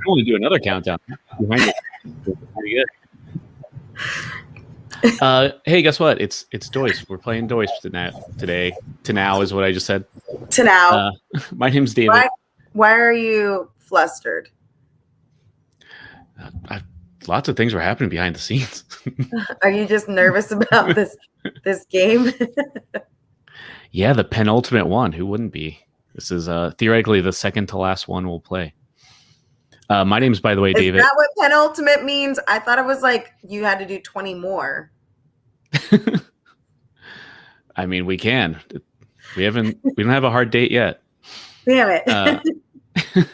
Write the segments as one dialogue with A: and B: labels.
A: want to do another countdown behind it. Pretty good. Hey, guess what? It's Doisp. We're playing Doisp today. To now is what I just said.
B: To now.
A: My name's David.
B: Why are you flustered?
A: Lots of things were happening behind the scenes.
B: Are you just nervous about this game?
A: Yeah, the penultimate one. Who wouldn't be? This is theoretically the second to last one we'll play. My name's, by the way, David.
B: Is that what penultimate means? I thought it was like you had to do 20 more.
A: I mean, we can. We don't have a hard date yet.
B: Damn it.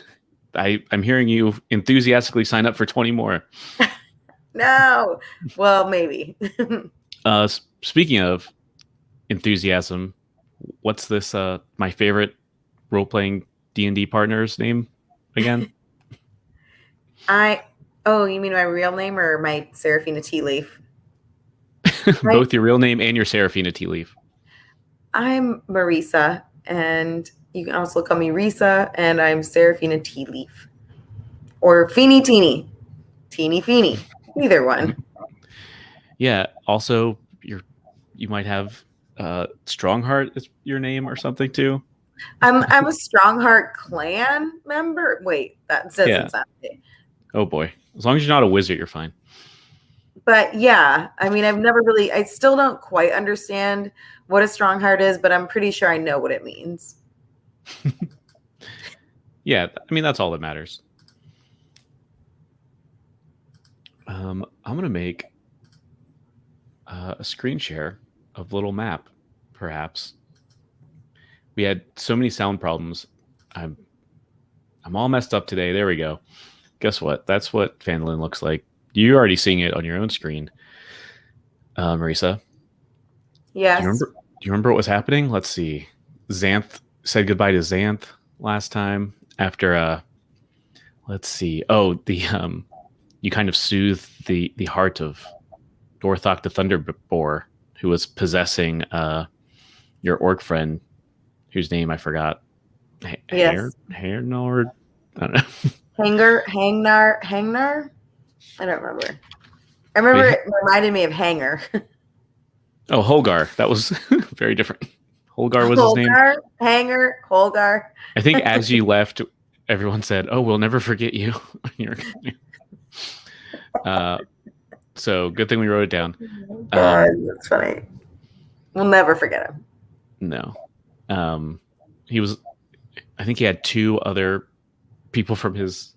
A: I'm hearing you enthusiastically sign up for 20 more.
B: No. Well, maybe.
A: Speaking of enthusiasm, what's this my favorite role-playing D&D partner's name again?
B: You mean my real name or my Seraphina Tea Leaf?
A: Both your real name and your Seraphina Tea Leaf.
B: I'm Marisa, and you can also call me Risa, and I'm Seraphina Tea Leaf. Or Feeny Teeny. Teeny Feeny. Either one.
A: Yeah. Also, you might have Strongheart is your name or something too.
B: I'm a Strongheart clan member. Wait, that doesn't sound good.
A: Oh boy. As long as you're not a wizard, you're fine.
B: But yeah, I mean, I still don't quite understand what a Strongheart is, but I'm pretty sure I know what it means.
A: Yeah, I mean, that's all that matters. I'm going to make a screen share of little map, perhaps. We had so many sound problems. I'm all messed up today. There we go. Guess what? That's what Phandalin looks like. You're already seeing it on your own screen. Marisa?
B: Yes.
A: Do you remember what was happening? Let's see. Xanth said goodbye to Xanth last time after let's see. Oh, you kind of soothed the heart of Dorthok the Thunderboar, who was possessing your orc friend, whose name I forgot.
B: Yes.
A: Hairnord? I don't know.
B: Hangnar? I don't remember. I remember it reminded me of Hanger.
A: Oh, Holgar. That was very different. Holgar was his name.
B: Hanger, Holgar.
A: I think as you left, everyone said, "Oh, we'll never forget you." So good thing we wrote it down.
B: That's funny. We'll never forget him.
A: No. He was. I think he had two other people from his,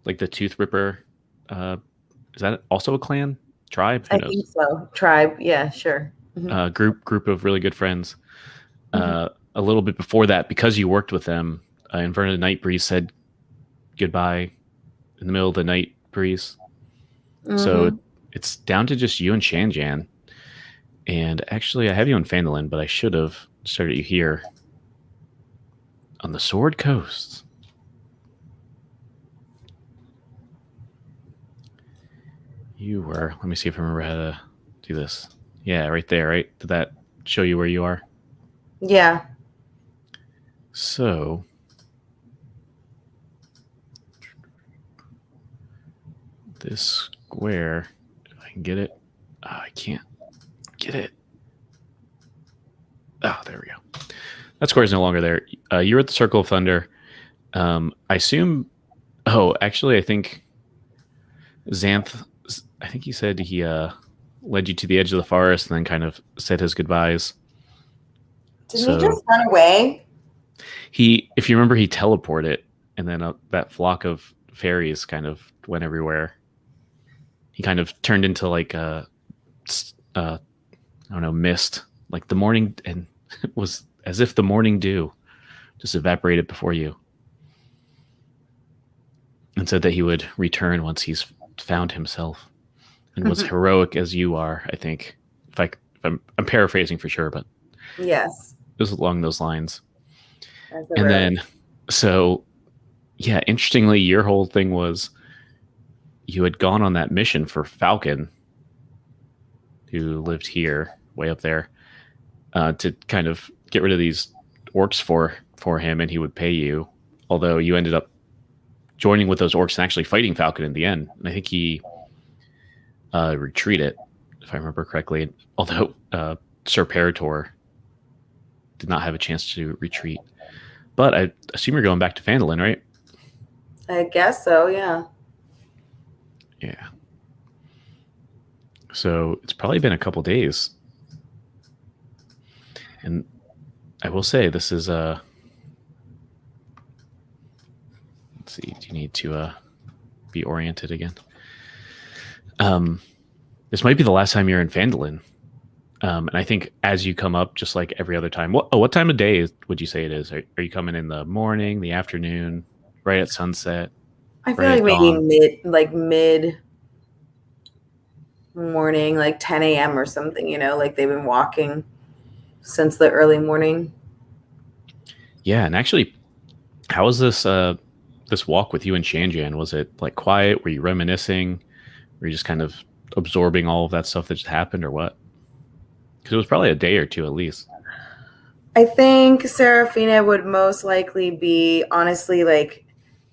A: like the Tooth Ripper. Is that also a clan? Tribe? Who knows?
B: Think so. Tribe. Yeah, sure. Mm-hmm.
A: Group of really good friends. A little bit before that, because you worked with them, Inverted Night Breeze said goodbye in the middle of the night breeze. Mm-hmm. So it's down to just you and Shanjan. And actually, I have you on Phandalin, but I should have started you here on the Sword Coast. You were. Let me see if I remember how to do this. Yeah, right there, right? Did that show you where you are?
B: Yeah.
A: So, this square, if I can get it. Oh, I can't get it. Oh, there we go. That square is no longer there. You're at the Circle of Thunder. I assume. Oh, actually, I think Xanth. I think he said he led you to the edge of the forest and then kind of said his goodbyes.
B: Didn't he just run away?
A: If you remember, he teleported, and then that flock of fairies kind of went everywhere. He kind of turned into like I don't know, mist, like the morning, and it was as if the morning dew just evaporated before you, and said that he would return once he's found himself. And was heroic as you are, I think. I'm paraphrasing for sure, but
B: yes,
A: it was along those lines. And then, so yeah, interestingly, your whole thing was you had gone on that mission for Falcon, who lived here, way up there, to kind of get rid of these orcs for him, and he would pay you. Although you ended up joining with those orcs and actually fighting Falcon in the end. And I think he retreated, if I remember correctly. Although Sir Parator did not have a chance to retreat. But I assume you're going back to Phandalin, right?
B: I guess so, yeah.
A: Yeah. So it's probably been a couple days. And I will say this is let's see, do you need to be oriented again? This might be the last time you're in Phandalin. And I think as you come up, just like every other time, what time of day would you say it is? Are you coming in the morning, the afternoon, right at sunset?
B: I feel like maybe mid morning, like 10 a.m. or something, like they've been walking since the early morning.
A: Yeah, and actually, how was this this walk with you and Shanjan? Was it like quiet? Were you reminiscing? Were you just kind of absorbing all of that stuff that just happened, or what? Because it was probably a day or two at least.
B: I think Serafina would most likely be, honestly, like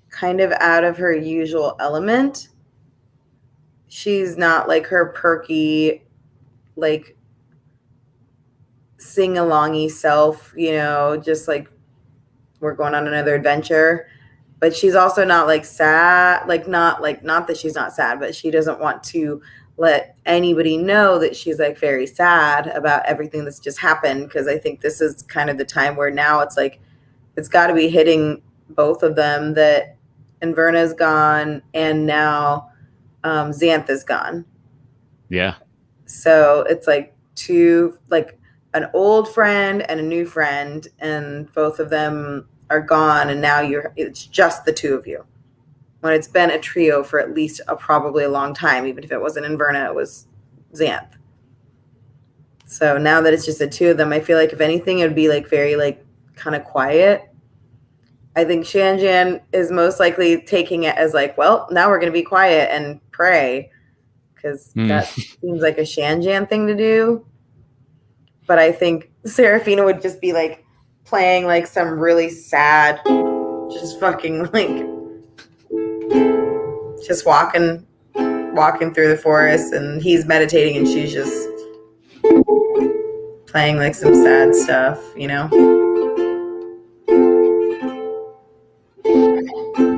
B: kind of out of her usual element. She's not like her perky, like sing-alongy self, just like we're going on another adventure. But she's also not like sad, not that she's not sad, but she doesn't want to let anybody know that she's like very sad about everything that's just happened. Because I think this is kind of the time where now it's like it's got to be hitting both of them that Inverna's gone and now Xantha's gone.
A: Yeah.
B: So it's like two, like an old friend and a new friend, and both of them are gone, and now it's just the two of you. When it's been a trio for at least probably a long time, even if it wasn't Inverna, it was Xanth. So now that it's just the two of them, I feel like if anything, it would be like very like kind of quiet. I think Shanjan is most likely taking it as like, well, now we're going to be quiet and pray, because that seems like a Shanjan thing to do. But I think Serafina would just be like playing like some really sad, just fucking like, just walking through the forest, and he's meditating and she's just playing like some sad stuff,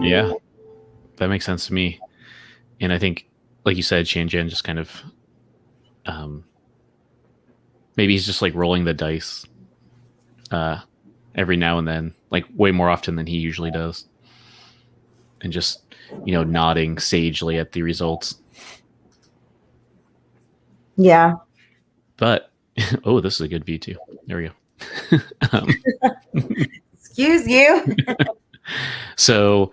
A: Yeah, that makes sense to me. And I think, like you said, Shanjan just kind of maybe he's just like rolling the dice every now and then, like way more often than he usually does, and just nodding sagely at the results.
B: Yeah.
A: But oh, this is a good view too. There we go.
B: Excuse you.
A: So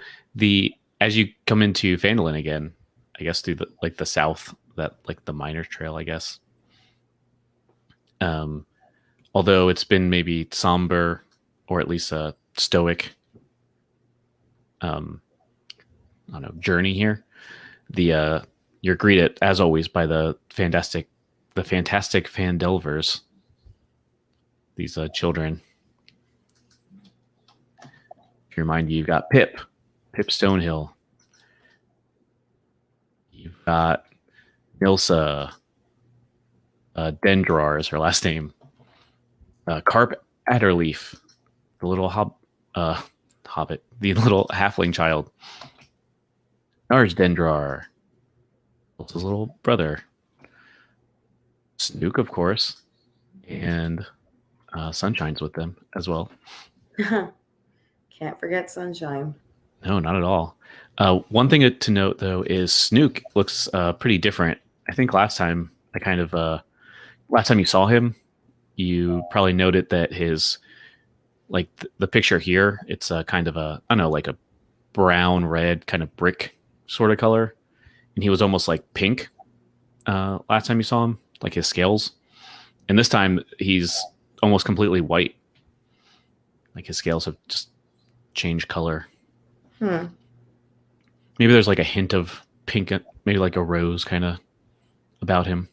A: as you come into Phandalin again, I guess through the south, that like the Miners Trail, I guess. Although it's been maybe somber or at least a stoic I don't know, journey here. You're greeted as always by the fantastic Phandelvers. These children. To remind you, you've got Pip Stonehill. You've got Nilsa. Dendrar is her last name. Carp Adderleaf, the little hobbit, the little halfling child. Narj Dendrar, his little brother. Snook, of course, and Sunshine's with them as well.
B: Can't forget Sunshine.
A: No, not at all. One thing to note, though, is Snook looks pretty different. I think last time you saw him, you probably noted that his, like the picture here, it's a kind of a, I don't know, like a brown red kind of brick sort of color, and he was almost like pink last time you saw him, like his scales, and this time he's almost completely white. Like his scales have just changed color. Maybe there's like a hint of pink, maybe like a rose kind of about him.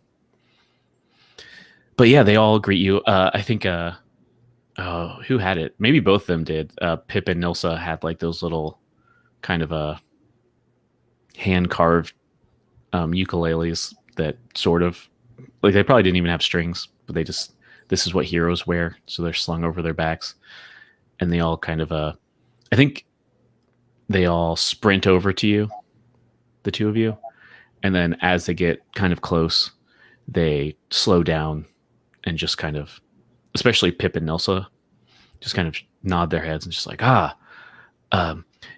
A: But yeah, they all greet you. I think who had it? Maybe both of them did. Pip and Nilsa had like those little kind of hand carved ukuleles that sort of like they probably didn't even have strings, but this is what heroes wear, so they're slung over their backs, and they all kind of I think they all sprint over to you, the two of you, and then as they get kind of close, they slow down and just kind of, especially Pip and Nilsa, just kind of nod their heads and just like,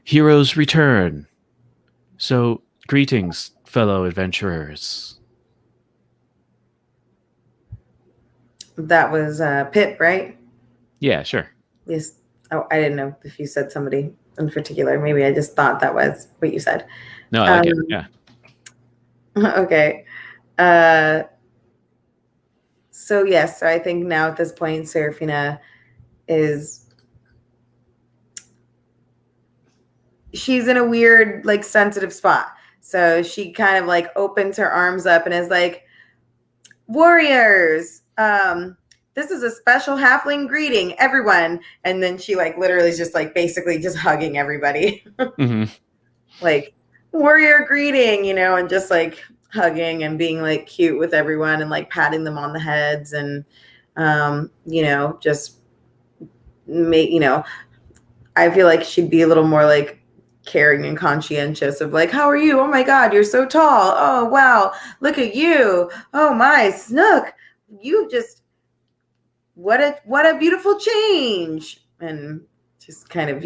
A: heroes return. So greetings, fellow adventurers.
B: That was Pip, right?
A: Yeah, sure.
B: Yes. Oh, I didn't know if you said somebody in particular. Maybe I just thought that was what you said.
A: No, I like it. Yeah.
B: Okay. So yes, so I think now at this point, Serafina she's in a weird, like, sensitive spot. So she kind of like opens her arms up and is like, warriors, this is a special halfling greeting, everyone. And then she like literally is just like basically just hugging everybody.
A: Mm-hmm.
B: Like, warrior greeting, and just like hugging and being like cute with everyone and like patting them on the heads and just make, I feel like she'd be a little more like caring and conscientious of like, how are you? Oh my God, you're so tall. Oh wow, look at you. Oh my, Snook, you just what a beautiful change. And just kind of,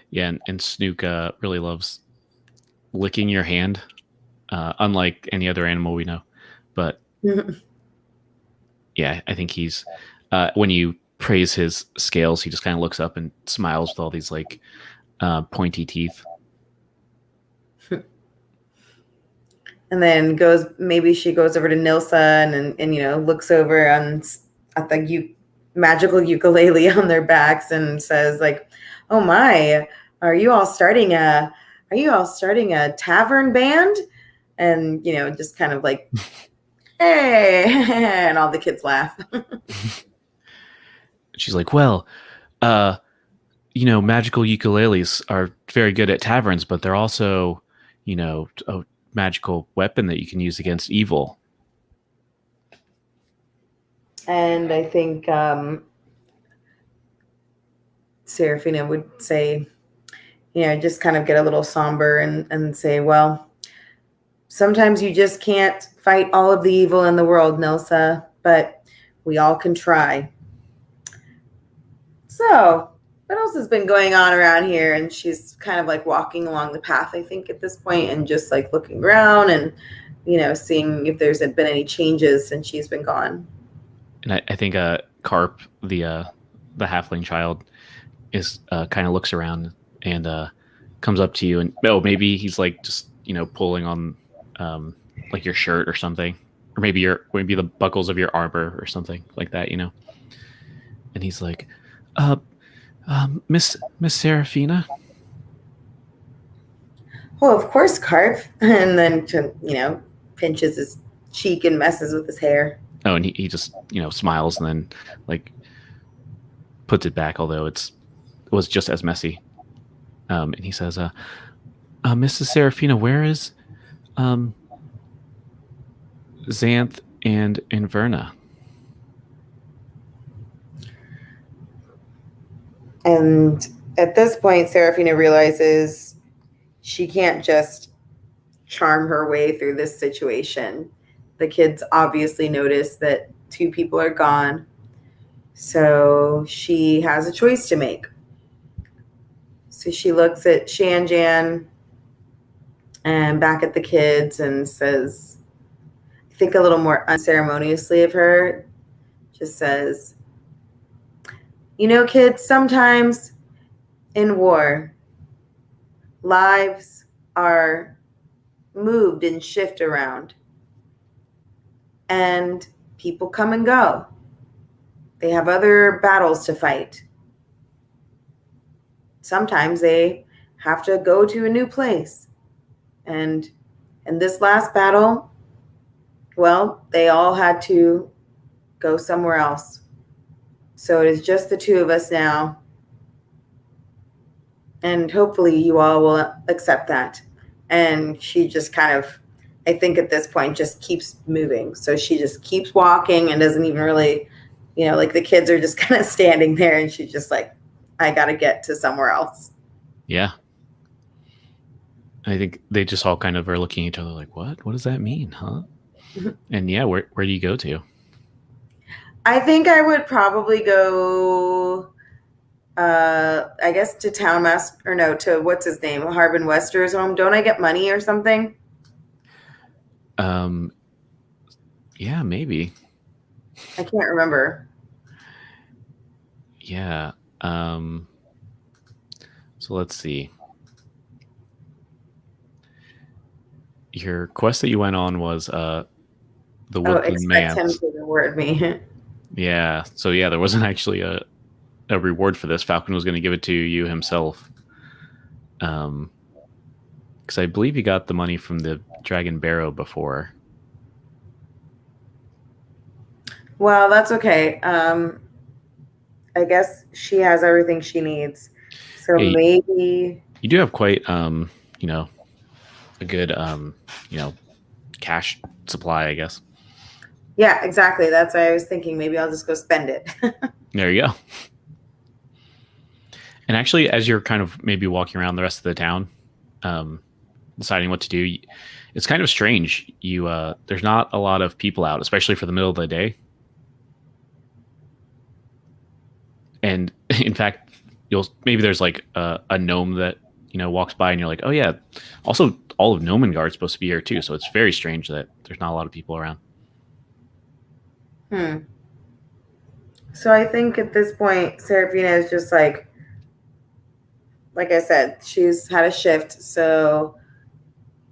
A: Yeah, and Snook really loves licking your hand, unlike any other animal we know. But yeah, I think he's when you praise his scales, he just kind of looks up and smiles with all these like pointy teeth.
B: And then maybe she goes over to Nilsa and looks over at the magical ukulele on their backs and says like, oh my, are you all starting a tavern band? And just kind of like, hey, and all the kids laugh.
A: She's like, well, magical ukuleles are very good at taverns, but they're also, a magical weapon that you can use against evil.
B: And I think Serafina would say, just kind of get a little somber and say, well, sometimes you just can't fight all of the evil in the world, Nilsa, but we all can try. So, what else has been going on around here? And she's kind of like walking along the path, I think, at this point, and just like looking around and, seeing if there's been any changes since she's been gone.
A: And I think Carp, the halfling child, is kind of looks around and comes up to you, and maybe he's like just pulling on like your shirt or something, or maybe the buckles of your armor or something like that, And he's like, Miss Serafina.
B: Well, of course, Carp. And then pinches his cheek and messes with his hair.
A: Oh, and he just smiles and then like puts it back, although it was just as messy. And he says, Mrs. Serafina, where is Xanth and Inverna?
B: And at this point, Serafina realizes she can't just charm her way through this situation. The kids obviously notice that 2 people are gone. So she has a choice to make. So she looks at Shanjan and back at the kids and says, I think a little more unceremoniously of her, just says, kids, sometimes in war, lives are moved and shift around. And people come and go. They have other battles to fight. Sometimes they have to go to a new place. And in this last battle, well, they all had to go somewhere else. So it is just the 2 of us now. and hopefully you all will accept that. And she just kind of, I think at this point, just keeps moving. So she just keeps walking and doesn't even really, like the kids are just kind of standing there, and she's just like, I got to get to somewhere else.
A: Yeah. I think they just all kind of are looking at each other like, what? What does that mean, huh? And yeah, where do you go to?
B: I think I would probably go, I guess to Town Master, or no, to what's his name, Harbin Wester's home. Don't I get money or something?
A: Um, yeah, maybe.
B: I can't remember.
A: Yeah. So let's see. Your quest that you went on was the
B: Oh,
A: Woodland
B: expect him
A: Manse.
B: to reward me.
A: Yeah. So yeah, there wasn't actually a reward for this. Falcon was going to give it to you himself. Because I believe you got the money from the Dragon Barrow before.
B: Well, that's okay. I guess she has everything she needs. So
A: Yeah,
B: maybe.
A: you do have quite a good cash supply, I guess.
B: Yeah, exactly. That's why I was thinking maybe I'll just go spend it.
A: There you go. And actually, as you're kind of maybe walking around the rest of the town, deciding what to do, it's kind of strange. There's not a lot of people out, especially for the middle of the day. And in fact, maybe there's like a gnome that walks by, and you're like, oh yeah. Also, all of Gnomengarde is supposed to be here too, so it's very strange that there's not a lot of people around.
B: So I think at this point, Serafina is just like I said, she's had a shift. So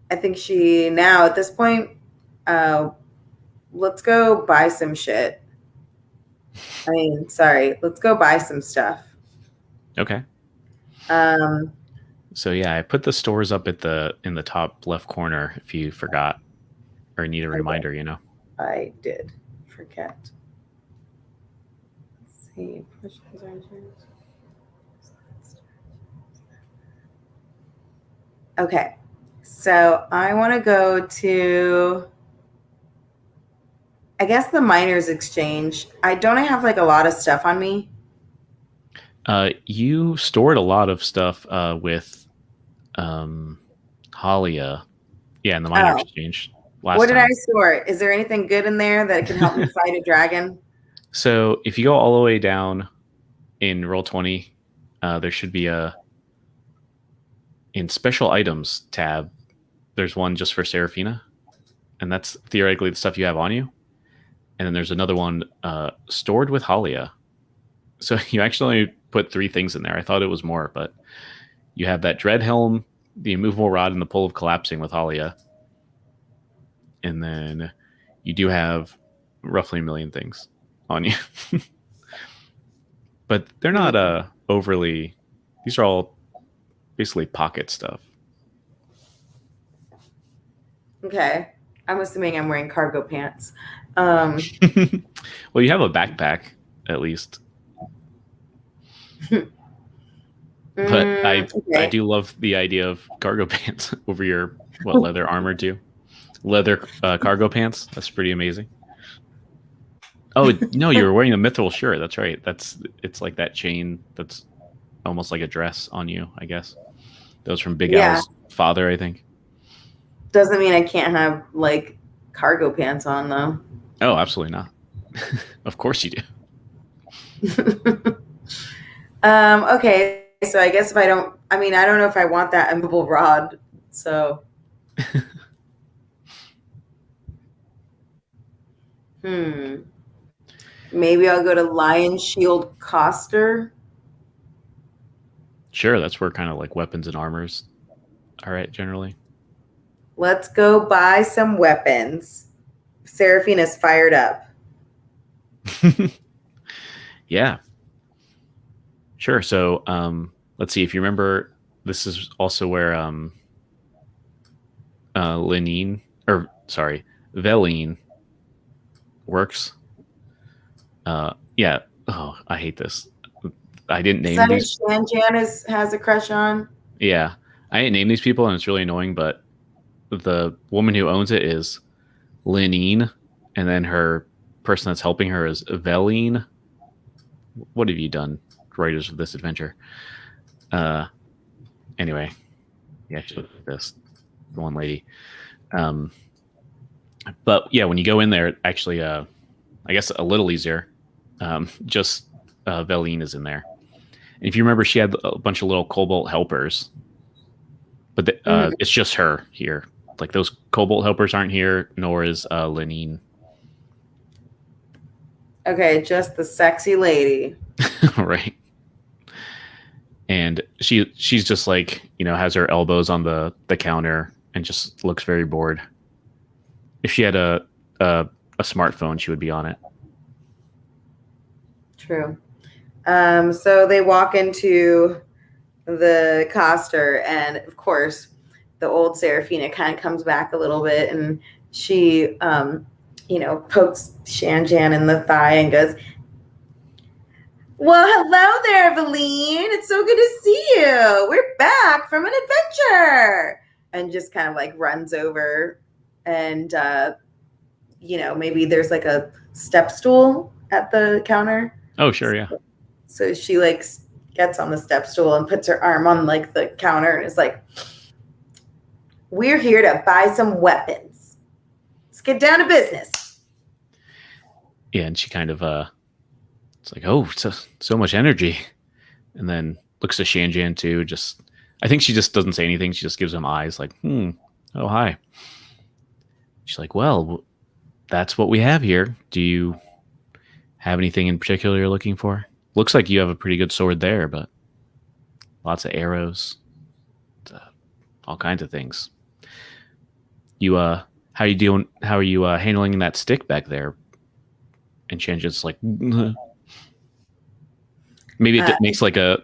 B: I think she now at this point, let's go buy some shit. I mean, sorry, let's go buy some stuff.
A: Okay.
B: Um,
A: So yeah, I put the stores up in the top left corner if you forgot or need a reminder,
B: I did forget. Let's see. Okay. So I want to go to, I guess, the Miners Exchange. I don't have like a lot of stuff on me.
A: You stored a lot of stuff with Halia, yeah, in the Minor
B: Oh,
A: Exchange
B: what
A: last
B: did I
A: time.
B: store? Is there anything good in there that can help me fight a dragon?
A: So if you go all the way down in Roll20, there should be in Special Items tab, there's one just for Serafina, and that's theoretically the stuff you have on you. And then there's another one stored with Halia. So you actually put 3 things in there. I thought it was more, but you have that Dread Helm, the immovable rod, and the Pull of Collapsing with Halia. And then you do have roughly 1 million things on you. But they're not overly, these are all basically pocket stuff.
B: Okay. I'm assuming I'm wearing cargo pants.
A: Well, you have a backpack, at least. But I do love the idea of cargo pants over your leather armor too. Leather cargo pants. That's pretty amazing. Oh no, you were wearing a mithril shirt. That's right. It's like that chain that's almost like a dress on you, I guess. That was from Big Al's father, I think.
B: Doesn't mean I can't have like cargo pants on though.
A: Oh, absolutely not. Of course you
B: do. Okay, so I guess if I don't know if I want that immovable rod. So maybe I'll go to Lion Shield Coster.
A: Sure, that's where kind of like weapons and armors are at generally.
B: Let's go buy some weapons. Seraphina's fired up.
A: Yeah. Sure. So let's see if you remember. This is also where Veline works. Yeah. Oh, I hate this. I didn't
B: Is
A: name
B: that who
A: these.
B: Shan Janice has a crush on?
A: Yeah, I didn't name these people, and it's really annoying. But the woman who owns it is Lenine, and then her person that's helping her is Veline. What have you done, writers of this adventure? Uh, anyway, yeah, she looked at this the one lady. Um, but yeah, when you go in there, actually, I guess a little easier. Just Veline is in there. And if you remember, she had a bunch of little Cobalt helpers, but it's just her here. Like those Cobalt helpers aren't here, nor is Lenine.
B: Okay, just the sexy lady.
A: Right. And she's just like, has her elbows on the counter and just looks very bored. If she had a smartphone, she would be on it.
B: True. So they walk into the Coster, and of course, the old Serafina kind of comes back a little bit, and she, pokes Shan Jan in the thigh and goes, "Well, hello there, Eveline. It's so good to see you. We're back from an adventure." And just kind of like runs over, and maybe there's like a step stool at the counter.
A: Oh, sure, yeah.
B: So she like gets on the step stool and puts her arm on like the counter and is like, "We're here to buy some weapons. Let's get down to business."
A: Yeah, and she kind of it's like, oh, so much energy, and then looks to Shanjan too. Just, I think she just doesn't say anything. She just gives him eyes, like, oh hi. She's like, well, that's what we have here. Do you have anything in particular you're looking for? Looks like you have a pretty good sword there, but lots of arrows, all kinds of things. You how are you doing? How are you handling that stick back there? And Shanjan's like, maybe it makes like a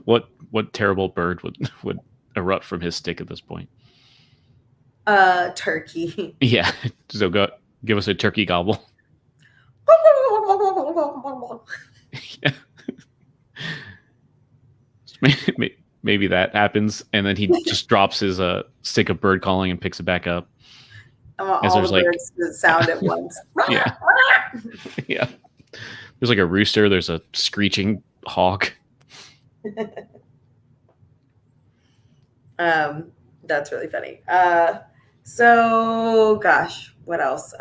A: what terrible bird would erupt from his stick at this point?
B: Turkey.
A: Yeah, so go give us a turkey gobble. Yeah. Maybe that happens, and then he just drops his stick of bird calling and picks it back up.
B: I want all the birds to sound at once.
A: Yeah. Yeah. There's like a rooster. There's a screeching hawk.
B: That's really funny. So gosh, what else?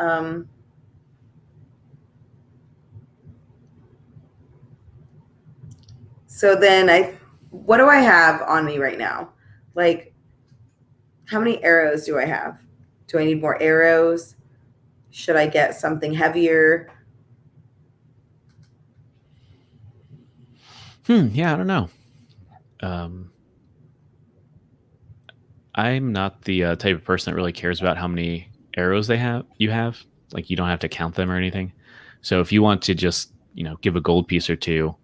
B: So then what do I have on me right now? Like, how many arrows do I have? Do I need more arrows? Should I get something heavier?
A: Yeah, I don't know. I'm not the type of person that really cares about how many arrows you have. Like, you don't have to count them or anything. So if you want to just, give a gold piece or two,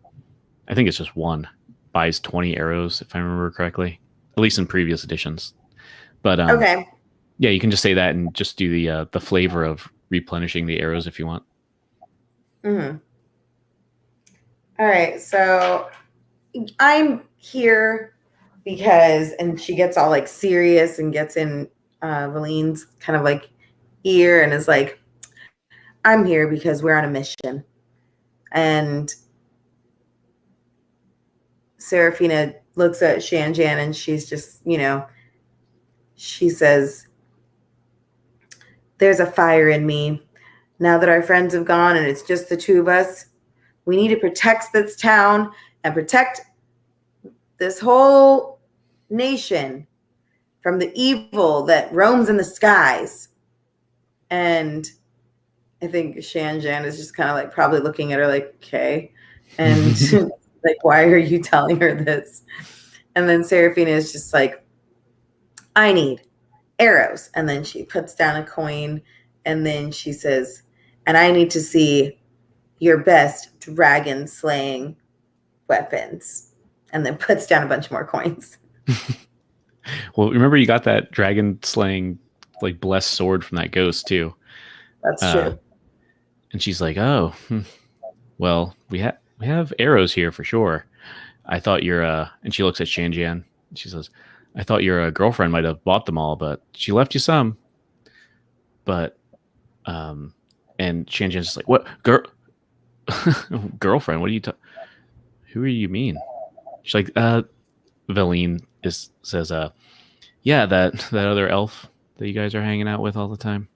A: I think it's just one, buys 20 arrows, if I remember correctly, at least in previous editions. But
B: okay.
A: Yeah, you can just say that and just do the flavor of replenishing the arrows if you want.
B: Mm-hmm. All right, so I'm here because, and she gets all like serious and gets in Valine's kind of like ear and is like, "I'm here because we're on a mission." And Serafina looks at Shanjan and she's just, she says, "There's a fire in me. Now that our friends have gone and it's just the two of us, we need to protect this town and protect this whole nation from the evil that roams in the skies." And I think Shanjan is just kind of like probably looking at her like, okay. And like, why are you telling her this? And then Serafina is just like, "I need arrows." And then she puts down a coin and then she says, "And I need to see your best dragon slaying weapons." And then puts down a bunch more coins.
A: Well, remember you got that dragon slaying like blessed sword from that ghost too.
B: That's true.
A: And she's like, "Oh, well, We have arrows here for sure. I thought your and she looks at Shanjian. She says, I thought your girlfriend might have bought them all, but she left you some. But and Shanjian's just like, what girlfriend? What are you who are you mean? She's like, Valine is says, yeah, that other elf that you guys are hanging out with all the time.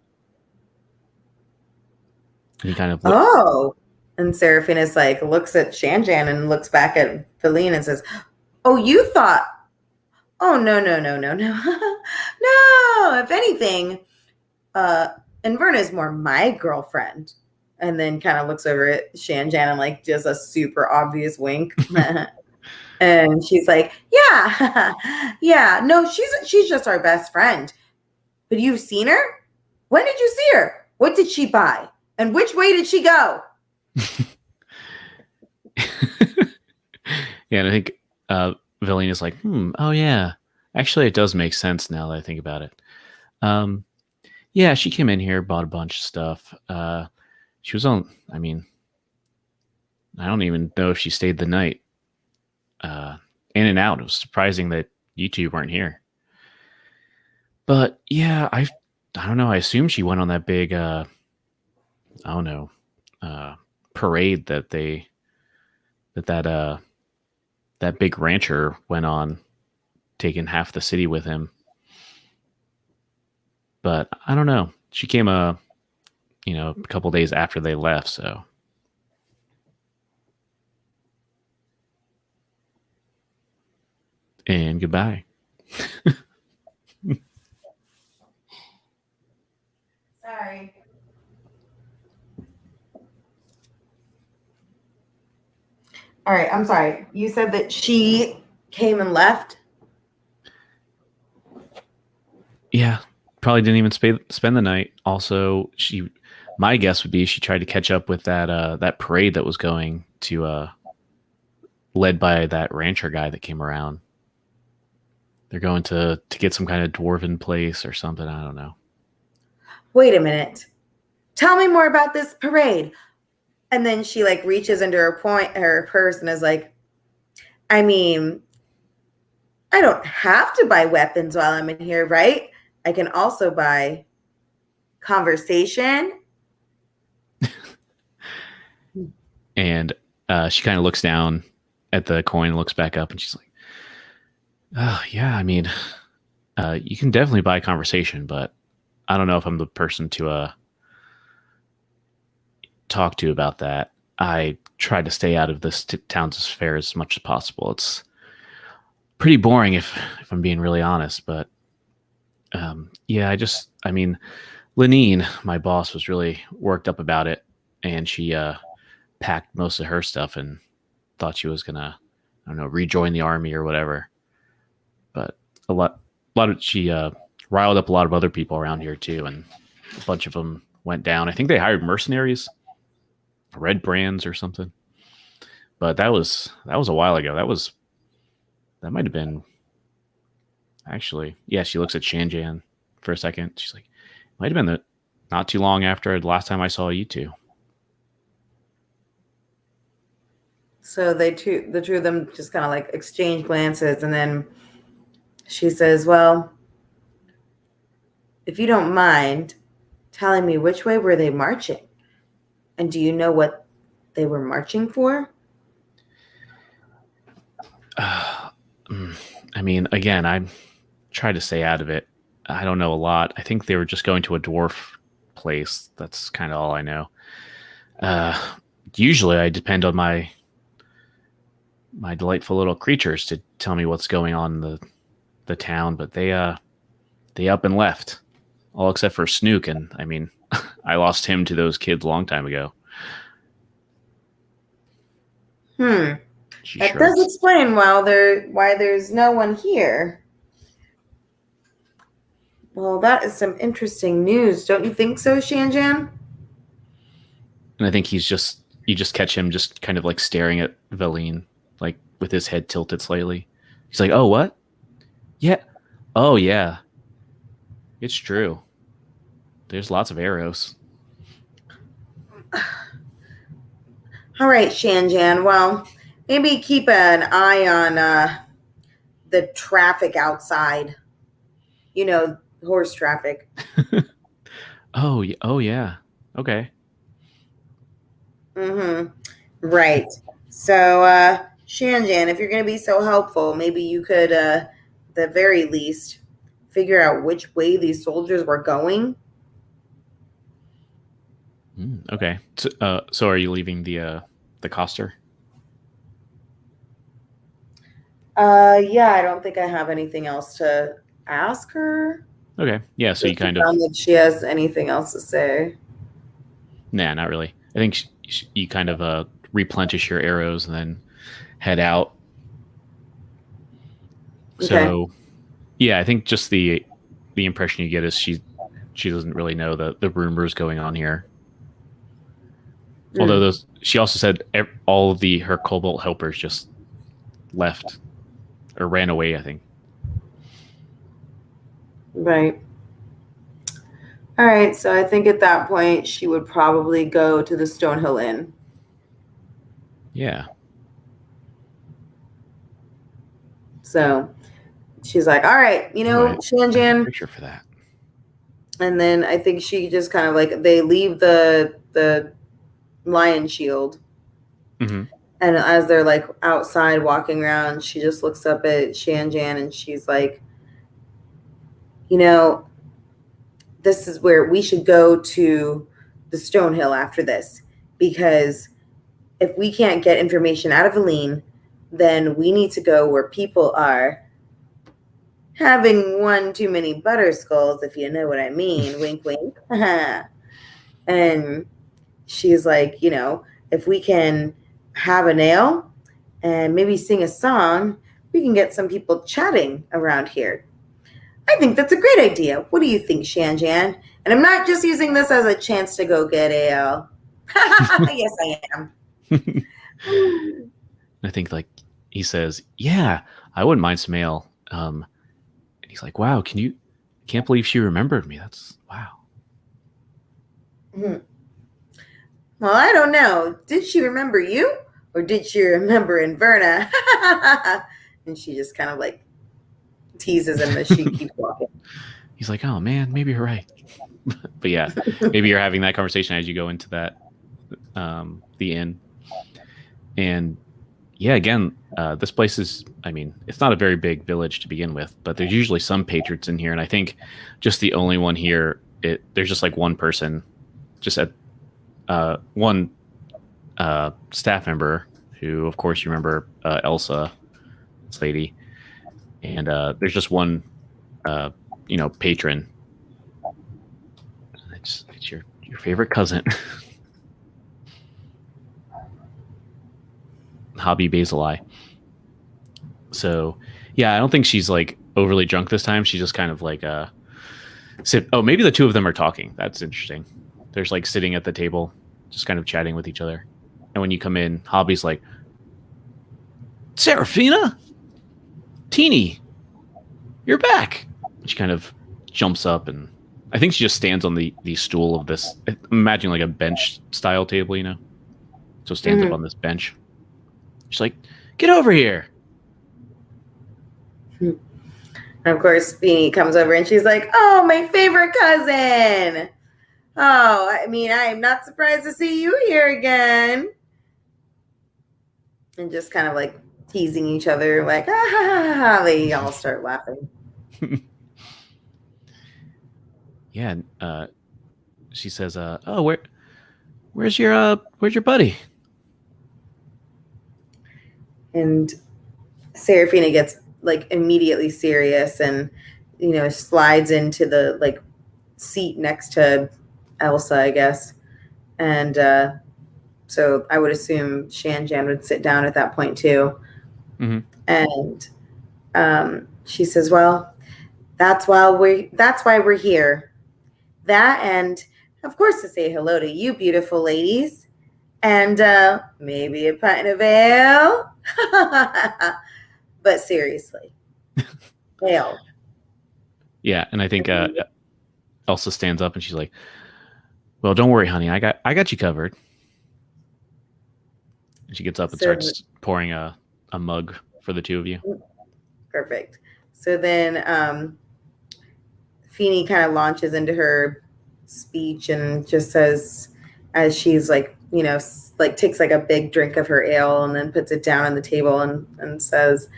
A: And he kind of
B: Oh. And Seraphina's like looks at Shanjan and looks back at Feline and says, oh, you thought, oh, no, no, no, no, no. No, if anything, Inverna is more my girlfriend. And then kind of looks over at Shanjan and like does a super obvious wink. And she's like, yeah, yeah, no, she's just our best friend. But you've seen her? When did you see her? What did she buy? And which way did she go?
A: Yeah, and I think Valine is like, oh yeah. Actually, it does make sense now that I think about it. Yeah, she came in here, bought a bunch of stuff. She was on, I mean, I don't even know if she stayed the night. In and out. It was surprising that you two weren't here. But yeah, I don't know. I assume she went on that big, I don't know, parade that that big rancher went on, taking half the city with him. But I don't know. She came a couple days after they left, so. And goodbye.
B: Sorry. All right, I'm sorry. You said that she came and left?
A: Yeah, probably didn't even spend the night. Also, my guess would be she tried to catch up with that parade that was going to led by that rancher guy that came around. They're going to get some kind of dwarven place or something. I don't know.
B: Wait a minute. Tell me more about this parade. And then she like reaches into her purse and is like, I mean, I don't have to buy weapons while I'm in here, right? I can also buy conversation.
A: And she kind of looks down at the coin, looks back up, and she's like, oh, yeah, I mean, you can definitely buy conversation, but I don't know if I'm the person to talk to about that. I try to stay out of this town's affairs as much as possible. It's pretty boring if I'm being really honest, but yeah, I mean, Lenine, my boss, was really worked up about it, and she packed most of her stuff and thought she was gonna, I don't know, rejoin the army or whatever. But she riled up a lot of other people around here too, and a bunch of them went down. I think they hired mercenaries, Red Brands or something. But that was a while ago. That might have been actually. Yeah, she looks at Shanjan for a second. She's like, might have been not too long after the last time I saw you two.
B: So the two of them just kind of like exchange glances, and then she says, well, if you don't mind telling me, which way were they marching? And do you know what they were marching for?
A: I mean, again, I try to stay out of it. I don't know a lot. I think they were just going to a dwarf place. That's kind of all I know. Usually I depend on my delightful little creatures to tell me what's going on in the town, but they up and left, all except for Snook. And I mean, I lost him to those kids a long time ago.
B: That does explain why there's no one here. Well, that is some interesting news, don't you think so, Shanjan?
A: And I think you just catch him just kind of like staring at Valine, like with his head tilted slightly. He's like, oh, what? Yeah. Oh, yeah. It's true. There's lots of arrows.
B: All right, Shanjan. Well, maybe keep an eye on the traffic outside. You know, horse traffic.
A: Oh yeah. Okay.
B: Mm-hmm. Right. So, Shanjan, if you're going to be so helpful, maybe you could, the very least, figure out which way these soldiers were going.
A: Okay. So are you leaving the coster?
B: Yeah, I don't think I have anything else to ask her.
A: Okay. Yeah. So you
B: Doesn't
A: kind of
B: sound like she has anything else to say.
A: nah, not really. I think you kind of replenish your arrows and then head out.
B: Okay.
A: So yeah, I think just the impression you get is she doesn't really know the rumors going on here. Although
B: Mm,
A: those, she also said all of her Cobalt helpers just left or ran away. I think.
B: right. All right. So I think at that point, she would probably go to the Stonehill Inn.
A: Yeah.
B: So she's like, all right,
A: Oh, I have a
B: Shanjan.
A: picture for that.
B: And then I think she just kind of like, they leave the lion shield.
A: Mm-hmm.
B: And as they're like outside walking around, she just looks up at Shanjan and she's like, you know, this is where we should go to the Stonehill after this. Because if we can't get information out of Aline, then we need to go where people are having one too many butter skulls, if you know what I mean. Wink, wink. And she's like, if we can have a nail and maybe sing a song, we can get some people chatting around here. I think that's a great idea. What do you think, Shanjan? And I'm not just using this as a chance to go get ale. Yes, I am.
A: I think like he says, yeah, I wouldn't mind some ale. And he's like, wow, can't believe she remembered me. That's wow.
B: Mhm. Well, I don't know. Did she remember you? Or did she remember Inverna? And she just kind of like teases him as she keeps walking.
A: He's like, oh man, maybe you're right. But yeah, maybe you're having that conversation as you go into that the inn. And yeah, again, this place is, I mean, it's not a very big village to begin with, but there's usually some patrons in here. And I think just the only one here, there's just like one person, just at one staff member who, of course, you remember Elsa, this lady. And there's just one, patron. It's your favorite cousin. Hobby Basil. So yeah, I don't think she's like overly drunk this time. She's just kind of like maybe the two of them are talking. That's interesting. They're just like sitting at the table, just kind of chatting with each other. And when you come in, Hobby's like, Serafina, Teeny, you're back. She kind of jumps up, and I think she just stands on the stool of this. Imagine like a bench style table, So stands up on this bench. She's like, get over here.
B: And of course, Beanie comes over and she's like, oh, my favorite cousin. Oh, I mean, I'm not surprised to see you here again. And just kind of like teasing each other, like, ah, they all start laughing.
A: Yeah. She says, oh, where's your buddy?
B: And Serafina gets like immediately serious and, slides into the like seat next to Elsa, I guess. And so I would assume Shanjan would sit down at that point too.
A: Mm-hmm.
B: And she says, well, that's why we're here. That, and of course, to say hello to you beautiful ladies, and maybe a pint of ale. But seriously, ale.
A: Yeah, and I think Elsa stands up and she's like, well, don't worry, honey, I got you covered. And she gets up and
B: So
A: starts pouring a mug for the two of you.
B: perfect. So then Feeny kind of launches into her speech and just says, as she's like, like takes like a big drink of her ale and then puts it down on the table and says,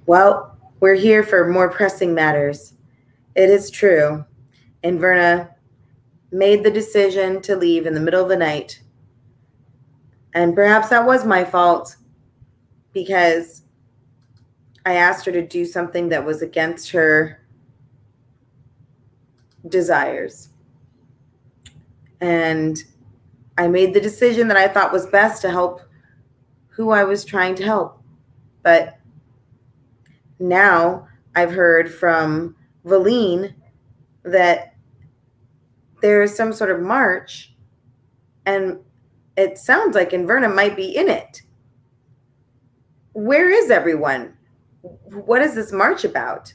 B: well, we're here for more pressing matters. It is true. Inverna made the decision to leave in the middle of the night. And perhaps that was my fault because I asked her to do something that was against her desires. And I made the decision that I thought was best to help who I was trying to help. But now I've heard from Valine that there is some sort of march, and it sounds like Inverna might be in it. Where is everyone? What is this march about?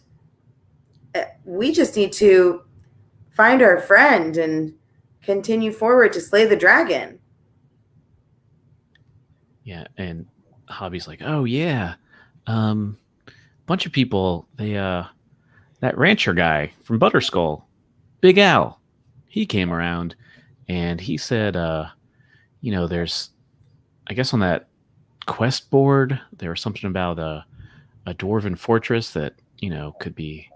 B: We just need to find our friend and continue forward to slay the dragon.
A: Yeah, and Hobby's like, oh yeah, bunch of people. That rancher guy from Butterskull, Big Al, he came around, and he said, there's, I guess on that quest board there was something about a dwarven fortress that could be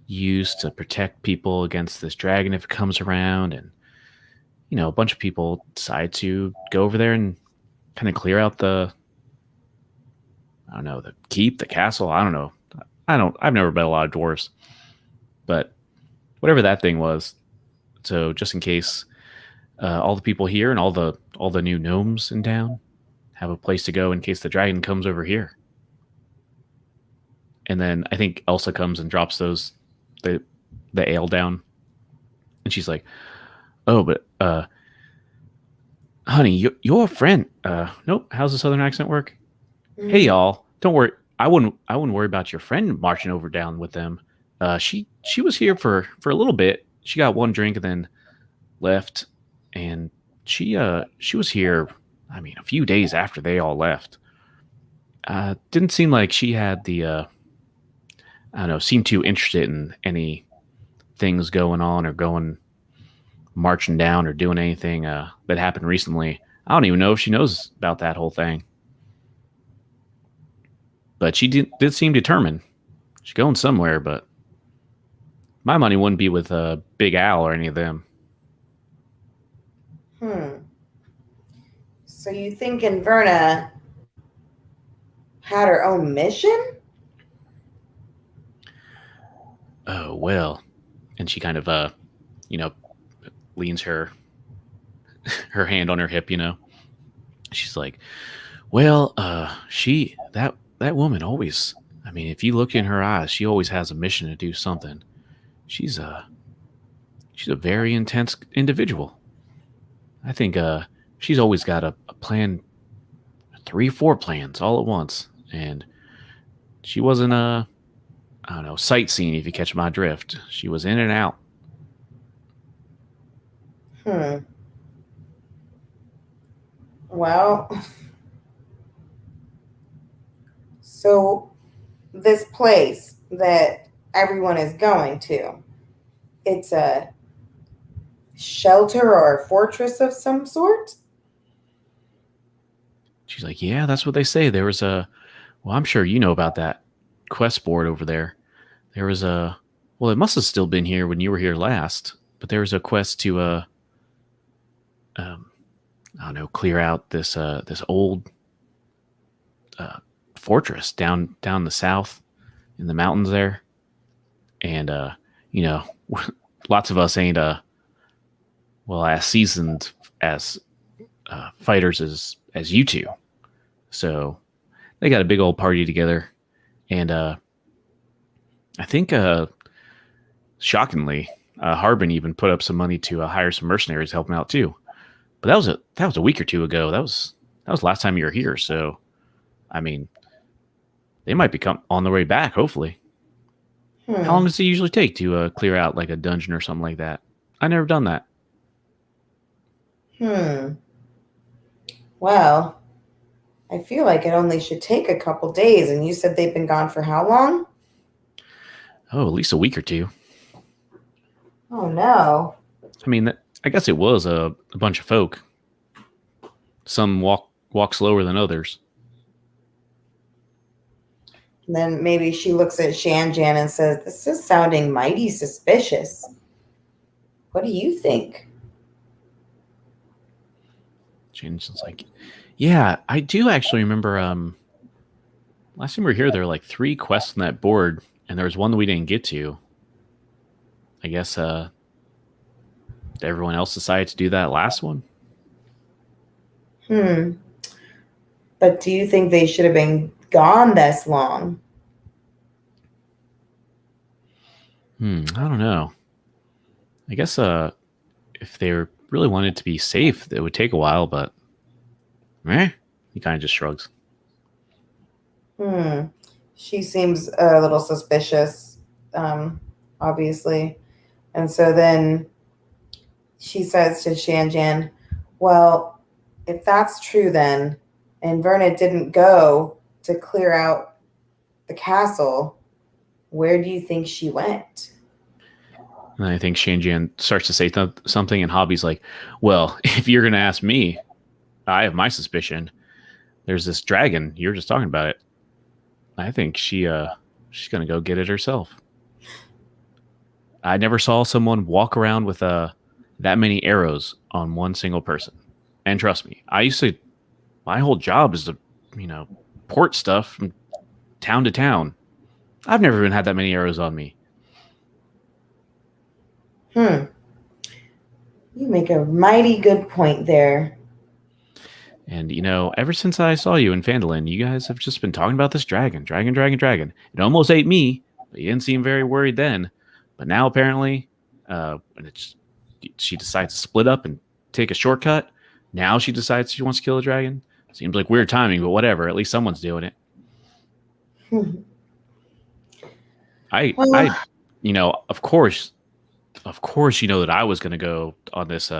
A: used to protect people against this dragon if it comes around, and a bunch of people decide to go over there and kind of clear out the keep, the castle. I don't know. I've never met a lot of dwarves, but whatever that thing was. So just in case, all the people here and all the new gnomes in town have a place to go in case the dragon comes over here. And then I think Elsa comes and drops the ale down, and she's like, "Oh, but honey, you're a friend. Nope. How's the southern accent work? Mm-hmm. Hey, y'all, don't worry. I wouldn't worry about your friend marching over down with them. She was here for a little bit. She got one drink and then left, and she was here. I mean, a few days after they all left. Didn't seem like she had the I don't know, seemed too interested in any things going on or going marching down or doing anything that happened recently. I don't even know if she knows about that whole thing. But she did seem determined. She's going somewhere, but my money wouldn't be with Big Al or any of them.
B: So you think Inverna had her own mission?
A: Oh, well. And she kind of, leans her hand on her hip, She's like, well, that woman always, I mean, if you look in her eyes, she always has a mission to do something. She's a very intense individual. I think she's always got a plan, 3-4 plans all at once. And she wasn't sightseeing, if you catch my drift. She was in and out.
B: Well, so this place that everyone is going to, it's a shelter or a fortress of some sort?
A: She's like, yeah, that's what they say. There was I'm sure you know about that quest board over there. There was it must have still been here when you were here last, but there was a quest to, I don't know, clear out this old fortress down the south in the mountains there. And, lots of us ain't, as seasoned as fighters as you two. So they got a big old party together. And I think, shockingly, Harbin even put up some money to hire some mercenaries to help him out too. But that was a week or two ago. That was last time you were here. So, I mean, they might be on their way back, hopefully. How long does it usually take to clear out like a dungeon or something like that? I never done that.
B: Well, I feel like it only should take a couple days, and you said they've been gone for how long?
A: Oh, at least a week or two.
B: Oh no.
A: I mean, I guess it was a bunch of folk. Some walk slower than others.
B: And then maybe she looks at Shanjan and says, "This is sounding mighty suspicious. What do you think?"
A: Janeson's like, yeah, I do actually remember. Last time we were here, there were like 3 quests on that board, and there was one that we didn't get to. I guess everyone else decided to do that last one.
B: But do you think they should have been gone this long?
A: I don't know. I guess if they really wanted to be safe, it would take a while, but he kind of just shrugs.
B: She seems a little suspicious, obviously. And so then she says to Shanjan, "Well, if that's true then, and Verna didn't go to clear out the castle, where do you think she went?"
A: And I think Shanjian starts to say something, and Hobby's like, well, if you're going to ask me, I have my suspicion. There's this dragon. You were just talking about it. I think she's going to go get it herself. I never saw someone walk around with that many arrows on one single person. And trust me, my whole job is to, port stuff from town to town. I've never even had that many arrows on me.
B: You make a mighty good point there.
A: And, ever since I saw you in Phandalin, you guys have just been talking about this dragon. It almost ate me, but you didn't seem very worried then. But now, apparently, when she decides to split up and take a shortcut, now she decides she wants to kill a dragon. Seems like weird timing, but whatever. At least someone's doing it. Of course, that I was going to go on this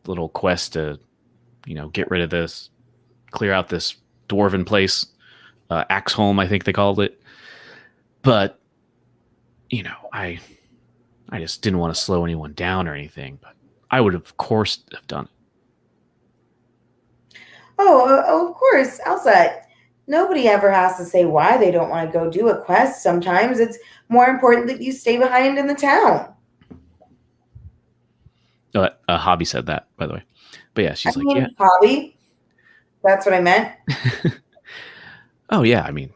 A: little quest to, get rid of this, clear out this dwarven place, Axholm, I think they called it. But, I just didn't want to slow anyone down or anything. But I would, of course, have done it.
B: Oh, of course, Elsa. Nobody ever has to say why they don't want to go do a quest. Sometimes it's more important that you stay behind in the town.
A: Hobby said that, by the way. But yeah, she's yeah.
B: Hobby? That's what I meant.
A: Oh yeah, I mean,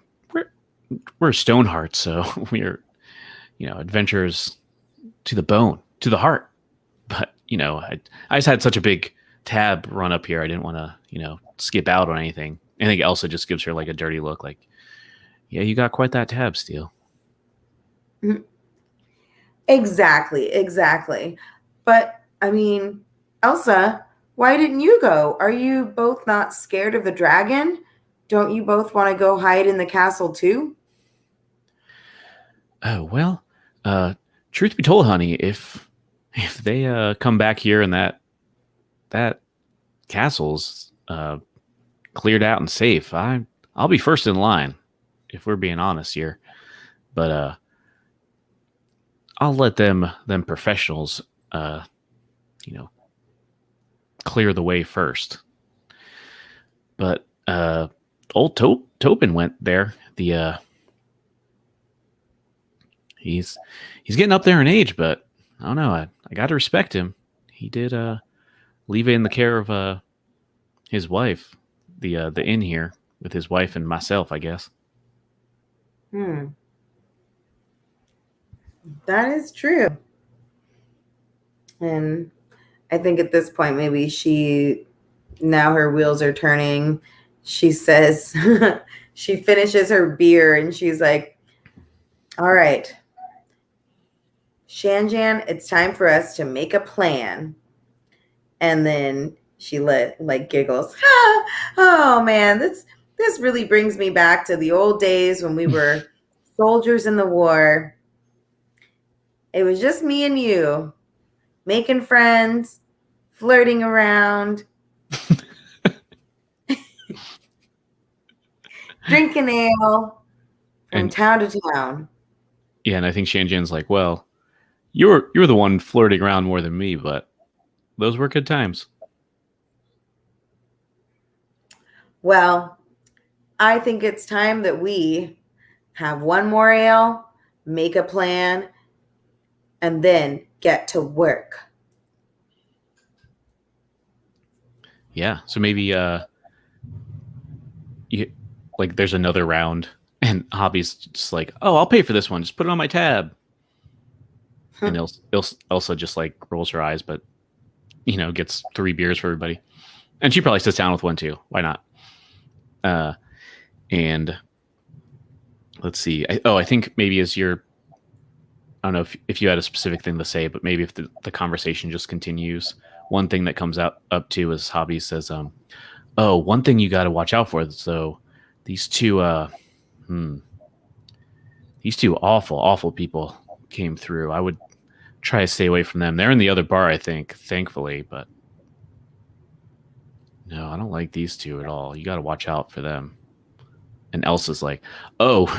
A: we're Stoneheart, so we're, adventurers to the bone, to the heart. But I just had such a big tab run up here. I didn't want to, skip out on anything. I think Elsa just gives her like a dirty look, like, yeah, you got quite that tab, Steel.
B: Exactly. But I mean, Elsa, why didn't you go? Are you both not scared of the dragon? Don't you both want to go hide in the castle too?
A: Oh, well, truth be told, honey, if they come back here and that castle's cleared out and safe, I'll be first in line, if we're being honest here. But I'll let them professionals clear the way first. But old Topin went there. He's getting up there in age, but I don't know. I got to respect him. He did leave it in the care of his wife, the inn here with his wife and myself, I guess.
B: That is true. And I think at this point, maybe now her wheels are turning. She says, she finishes her beer and she's like, all right, Shanjan, it's time for us to make a plan. And then she giggles. Oh man, this really brings me back to the old days when we were soldiers in the war. It was just me and you, making friends, flirting around. drinking ale from
A: And
B: town to town.
A: yeah, and I think Shanjian's like, well, you're the one flirting around more than me, but those were good times.
B: Well, I think it's time that we have one more ale, make a plan, and then get to work.
A: Yeah, so maybe you, like there's another round, and Hobby's just like, oh, I'll pay for this one. Just put it on my tab. And Elsa just like rolls her eyes, but gets 3 beers for everybody, and she probably sits down with one too. Why not? And let's see. I think maybe as you're, I don't know if you had a specific thing to say, but maybe if the conversation just continues, one thing that comes up to is Hobby says, oh, one thing you got to watch out for. So these two, these two awful people came through. I would try to stay away from them. They're in the other bar, I think, thankfully, but no, I don't like these two at all. You got to watch out for them. And Elsa's like, oh,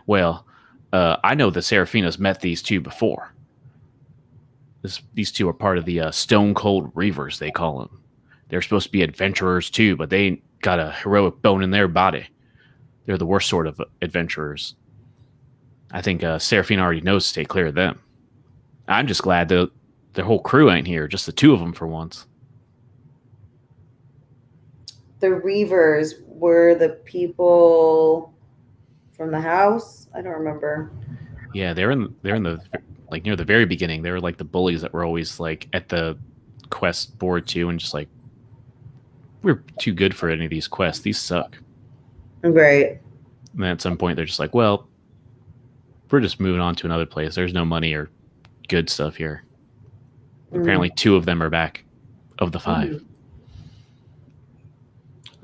A: well, I know the Seraphinas met these two before. These two are part of the Stone Cold Reavers, they call them. They're supposed to be adventurers too, but they ain't got a heroic bone in their body. They're the worst sort of adventurers. I think Seraphina already knows to stay clear of them. I'm just glad their whole crew ain't here, just the two of them for once.
B: The Reavers were the people from the house. I don't remember.
A: Yeah, they're in the like near the very beginning. They were like the bullies that were always like at the quest board too, and just like, we're too good for any of these quests. These suck.
B: Right.
A: And then at some point they're just like, well, we're just moving on to another place. There's no money or good stuff here. Apparently 2 of them are back of the 5.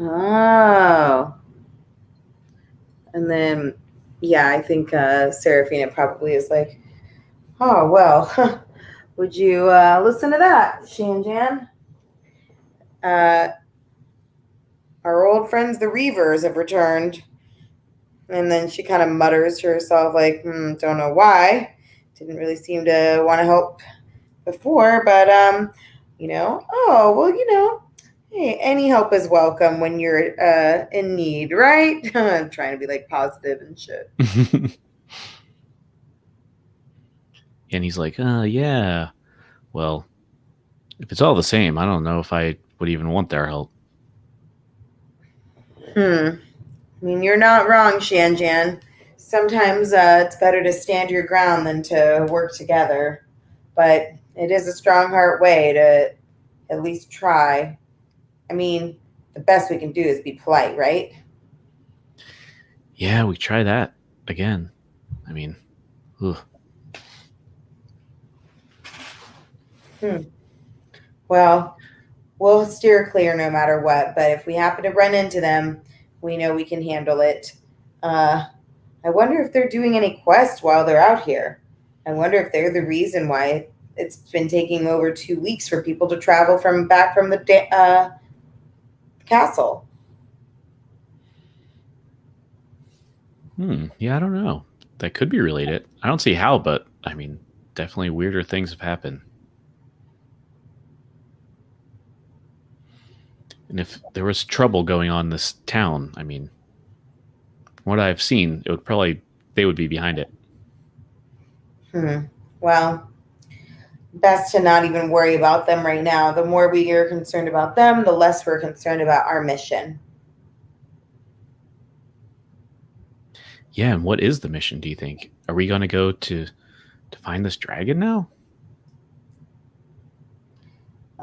B: Oh. And then, yeah, I think Seraphina probably is like, oh, well, would you listen to that, Shanjan? Our old friends, the Reavers, have returned. And then she kind of mutters to herself, like, don't know why. Didn't really seem to want to help before, but, oh, well, hey, any help is welcome when you're in need, right? I'm trying to be like positive and shit.
A: And he's like, yeah. Well, if it's all the same, I don't know if I would even want their help.
B: I mean, you're not wrong, Shanjan. Sometimes it's better to stand your ground than to work together. But it is a strong heart way to at least try. I mean, the best we can do is be polite, right?
A: Yeah, we try that again. I mean, ugh.
B: Well, we'll steer clear no matter what. But if we happen to run into them, we know we can handle it. I wonder if they're doing any quests while they're out here. I wonder if they're the reason why it's been taking over 2 weeks for people to travel back from the castle.
A: Yeah, I don't know. That could be related. I don't see how, but I mean, definitely weirder things have happened. And if there was trouble going on in this town, I mean, from what I've seen, they would be behind it.
B: Well, best to not even worry about them right now. The more we are concerned about them, the less we're concerned about our mission.
A: Yeah, and what is the mission, do you think? Are we going to go to find this dragon now?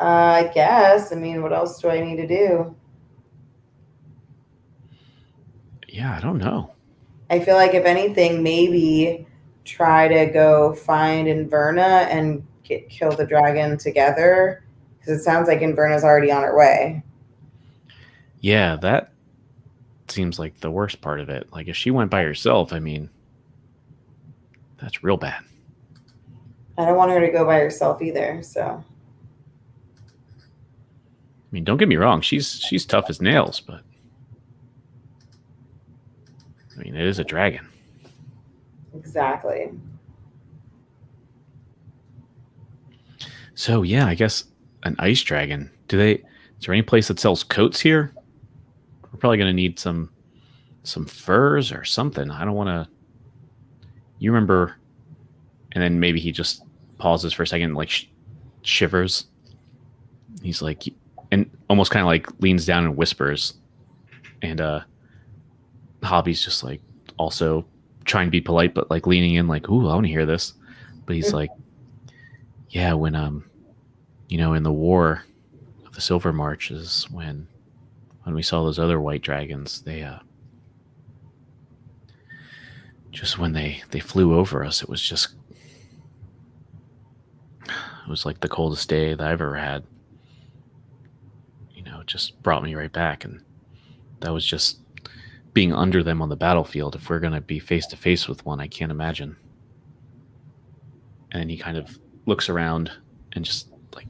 B: I guess. I mean, what else do I need to do?
A: Yeah, I don't know.
B: I feel like if anything, maybe try to go find Inverna and kill the dragon together. Because it sounds like Inverna's already on her way.
A: Yeah, that seems like the worst part of it. Like, if she went by herself, I mean, that's real bad.
B: I don't want her to go by herself either, so.
A: I mean, don't get me wrong, she's tough as nails, but I mean, it is a dragon.
B: Exactly.
A: So yeah, I guess an ice dragon. Is there any place that sells coats here? We're probably gonna need some furs or something. I don't want to. You remember? And then maybe he just pauses for a second, like shivers. He's like, and almost kind of like leans down and whispers. And Hobby's just like also trying to be polite, but like leaning in, like, "Ooh, I want to hear this." But he's like, "Yeah, when in the war of the Silver March is when we saw those other white dragons. They just when they flew over us, it was like the coldest day that I've ever had. It just brought me right back, and that was just being under them on the battlefield. If we're gonna be face to face with one, I can't imagine." And he kind of looks around and just like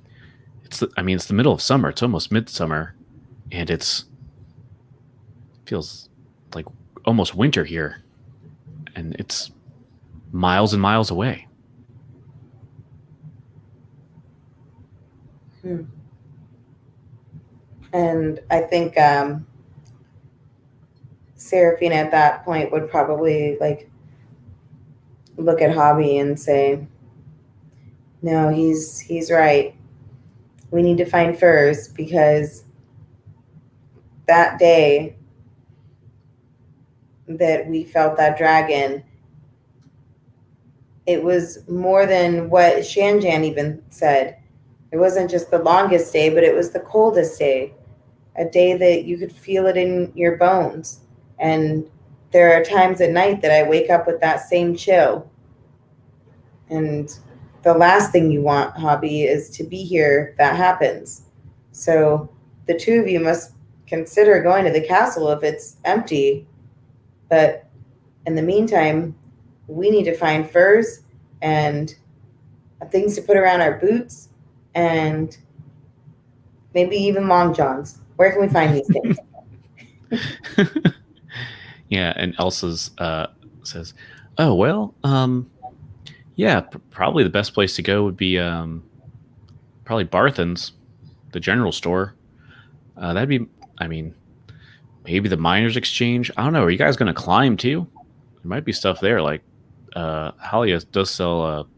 A: it's the middle of summer. It's almost midsummer, and it feels like almost winter here, and it's miles and miles away.
B: And I think Seraphina at that point would probably like look at Hobby and say, "No, he's right. We need to find furs because that day that we felt that dragon, it was more than what Shanjan even said. It wasn't just the longest day, but it was the coldest day. A day that you could feel it in your bones. And there are times at night that I wake up with that same chill. And the last thing you want, Hobby, is to be here if that happens. So the two of you must consider going to the castle if it's empty. But in the meantime, we need to find furs and things to put around our boots and maybe even long johns. Where can we find these things?"
A: Yeah, and Elsa's says, "Oh well, yeah, probably the best place to go would be probably Barthen's, the general store. That'd be, I mean, maybe the Miners Exchange. I don't know. Are you guys going to climb too? There might be stuff there. Like Halia does sell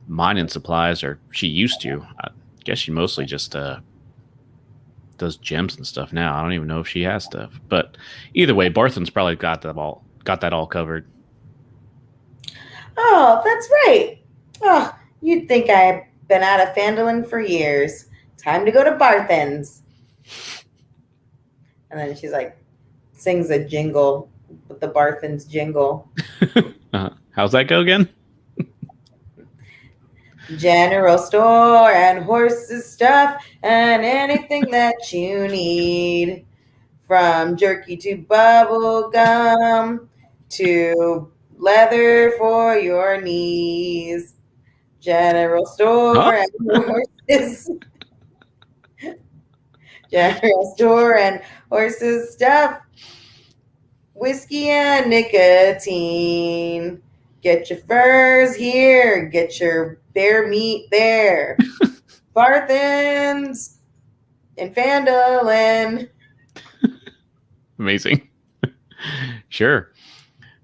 A: mining supplies, or she used to. I guess she mostly just does gems and stuff now. I don't even know if she has stuff. But either way, Barthen's probably got that all covered."
B: "Oh, that's right. Oh, you'd think I've been out of Phandalin for years. Time to go to Barthen's." And then she's like, sings a jingle with the Barthen's jingle.
A: How's that go again?
B: "General store and horses stuff and anything that you need. From jerky to bubble gum to leather for your knees. General store and horses. General store and horses stuff. Whiskey and nicotine. Get your furs here. Get your bear meat there. Barthen's in Phandalin."
A: Amazing. Sure.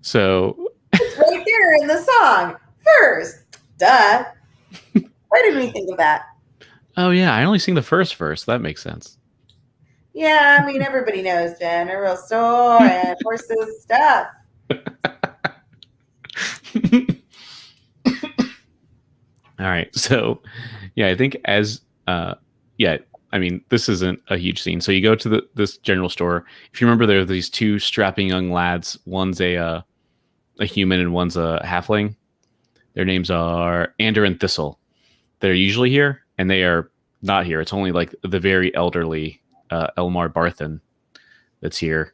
A: So
B: It's right there in the song. Furs. Duh. Why didn't we think of that?
A: oh yeah, I only sing the first verse. That makes sense.
B: Yeah, I mean, everybody knows general store and horses stuff.
A: All right. So yeah, I think yeah, I mean, this isn't a huge scene. So you go to this general store. If you remember, there are these two strapping young lads. One's a human and one's a halfling. Their names are Ander and Thistle. They're usually here, and they are not here. It's only like the very elderly Elmar Barthen that's here.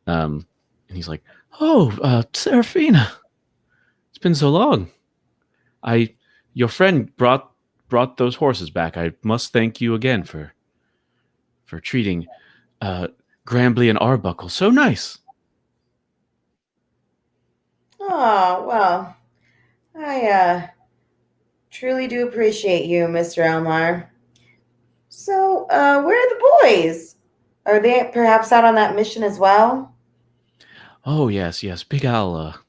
A: And he's like, "Oh, Seraphina, it's been so long. Your friend brought those horses back. I must thank you again for treating Grambly and Arbuckle so nice."
B: Oh, well, I truly do appreciate you, Mr. Elmar. So, where are the boys? Are they perhaps out on that mission as well?
A: Oh, yes, yes. Big Al,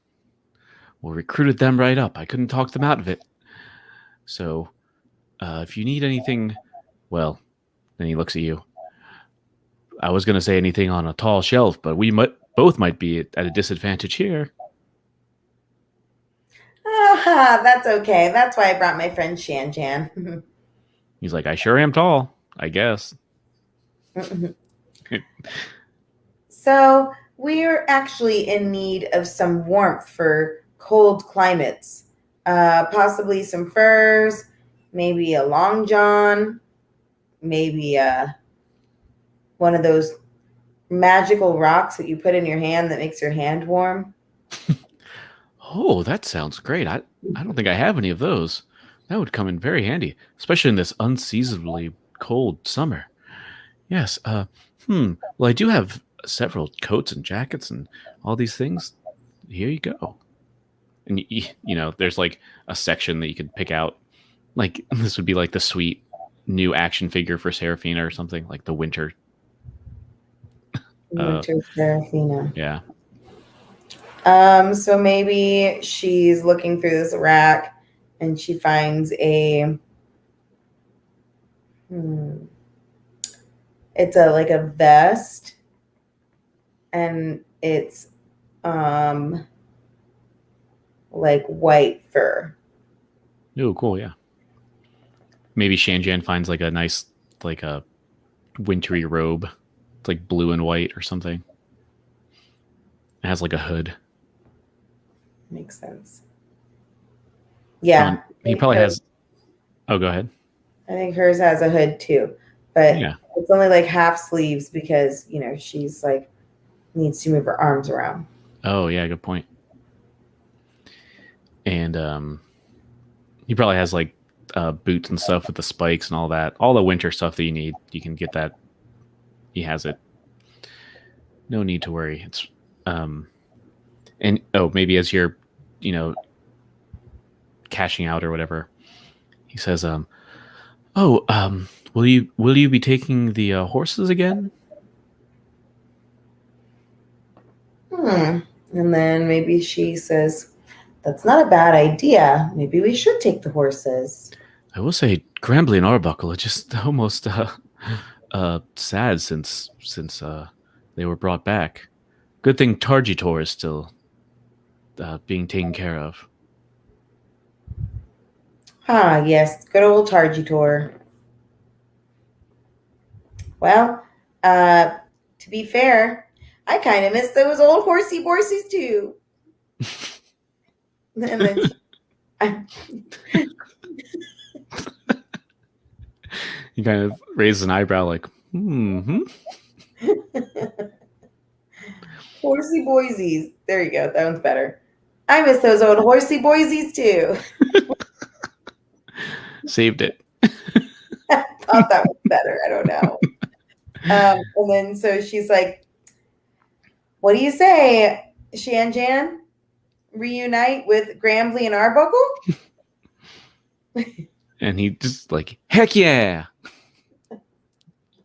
A: well, recruited them right up. I couldn't talk them out of it. So, if you need anything, well, then he looks at you. I was going to say anything on a tall shelf, but we both might be at a disadvantage here.
B: Ah, that's okay. That's why I brought my friend Shan Jan.
A: He's like, I sure am tall, I guess.
B: So, we're actually in need of some warmth for cold climates. Possibly some furs, maybe a long john, maybe one of those magical rocks that you put in your hand that makes your hand warm.
A: Oh, that sounds great. I don't think I have any of those. That would come in very handy, especially in this unseasonably cold summer. Yes, well, I do have several coats and jackets and all these things. Here you go. And there's like a section that you could pick out. Like this would be like the sweet new action figure for Serafina or something, like the winter.
B: Winter Serafina.
A: Yeah.
B: So maybe she's looking through this rack and she finds it's like a vest, and it's like white fur.
A: Oh, cool. Yeah. Maybe Shanjan finds like a nice, like a wintry robe. It's like blue and white or something. It has like a hood.
B: Makes sense. Yeah.
A: He probably has. Oh, go ahead.
B: I think hers has a hood too, but
A: Yeah.
B: it's only like half sleeves because, she's like needs to move her arms around.
A: Oh, yeah. Good point. And he probably has like boots and stuff with the spikes and all that. All the winter stuff that you need. You can get that. He has it. No need to worry. It's and maybe as you're, cashing out or whatever, he says, will you be taking the horses again?
B: And then maybe she says, that's not a bad idea. Maybe we should take the horses.
A: I will say, Grambly and Arbuckle are just almost sad since they were brought back. Good thing Targitor is still being taken care of.
B: Ah, yes, good old Targitor. Well, to be fair, I kind of miss those old horsey borsies too. And then
A: He kind of raises an eyebrow, like,
B: Horsey boysies. There you go. That one's better. I miss those old horsey boysies too.
A: Saved it.
B: I thought that was better. I don't know. And then so she's like, what do you say, Shanjan? Reunite with Grambly and Arbuckle?
A: And he just like, heck yeah. I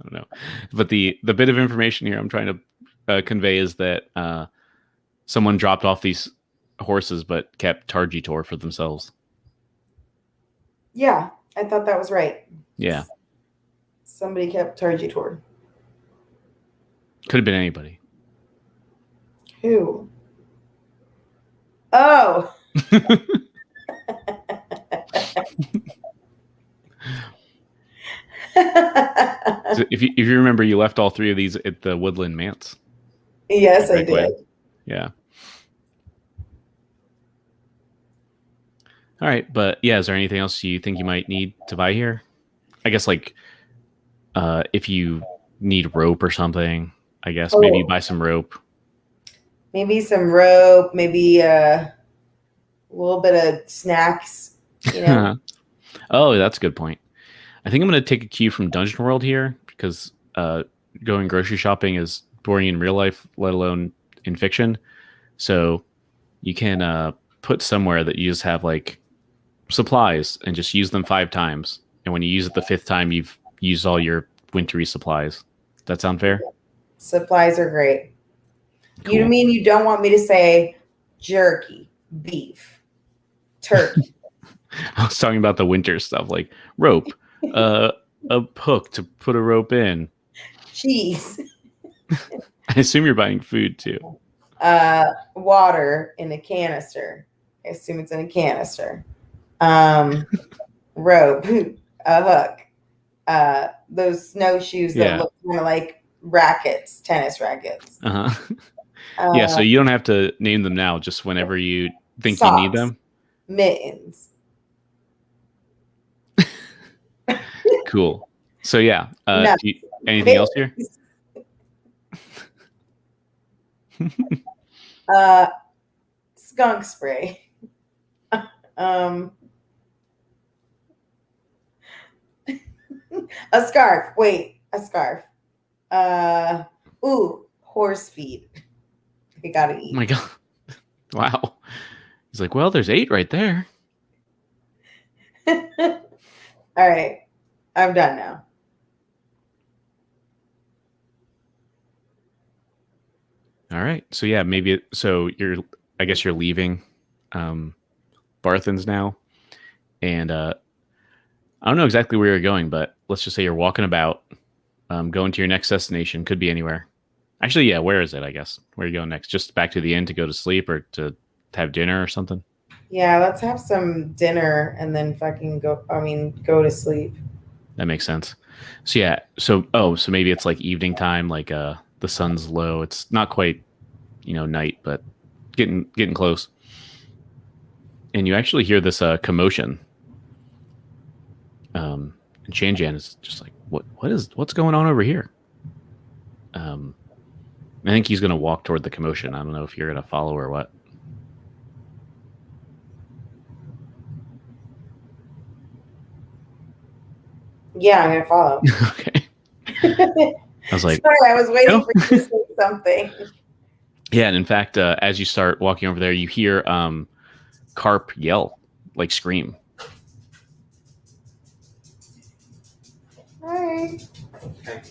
A: don't know. But the bit of information here I'm trying to convey is that someone dropped off these horses but kept Targitor for themselves.
B: Yeah, I thought that was right.
A: Yeah.
B: Somebody kept Targitor.
A: Could have been anybody.
B: Who? Oh.
A: So if you remember, you left all three of these at the Woodland Manse.
B: Yes, I did.
A: Yeah. All right, but yeah, is there anything else you think you might need to buy here? I guess like if you need rope or something, I guess maybe buy some rope.
B: Maybe some rope, maybe a little bit of snacks,
A: Oh, that's a good point. I think I'm going to take a cue from Dungeon World here because going grocery shopping is boring in real life, let alone in fiction. So, you can put somewhere that you just have like supplies and just use them 5 times. And when you use it the 5th time, you've used all your wintry supplies. Does that sound fair?
B: Supplies are great.
A: Cool.
B: You mean you don't want me to say jerky, beef, turkey?
A: I was talking about the winter stuff, like rope, a hook to put a rope in.
B: Cheese.
A: I assume you're buying food too.
B: Water in a canister. I assume it's in a canister. Rope, a hook, those snowshoes that look kind of like rackets, tennis rackets.
A: Yeah, so you don't have to name them now, just whenever you think
B: socks,
A: you need them.
B: Mittens.
A: Cool. So yeah, anything else here?
B: Skunk spray. A scarf. Wait, a scarf. Horse feed. You gotta eat.
A: Oh my God. Wow. He's like, well, there's 8 right there.
B: All right. I'm done now.
A: All right. So yeah, I guess you're leaving Barthen's now. And I don't know exactly where you're going, but let's just say you're walking about, going to your next destination. Could be anywhere. Actually, yeah, where is it, I guess? Where are you going next? Just back to the inn to go to sleep or to have dinner or something?
B: Yeah, let's have some dinner and then fucking go to sleep.
A: That makes sense. So yeah, so maybe it's like evening time, like the sun's low. It's not quite, night, but getting close. And you actually hear this commotion. And Shanjan is just like, what's going on over here? I think he's going to walk toward the commotion. I don't know if you're going to follow or what.
B: Yeah, I'm going to follow.
A: Okay. I was like,
B: sorry, I was waiting for you to say something.
A: Yeah, and in fact, as you start walking over there, you hear Carp yell, like scream.
B: Hi.
C: Okay.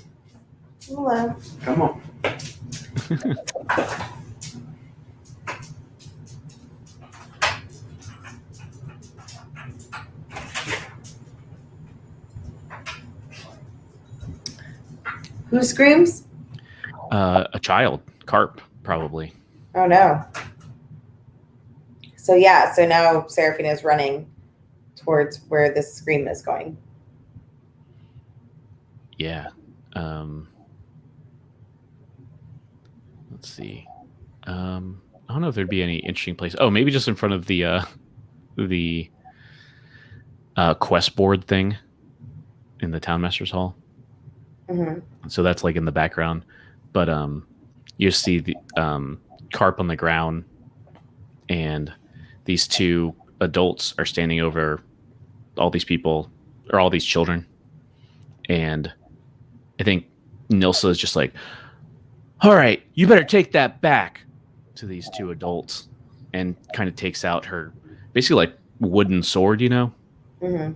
B: Hello.
C: Come on.
B: Who screams?
A: A child, Carp, probably.
B: Oh no. So yeah, so now Seraphina is running towards where this scream is going.
A: Yeah. Let's see. I don't know if there'd be any interesting place. Oh, maybe just in front of the quest board thing in the townmaster's hall.
B: Mm-hmm.
A: So that's like in the background, but you see the Carp on the ground, and these 2 adults are standing over all these people or all these children, and I think Nilsa is just like, all right, you better take that back, to these 2 adults, and kind of takes out her basically like wooden sword,
B: Mm-hmm.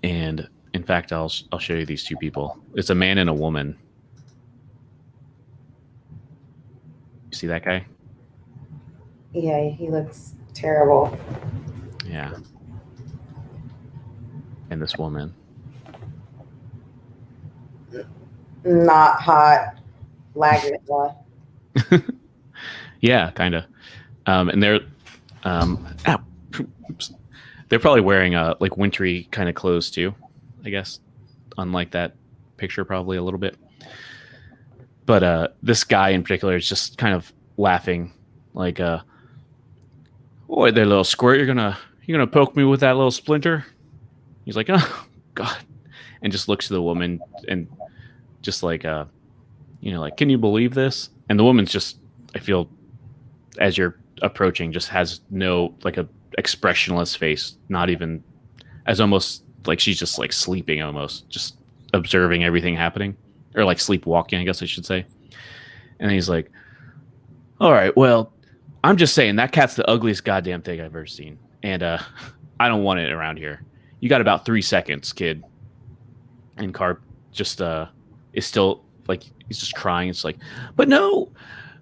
A: And in fact, I'll show you these 2 people. It's a man and a woman. You see that guy?
B: Yeah, he looks terrible.
A: Yeah. And this woman.
B: Not hot. Laggard.
A: Yeah, kind of. And they're they're probably wearing like wintry kind of clothes too, I guess. Unlike that picture, probably a little bit. But this guy in particular is just kind of laughing, like, "Boy, there, little squirt, you're gonna poke me with that little splinter?" He's like, "Oh God," and just looks to the woman and just like, like, "Can you believe this?" And the woman's just, I feel, as you're approaching, just has no, like, a expressionless face, not even, as almost like she's just like sleeping, almost just observing everything happening, or like sleepwalking, I guess I should say. And he's like, all right, well, I'm just saying that cat's the ugliest goddamn thing I've ever seen, and I don't want it around here. You got about 3 seconds, kid. And Carp just is still like he's just crying. It's like, but no,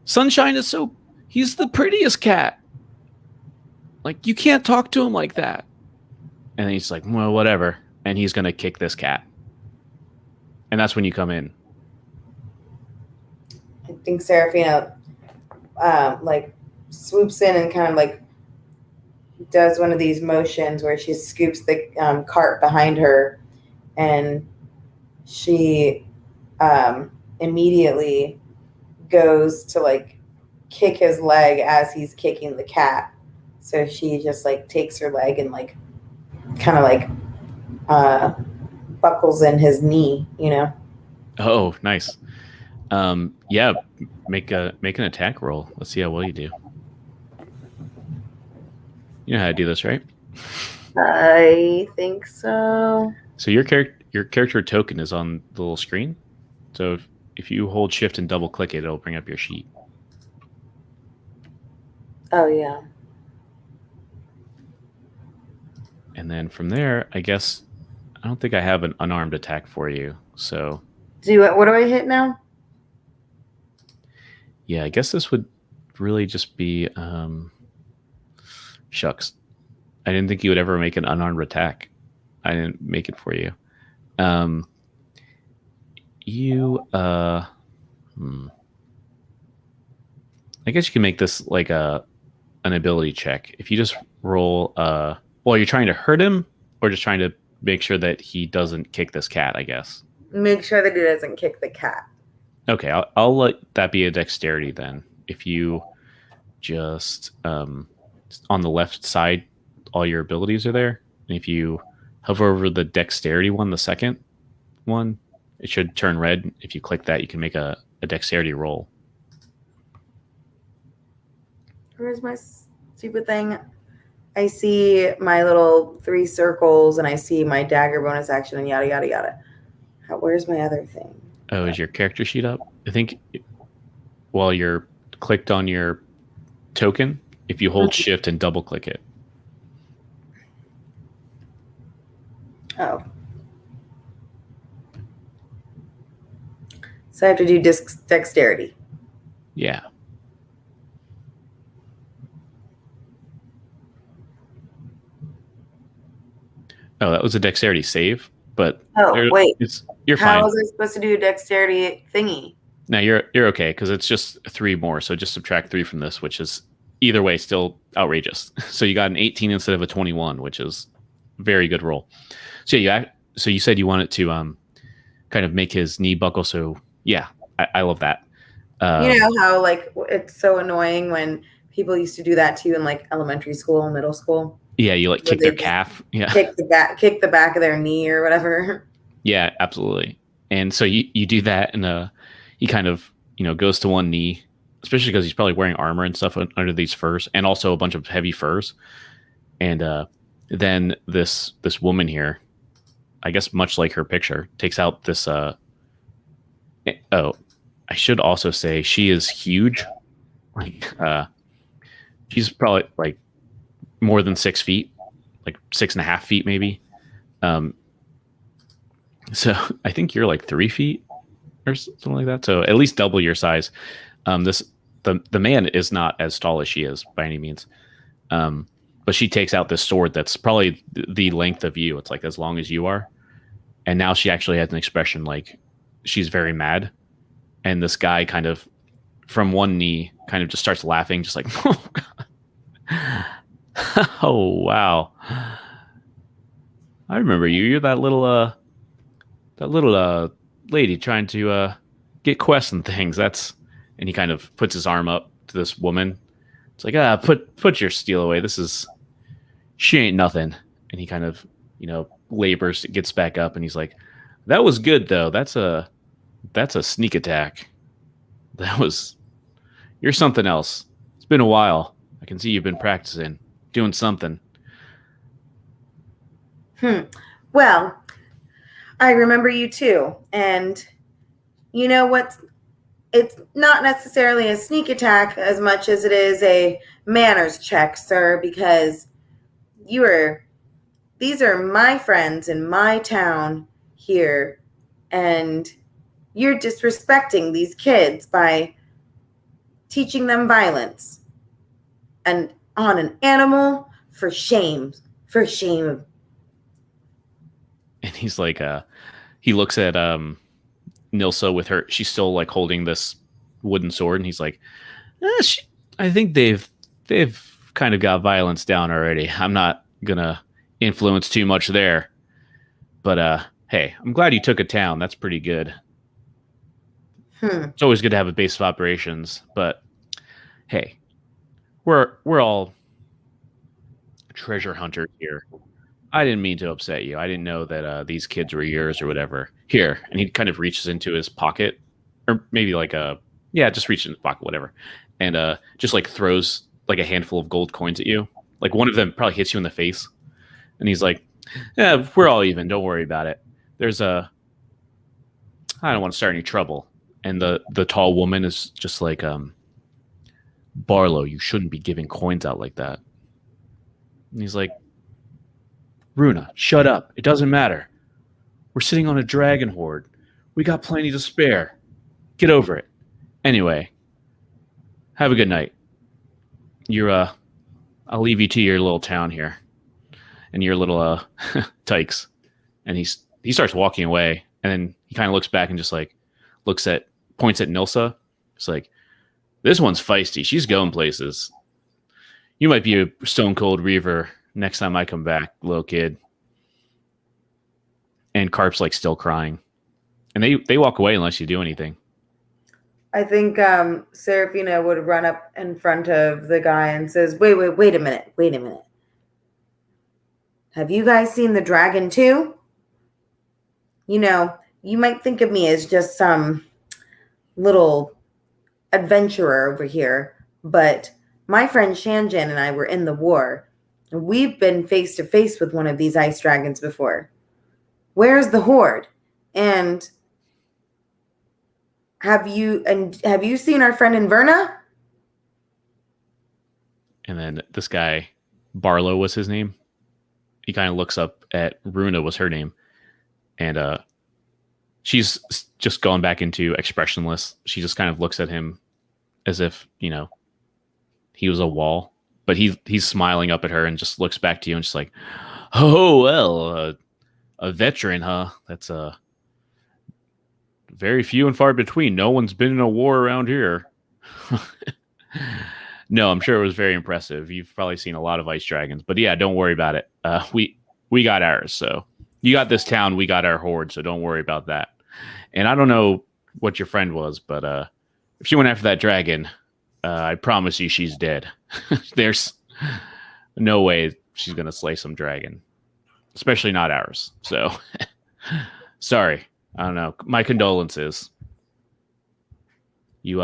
A: Sunshine is so he's the prettiest cat. Like you can't talk to him like that. And he's like, well, whatever. And he's gonna kick this cat. And that's when you come in.
B: I think Serafina like swoops in and kind of like does one of these motions where she scoops the cart behind her, and she immediately goes to like kick his leg as he's kicking the cat. So she just like takes her leg and like kind of like buckles in his knee, you know.
A: Oh, nice. Yeah, make an attack roll. Let's see how well you do. You know how to do this, right?
B: I think so.
A: So your character token is on the little screen. So if you hold shift and double click it, it'll bring up your sheet.
B: Oh yeah.
A: And then from there, I guess I don't think I have an unarmed attack for you. So
B: what do I hit now?
A: Yeah, I guess this would really just be shucks. I didn't think you would ever make an unarmed attack. I didn't make it for you. I guess you can make this like an ability check. If you just roll you're trying to hurt him or just trying to make sure that he doesn't kick this cat, I guess.
B: Make sure that he doesn't kick the cat.
A: Okay, I'll let that be a dexterity then. If you just on the left side, all your abilities are there. And if you hover over the dexterity one, the second one, it should turn red. If you click that, you can make a dexterity roll.
B: Where's my stupid thing? I see my little 3 circles and I see my dagger bonus action and yada, yada, yada. Where's my other thing?
A: Oh, is your character sheet up? I think while you're clicked on your token, if you hold shift and double click it.
B: Oh. So I have to do dexterity.
A: Yeah. Oh, that was a dexterity save, but
B: wait,
A: you're fine.
B: How was I supposed to do a dexterity thingy?
A: No, you're okay because it's just 3 more. So just subtract 3 from this, which is either way still outrageous. So you got an 18 instead of a 21, which is a very good roll. So so you said you wanted to kind of make his knee buckle. So yeah, I love that.
B: You know how like it's so annoying when people used to do that too in like elementary school and middle school.
A: Yeah, you like kick their calf. Yeah,
B: kick the back of their knee or whatever.
A: Yeah, absolutely. And so you do that, and he kind of goes to one knee, especially because he's probably wearing armor and stuff under these furs, and also a bunch of heavy furs. And then this woman here, I guess much like her picture, takes out this. I should also say she is huge. Like she's probably like more than 6 feet, like 6.5 feet maybe. So I think you're like 3 feet or something like that. So at least double your size. The man is not as tall as she is by any means. But she takes out this sword that's probably the length of you. It's like as long as you are. And now she actually has an expression like she's very mad. And this guy kind of from one knee kind of just starts laughing, just like, oh God. Oh wow. I remember you. You're that little lady trying to get quests and things. And he kind of puts his arm up to this woman. It's like, put your steel away. She ain't nothing. And he kind of, labors, gets back up, and he's like, that was good though. That's a sneak attack. You're something else. It's been a while. I can see you've been practicing, doing something.
B: Well, I remember you too. And you know what? it's not necessarily a sneak attack as much as it is a manners check, sir, because you are these are my friends in my town here, and you're disrespecting these kids by teaching them violence and on an animal for shame. For shame.
A: And he's like, he looks at Nilsa with her. She's still like holding this wooden sword, and he's like, I think they've kind of got violence down already. I'm not gonna influence too much there. But hey, I'm glad you took a town. That's pretty good. It's always good to have a base of operations, but hey, we're all treasure hunters here. I didn't mean to upset you. I didn't know that these kids were yours or whatever. Here, and he kind of reaches into his pocket, or maybe like just reaches in his pocket, whatever, and just like throws like a handful of gold coins at you. Like one of them probably hits you in the face, and he's like, "Yeah, we're all even. Don't worry about it. There's a. I don't want to start any trouble." And the tall woman is just like, Barlow, you shouldn't be giving coins out like that. And he's like, Runa, shut up. It doesn't matter. We're sitting on a dragon horde. We got plenty to spare. Get over it. Anyway, have a good night. I'll leave you to your little town here and your little tykes. And he starts walking away, and then he kind of looks back and just like points at Nilsa. It's like, this one's feisty. She's going places. You might be a stone cold reaver next time I come back, little kid. And Carp's like still crying. And they walk away unless you do anything.
B: I think Serafina would run up in front of the guy and says, wait a minute. Have you guys seen the dragon too? You know, you might think of me as just some little adventurer over here, but my friend Shanjan and I were in the war, and we've been face to face with one of these ice dragons before. Where's the horde? And have you seen our friend Inverna?
A: And then this guy, Barlow was his name. He kind of looks up at Runa was her name. And she's just gone back into expressionless. She just kind of looks at him as if, he was a wall. But he's smiling up at her and just looks back to you and just like, oh, well, a veteran, huh? That's very few and far between. No one's been in a war around here. No, I'm sure it was very impressive. You've probably seen a lot of ice dragons. But yeah, don't worry about it. We got ours, so... You got this town, we got our horde, so don't worry about that. And I don't know what your friend was, but if she went after that dragon, I promise you she's dead. There's no way she's going to slay some dragon, especially not ours. So, sorry. I don't know. My condolences. Is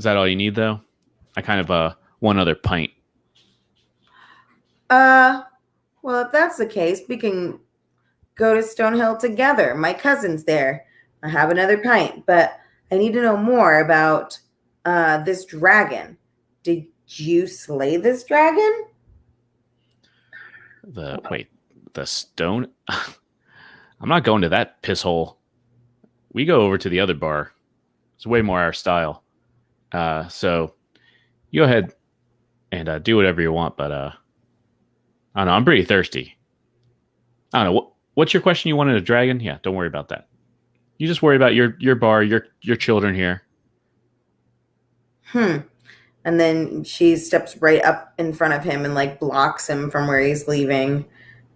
A: that all you need, though? I kind of, one other pint.
B: Well, if that's the case, we can go to Stonehill together. My cousin's there. I have another pint, but I need to know more about this dragon. Did you slay this dragon?
A: The stone? I'm not going to that piss hole. We go over to the other bar. It's way more our style. So you go ahead and do whatever you want, but I don't know. I'm pretty thirsty. I don't know. What's your question? You wanted a dragon? Yeah, don't worry about that. You just worry about your bar, your children here.
B: And then she steps right up in front of him and like blocks him from where he's leaving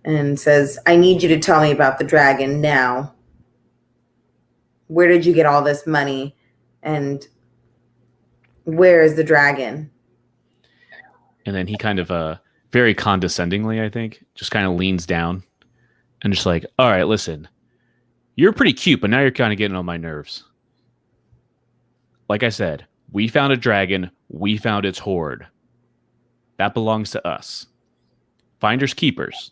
B: and says, I need you to tell me about the dragon now. Where did you get all this money? And where is the dragon?
A: And then he kind of very condescendingly, I think, just kind of leans down and just like, all right, listen, you're pretty cute, but now you're kind of getting on my nerves. Like I said, we found a dragon. We found its horde. That belongs to us. Finders keepers.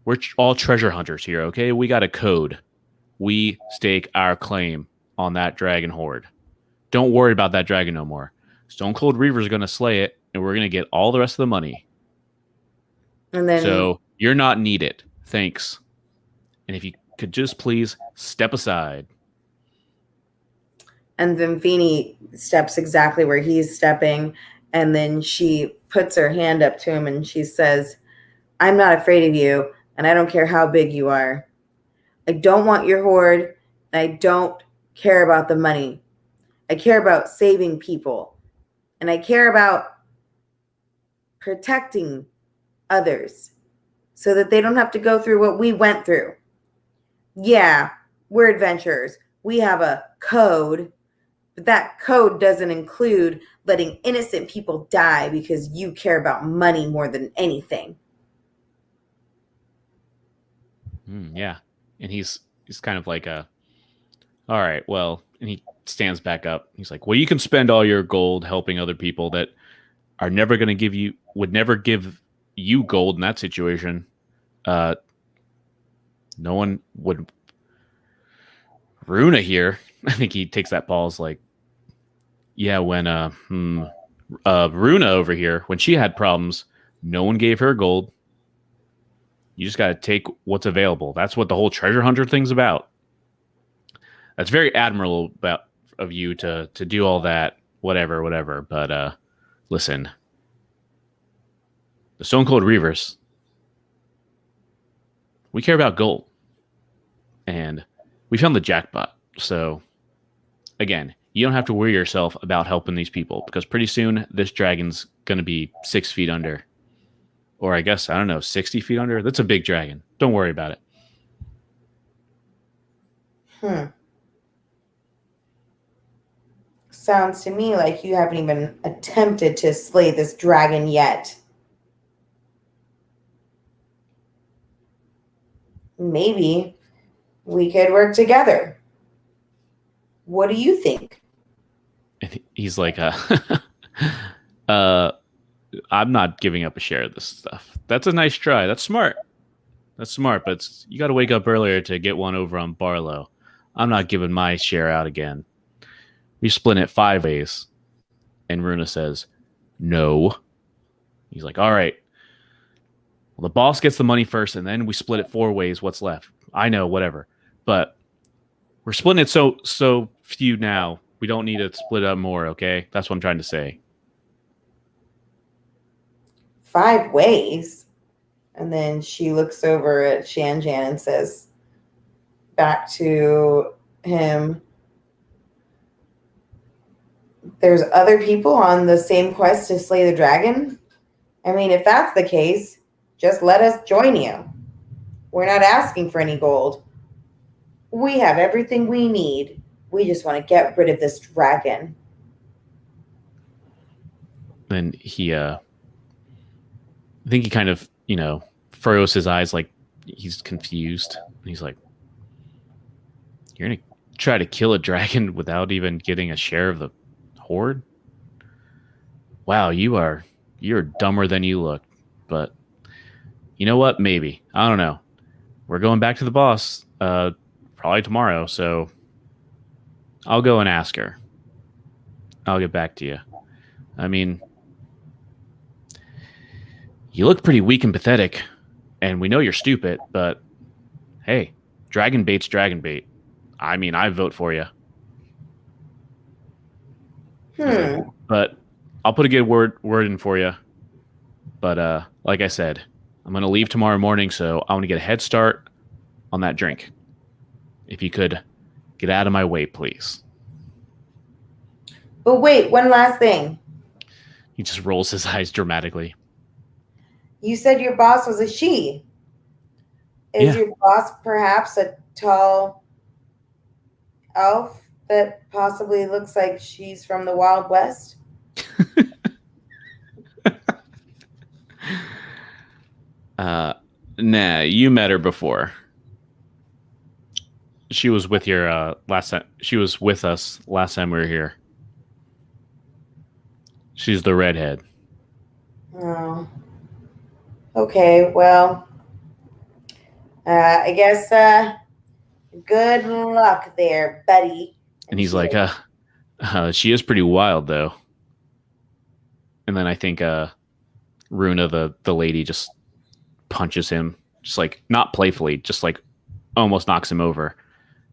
A: We're all treasure hunters here, okay? We got a code. we stake our claim on that dragon horde. Don't worry about that dragon no more. Stone Cold Reaver's going to slay it, and we're going to get all the rest of the money.
B: And then,
A: So you're not needed. Thanks. And if you could just please step aside.
B: and then Feeny steps exactly where he's stepping, and then she puts her hand up to him and she says, I'm not afraid of you, and I don't care how big you are. I don't want your horde, and I don't care about the money. I care about saving people, and I care about protecting others so that they don't have to go through what we went through. Yeah, we're adventurers. We have a code, but that code doesn't include letting innocent people die because you care about money more than anything.
A: Yeah. And he's kind of like all right, well, and he stands back up. He's like, well, you can spend all your gold helping other people that are never going to would never give you gold in that situation. No one would. Runa here, I think he takes that pause like, yeah, when Runa over here, when she had problems, no one gave her gold. You just got to take what's available. That's what the whole treasure hunter thing's about. That's very admirable of you to do all that, whatever. But listen, the Stone Cold Reavers, we care about gold, and we found the jackpot. So again, you don't have to worry yourself about helping these people because pretty soon this dragon's going to be 6 feet under. Or I guess, I don't know, 60 feet under. That's a big dragon. Don't worry about it.
B: Sounds to me like you haven't even attempted to slay this dragon yet. Maybe we could work together. What do you think?
A: And he's like, I'm not giving up a share of this stuff. That's a nice try. That's smart. But you got to wake up earlier to get one over on Barlow. I'm not giving my share out again. We split it 5 ways. And Runa says, no. He's like, all right. Well, the boss gets the money first, and then we split it 4 ways. What's left? I know, whatever. But we're splitting it so few now. We don't need to split up more, okay? That's what I'm trying to say.
B: 5 ways? And then she looks over at Shanjan and says back to him, there's other people on the same quest to slay the dragon? I mean, if that's the case, just let us join you. We're not asking for any gold. We have everything we need. We just want to get rid of this dragon.
A: Then I think he kind of, furrows his eyes like he's confused. He's like, you're going to try to kill a dragon without even getting a share of the horde? Wow, you're dumber than you look. But you know what? Maybe. I don't know. We're going back to the boss probably tomorrow, so I'll go and ask her. I'll get back to you. I mean, you look pretty weak and pathetic, and we know you're stupid, but hey, dragon bait's dragon bait. I mean, I vote for you. But I'll put a good word in for you. But like I said, I'm going to leave tomorrow morning, so I want to get a head start on that drink. If you could get out of my way, please.
B: But wait, one last thing.
A: He just rolls his eyes dramatically.
B: You said your boss was a she. Is your boss perhaps a tall elf that possibly looks like she's from the Wild West?
A: Nah, you met her before. She was with your last time. She was with us last time we were here. She's the redhead.
B: Oh. Okay, well, I guess Good luck there, buddy.
A: And
B: And
A: he's
B: she
A: like,
B: like,
A: she is pretty wild though. And then I think Runa, the lady, just punches him, just like not playfully, just like almost knocks him over.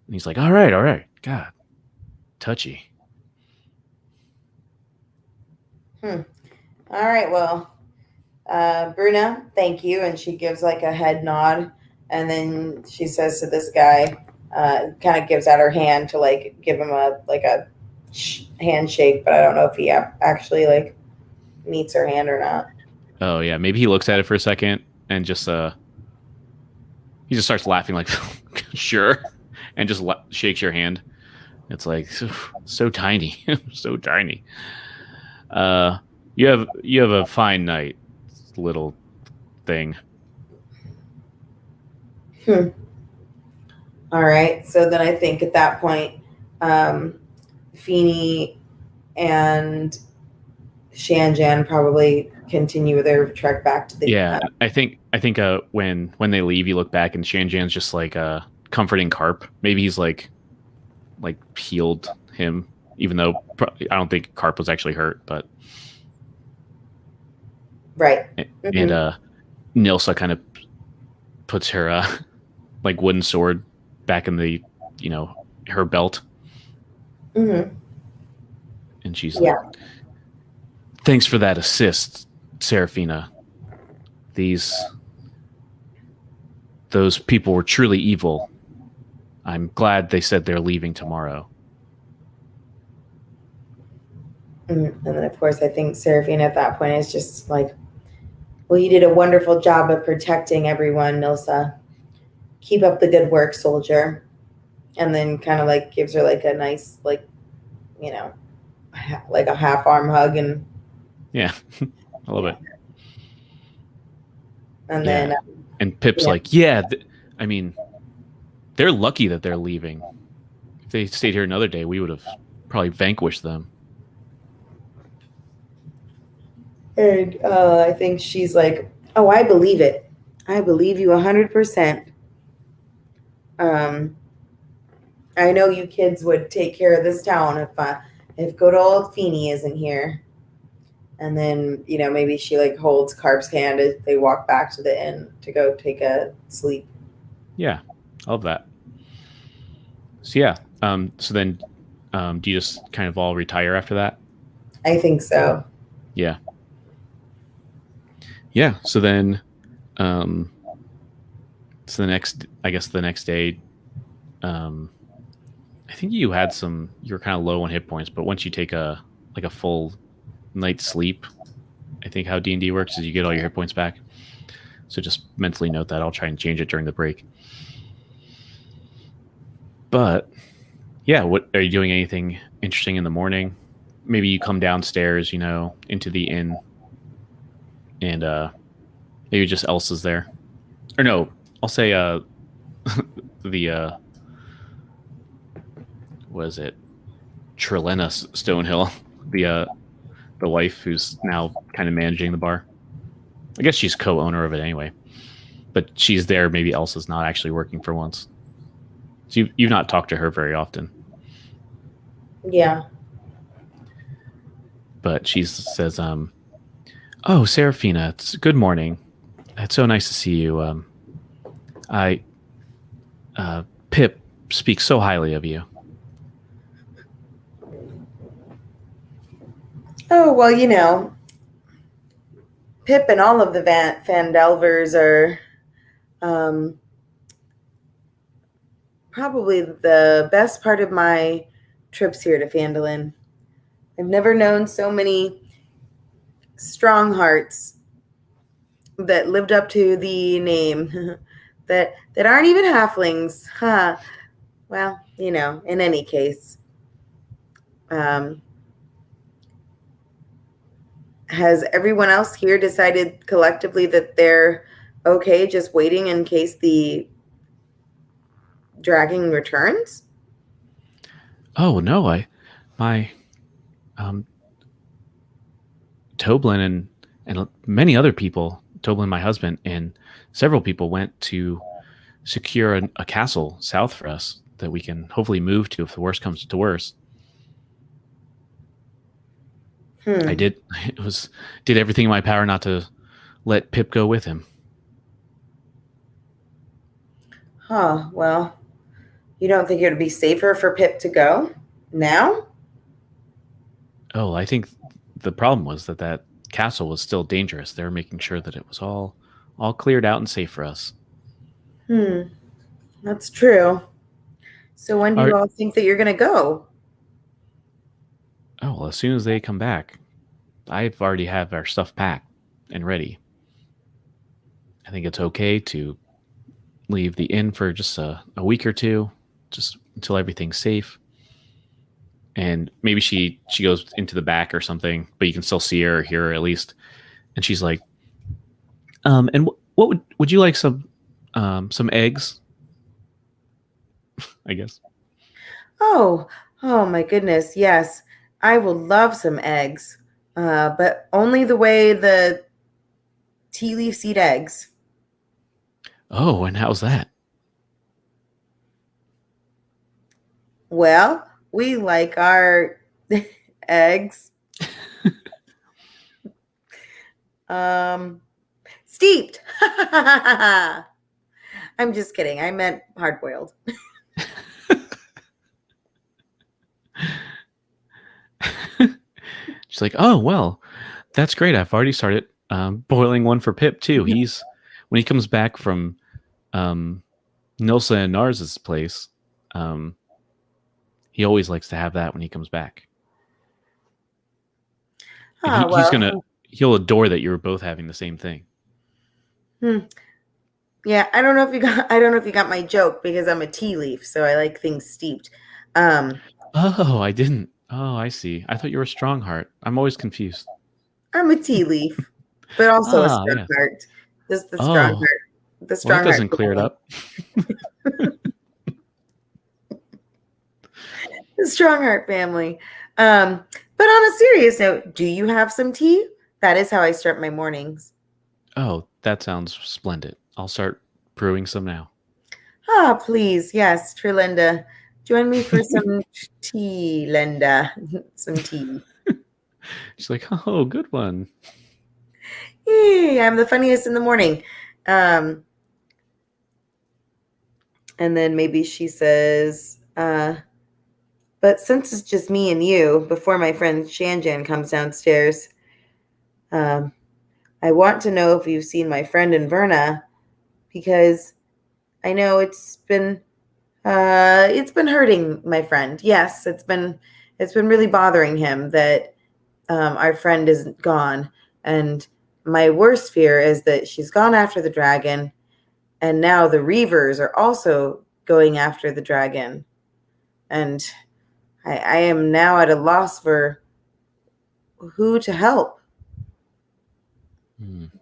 A: And he's like, all right, God, touchy.
B: all right, well, Bruna, thank you. And she gives like a head nod. And then she says to this guy, kind of gives out her hand to like give him a handshake, but I don't know if he actually like meets her hand or not.
A: Oh yeah, maybe he looks at it for a second and just he just starts laughing like sure, and just shakes your hand. It's like so tiny, so tiny. You have a fine night, little thing.
B: All right. So then I think at that point, Feeny and Shanjan probably continue their trek back to the.
A: Yeah, I think when they leave, you look back and Shanjan's just like comforting Carp. Maybe he's like healed him, even though I don't think Carp was actually hurt, but
B: Right.
A: and Nilsa kind of puts her like wooden sword back in the her belt,
B: Mm-hmm.
A: and she's
B: Yeah.
A: like, "Thanks for that assist, Seraphina. Those people were truly evil. I'm glad they said they're leaving tomorrow."
B: And then, of course, I think Seraphina at that point is just like, well, you did a wonderful job of protecting everyone, Nilsa. Keep up the good work, soldier. And then kind of like gives her like a nice, like, like a half arm hug. And
A: Yeah, I love it.
B: and
A: Yeah,
B: then,
A: and Pip's like, "Yeah, I mean, they're lucky that they're leaving. If they stayed here another day, we would have probably vanquished them."
B: and I think she's like, oh, I believe it. I believe you 100%. I know you kids would take care of this town if good old Feeny isn't here. And then, maybe she like holds Carp's hand as they walk back to the inn to go take a sleep.
A: Yeah, I love that. So yeah, so then, do you just kind of all retire after that?
B: I think so.
A: Yeah, yeah. So then, um, so I guess the next day, I think you were kind of low on hit points, but once you take a full night's sleep, I think how D&D works is you get all your hit points back. So just mentally note that. I'll try and change it during the break. But yeah, what are you doing? Anything interesting in the morning? Maybe you come downstairs, into the inn, and maybe just Elsa's there. Or no, I'll say the what is it? Trelena Stonehill, the wife who's now kind of managing the bar. I guess she's co-owner of it anyway, but she's there. Maybe Elsa's not actually working for once. So you've not talked to her very often.
B: Yeah.
A: But she says, "Oh, Seraphina, it's good morning. It's so nice to see you. Pip speaks so highly of you."
B: Oh, well, Pip and all of the Fandelvers are probably the best part of my trips here to Phandalin. I've never known so many strong hearts that lived up to the name that aren't even halflings. Huh. Well, in any case, has everyone else here decided collectively that they're okay just waiting in case the dragging returns?
A: Oh no, my Toblin and many other people, Toblin, my husband, and several people went to secure a castle south for us that we can hopefully move to if the worst comes to worst. I
B: Hmm.
A: did it was did everything in my power not to let Pip go with him.
B: Huh. Well, you don't think it would be safer for Pip to go now?
A: Oh, I think the problem was that castle was still dangerous. They were making sure that it was all cleared out and safe for us.
B: Hmm. That's true. So when do you
A: Are
B: all think that you're going to go?
A: Oh, well, as soon as they come back, I've already have our stuff packed and ready. I think it's okay to leave the inn for just a week or two, just until everything's safe. And maybe she goes into the back or something, but you can still see her or hear her at least. And she's like, and what would you like some eggs? I guess.
B: Oh, oh my goodness. Yes. I will love some eggs. But only the way the tea leaves eat eggs.
A: Oh, and how's that?
B: Well, we like our eggs um steeped. I'm just kidding. I meant hard boiled.
A: She's like, oh well, that's great. I've already started boiling one for Pip too. He's when he comes back from um, Nilsa and Nars's place, um, he always likes to have that when he comes back, and
B: Ah,
A: he's
B: well.
A: gonna he'll adore that you're both having the same thing.
B: Hmm. Yeah, I don't know if you got my joke because I'm a tea leaf, so I like things steeped. Um,
A: Oh, I didn't. Oh, I see. I thought you were a strong heart. I'm always confused.
B: I'm a tea leaf, but also a
A: Ah,
B: strong
A: yeah.
B: heart. Just
A: Oh,
B: the
A: well, that
B: strong heart
A: doesn't clear it
B: family.
A: up.
B: The strong heart family. But on a serious note, do you have some tea? That is how I start my mornings.
A: Oh, that sounds splendid. I'll start brewing some now.
B: Ah, please, yes, Trilinda, join me for some tea, Linda. Some tea.
A: She's like, oh, good one.
B: Yay, I'm the funniest in the morning. Um, and then maybe she says, but since it's just me and you, before my friend Shanjan comes downstairs, um, I want to know if you've seen my friend Inverna because I know it's been hurting my friend. Yes, it's been really bothering him that our friend isn't gone. And my worst fear is that she's gone after the dragon, and now the Reavers are also going after the dragon. And I am now at a loss for who to help.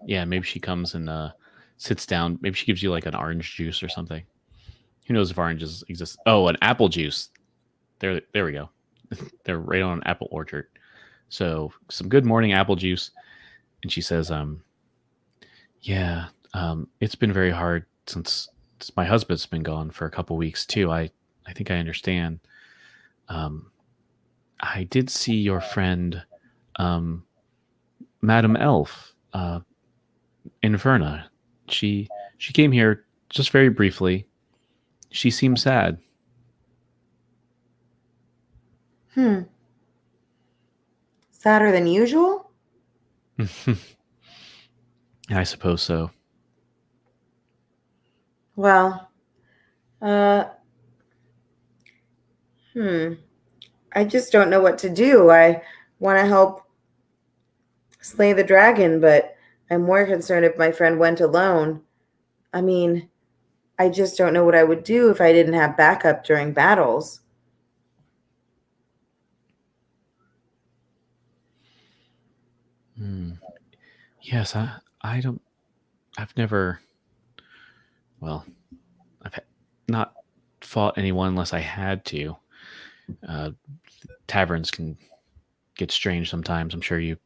A: Yeah, maybe she comes and sits down. Maybe she gives you like an orange juice or something. Who knows if oranges exist? Oh, an apple juice. There we go. They're right on an apple orchard. So some good morning apple juice. And she says, yeah, it's been very hard since my husband's been gone for a couple weeks too. I think I understand. Um, I did see your friend, um, Madame Elf, Inferna. She came here just very briefly. She seemed sad.
B: Hmm. Sadder than usual?
A: I suppose so.
B: Well, uh, hmm. I just don't know what to do. I want to help slay the dragon, but I'm more concerned if my friend went alone. I mean, I just don't know what I would do if I didn't have backup during battles.
A: Hmm. Yes, I don't. I've never. Well, not fought anyone unless I had to. Uh, Taverns can get strange sometimes. I'm sure you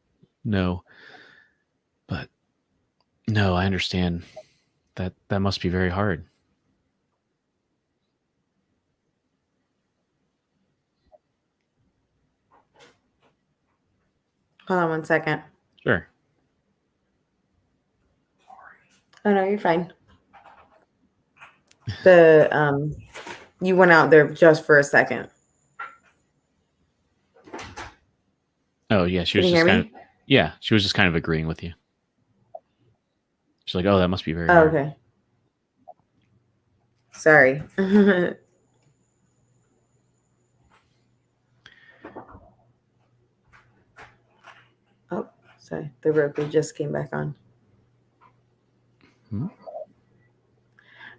A: know, but no, I understand that must be very hard.
B: Hold on 1 second.
A: Sure.
B: Oh no, you're fine. You went out there just for a second.
A: Oh yeah, she
B: Can
A: was
B: you
A: just
B: hear
A: kind of
B: me?
A: she was just kind of agreeing with you. She's like, "Oh, that must be very
B: Oh,
A: hard."
B: okay. Sorry. Oh, sorry. The Roku just came back on.
A: Hmm?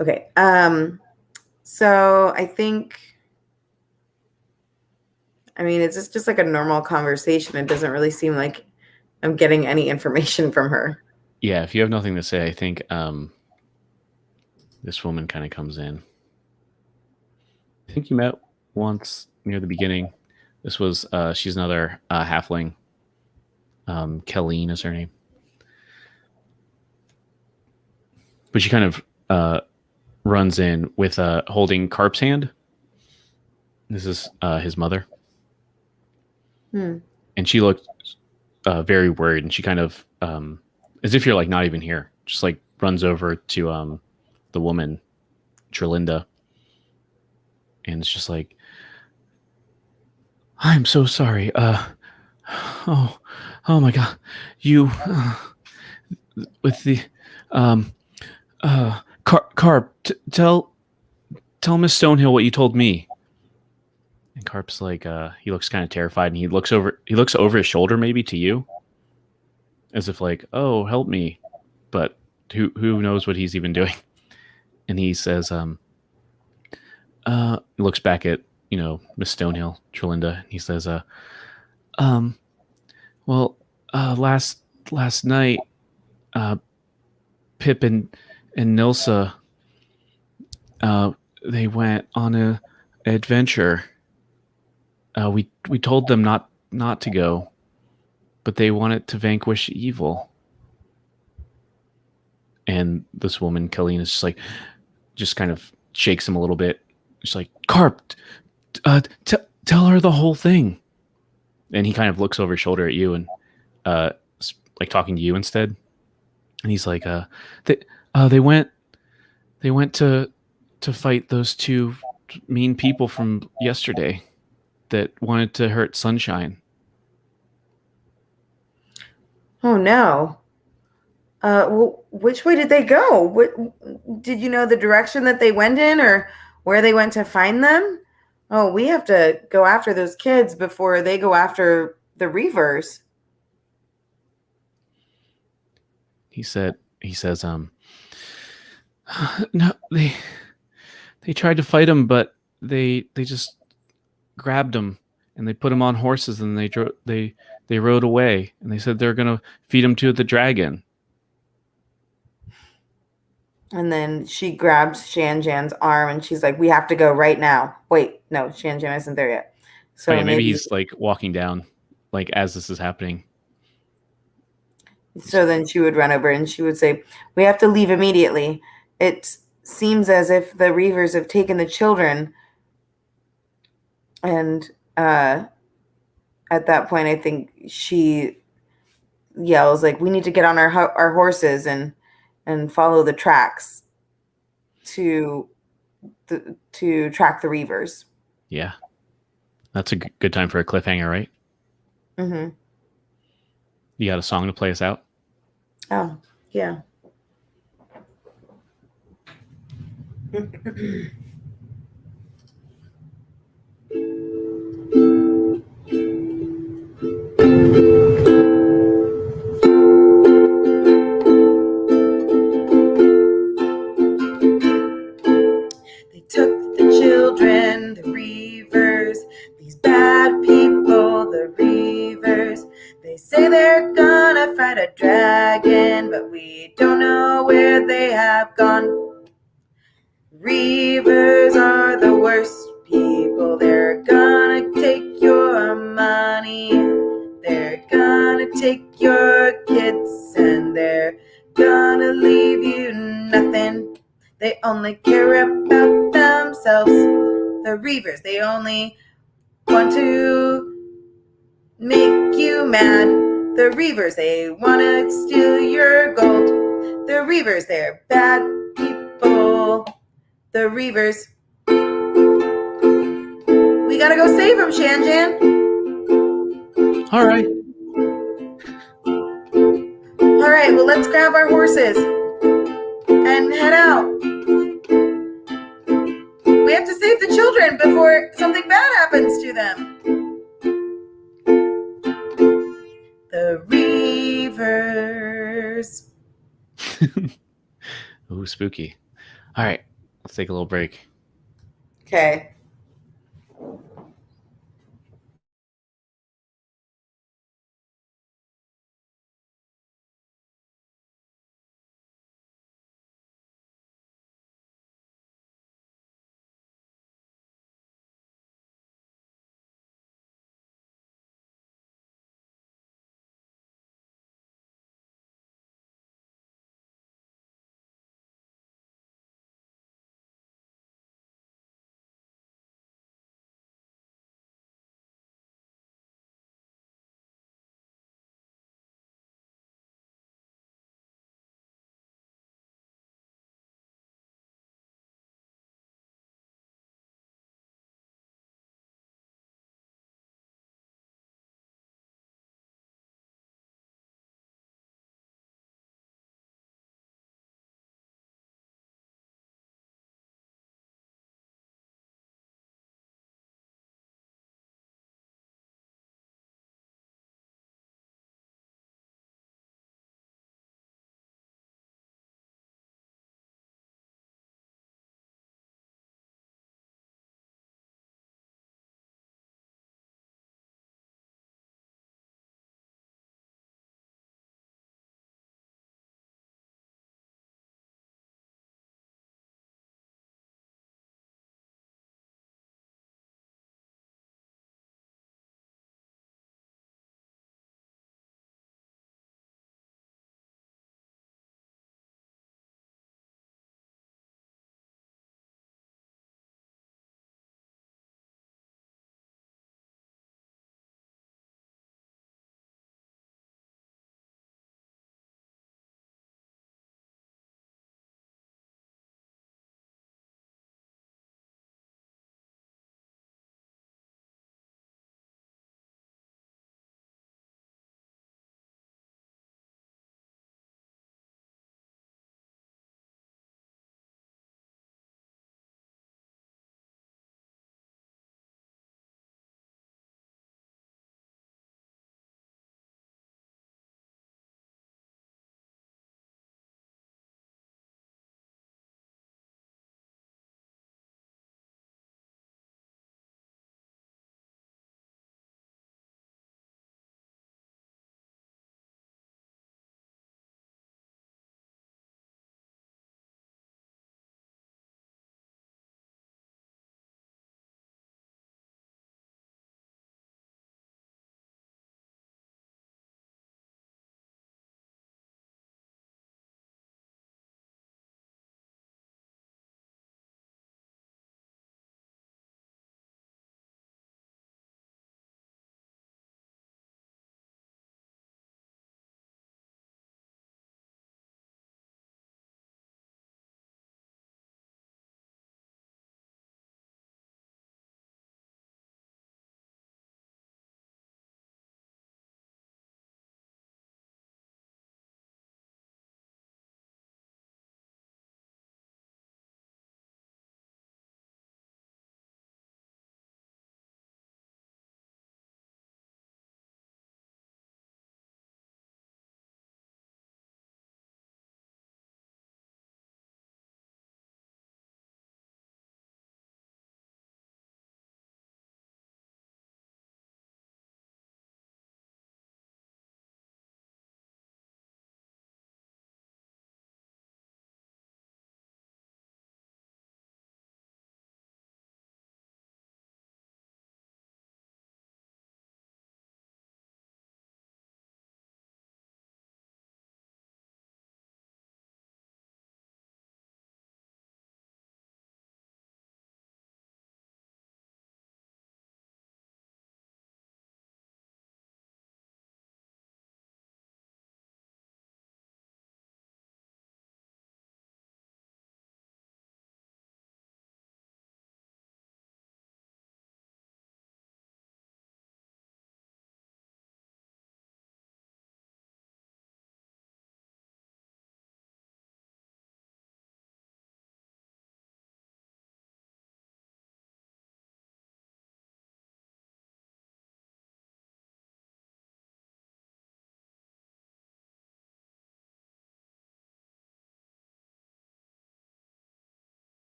B: Okay. So I think, I mean, it's just like a normal conversation. It doesn't really seem like I'm getting any information from her.
A: Yeah, if you have nothing to say, I think this woman kind of comes in. I think you met once near the beginning. This was she's another halfling. Kelleen is her name, but she kind of runs in with holding Carp's hand. This is his mother,
B: Hmm.
A: and she looked very worried, and she kind of as if you're like not even here, just like runs over to the woman, Trilinda, and it's just like, I'm so sorry. Oh, oh my God, you with the um Carp, tell Miss Stonehill what you told me. And Carp's like, he looks kind of terrified, and he looks over his shoulder, maybe to you, as if like, oh, help me, but who knows what he's even doing? And he says, looks back at Miss Stonehill, Trilinda, and he says, um, well, last night, uh, Pip and Nilsa, they went on a adventure. We told them not to go, but they wanted to vanquish evil. And this woman, Colleen, is just kind of shakes him a little bit. She's like, Carp, tell her the whole thing. And he kind of looks over his shoulder at you and uh, like talking to you instead. And he's like, they went to fight those two mean people from yesterday that wanted to hurt Sunshine.
B: Oh no. Well, which way did they go? Did you know the direction that they went in, or where they went to find them? Oh, we have to go after those kids before they go after the Reavers.
A: He says, no, they tried to fight him, but they just grabbed him and they put him on horses and they rode away, and they said they're gonna feed him to the dragon.
B: And then she grabs Shanjan's arm and she's like, "We have to go right now." Wait, no, Shanjan isn't there yet.
A: Oh
B: So
A: yeah, maybe
B: maybe
A: he's like walking down, like as this is happening.
B: so then she would run over and she would say, "We have to leave immediately. It seems as if the Reavers have taken the children." And at that point, I think she yells like, "We need to get on our horses and follow the tracks to to track the Reavers."
A: Yeah, that's a good time for a cliffhanger, right?
B: Mm-hmm.
A: You got a song to play us out?
B: Oh, yeah. They took the children, the Reavers, these bad people, the Reavers. They say they're gonna fight a dragon, but we don't know where they have gone. Reavers are the worst people. They're gonna take your money. They're gonna take your kids, and they're gonna leave you nothing. They only care about themselves. The Reavers, they only want to make you mad. The Reavers, they want to steal your gold. The Reavers, they're bad people. The Reavers. We gotta go save them, Shanjan.
A: All right.
B: All right, well, let's grab our horses and head out. We have to save the children before something bad happens to them. The Reavers.
A: Ooh, spooky. All right, let's take a little break.
B: Okay.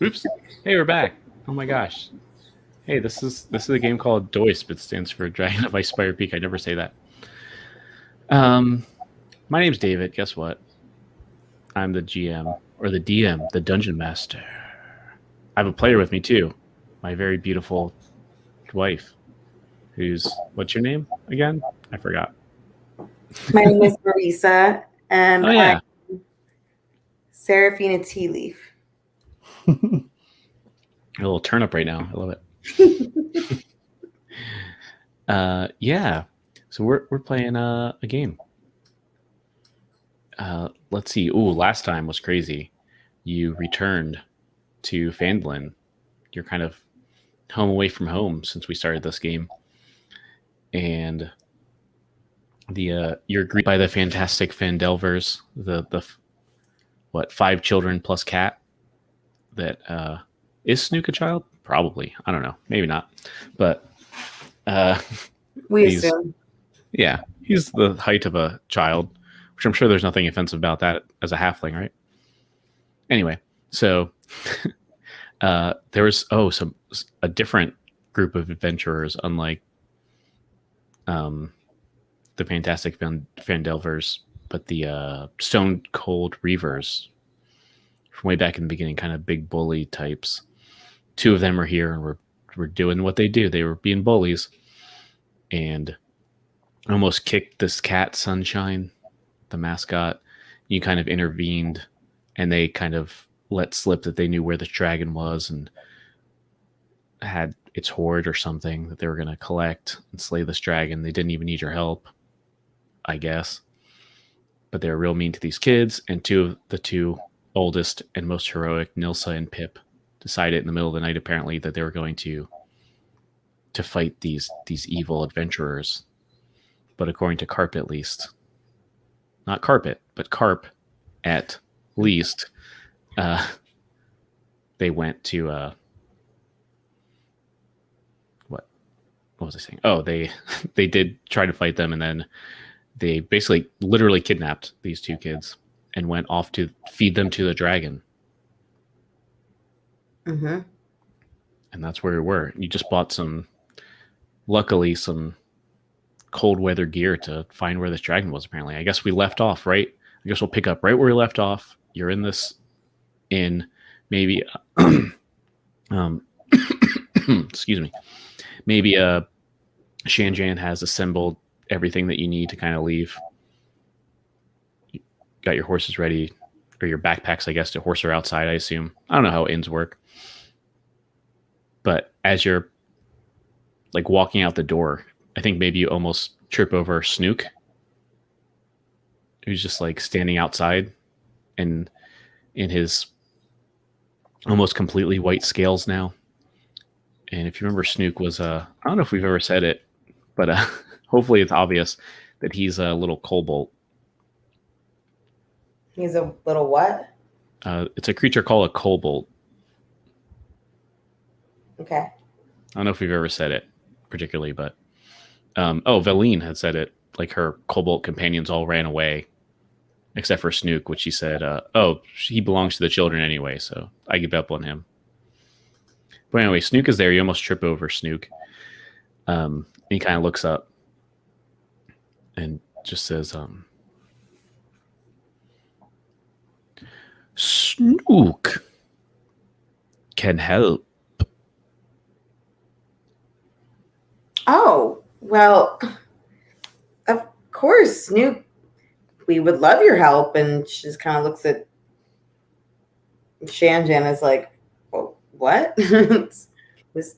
A: Oops. Hey, we're back. Oh my gosh. Hey, this is a game called Doisp. It stands for Dragon of Ice Spire Peak. I never say that. Um, my name's David. Guess what? I'm the GM or the DM, the Dungeon Master. I have a player with me too. My very beautiful wife. What's your name again? I forgot.
B: My name is Marisa, and
A: Oh
B: I'm
A: yeah.
B: Serafina Tea Leaf.
A: A little turnip right now. I love it. Yeah. So we're playing a game. Let's see. Ooh, last time was crazy. You returned to Fandlin. You're kind of home away from home since we started this game, and you're greeted by the fantastic Fandelvers, the what 5 children plus cat. That is Snook a child? Probably. I don't know. Maybe not. But uh,
B: We
A: he's
B: assume.
A: yeah, he's the height of a child, which I'm sure there's nothing offensive about that as a halfling, right? Anyway, so there was a different group of adventurers, unlike um, the fantastic Fandelvers, but the Stone Cold Reavers from way back in the beginning, kind of big bully types. 2 of them are here and were doing what they do. They were being bullies and almost kicked this cat, Sunshine, the mascot. You kind of intervened, and they kind of let slip that they knew where the dragon was and had its hoard or something that they were going to collect and slay this dragon. They didn't even need your help, I guess. But they were real mean to these kids, and the two oldest and most heroic, Nilsa and Pip, decided in the middle of the night apparently that they were going to fight these evil adventurers. But according to Carp, at least, not Carpet, but Carp, at least, they went to what was I saying? Oh, they did try to fight them, and then they basically literally kidnapped these 2 kids and went off to feed them to the dragon.
B: Mm-hmm.
A: And that's where we were. You just bought luckily, some cold weather gear to find where this dragon was, apparently. I guess we left off, right? I guess we'll pick up right where we left off. You're in this inn, maybe, excuse me, maybe Shanjan has assembled everything that you need to kind of leave. You got your horses ready, or your backpacks, I guess, to horse her outside, I assume. I don't know how inns work. But as you're like walking out the door, I think maybe you almost trip over Snook, who's just like standing outside and in his almost completely white scales now. And if you remember, Snook was I don't know if we've ever said it, but hopefully it's obvious that he's a little kobold.
B: He's a little what?
A: It's a creature called a kobold.
B: Okay.
A: I don't know if we've ever said it particularly, but Veline had said it. Like her kobold companions all ran away, except for Snook, which she said, he belongs to the children anyway, so I give up on him. But anyway, Snook is there. You almost trip over Snook. And he kind of looks up and just says, Snook can help.
B: Oh, well, of course, Snoop, we would love your help. And she just kind of looks at Shanjan as like, well, what? Was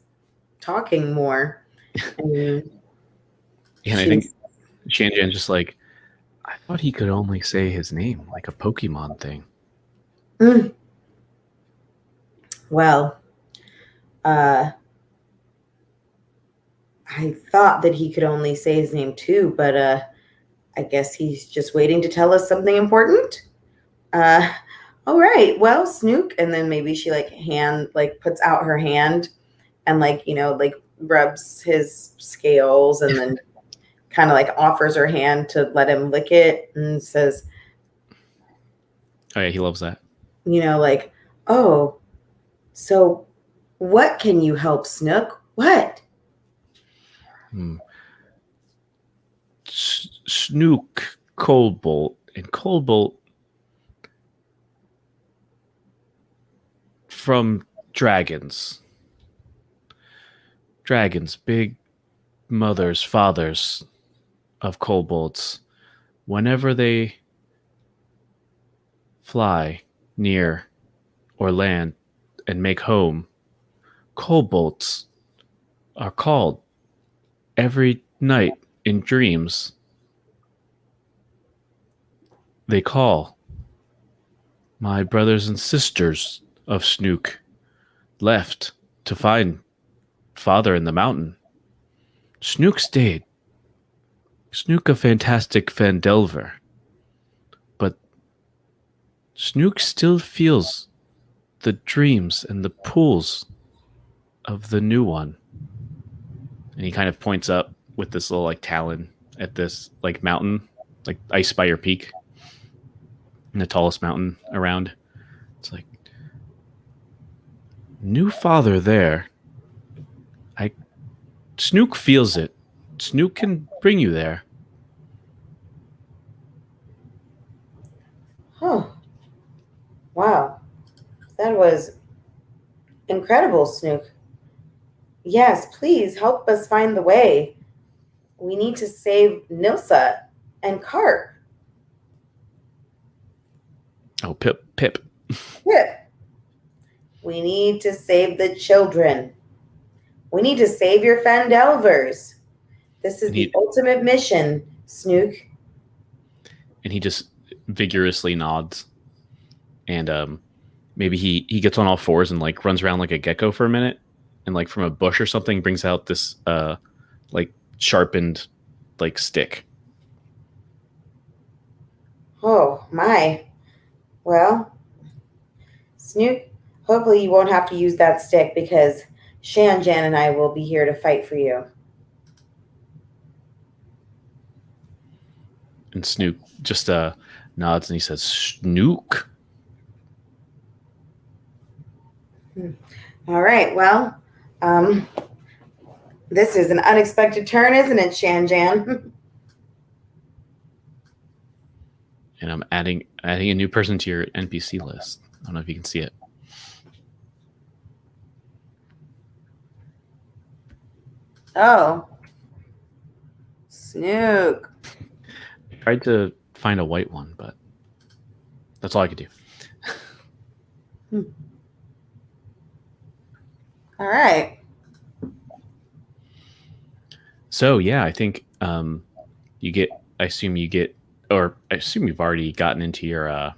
B: talking more. And
A: I think Shanjan just like, I thought he could only say his name, like a Pokemon thing.
B: Well, I thought that he could only say his name too, but I guess he's just waiting to tell us something important. All right, well, Snook, and then maybe she puts out her hand and rubs his scales and then kind of like offers her hand to let him lick it and says,
A: oh yeah, he loves that.
B: oh, So, what can you help, Snook? What?
A: Hmm. Snook, Coldbolt, and Coldbolt from dragons. Dragons, big mothers, fathers of Coldbolts. Whenever they fly near or land and make home, Coldbolts are called every night in dreams. They call my brothers and sisters of Snook left to find father in the mountain. Snook stayed. Snook a fantastic Fandelver. But Snook still feels the dreams and the pools of the new one. And he kind of points up with this little like talon at this like mountain, like Ice Spire Peak, the tallest mountain around. It's like new father there. Snook feels it. Snook can bring you there.
B: Huh. Wow. That was incredible, Snook. Yes, please help us find the way. We need to save Nilsa and Kark.
A: Oh, Pip.
B: Pip. We need to save the children. We need to save your Fandelvers. This is the ultimate mission, Snook.
A: And he just vigorously nods. And maybe he gets on all fours and like runs around like a gecko for a minute, and like from a bush or something brings out this like sharpened like stick.
B: Oh my. Well, Snook, hopefully you won't have to use that stick because Shan Jan and I will be here to fight for you.
A: And Snook just nods and he says, Snook.
B: All right. Well, this is an unexpected turn, isn't it, Shan Jan?
A: And I'm adding a new person to your NPC list. I don't know if you can see it.
B: Oh. Snook.
A: I tried to find a white one, but that's all I could do.
B: All right.
A: So yeah, I think you get. I assume you've already gotten into your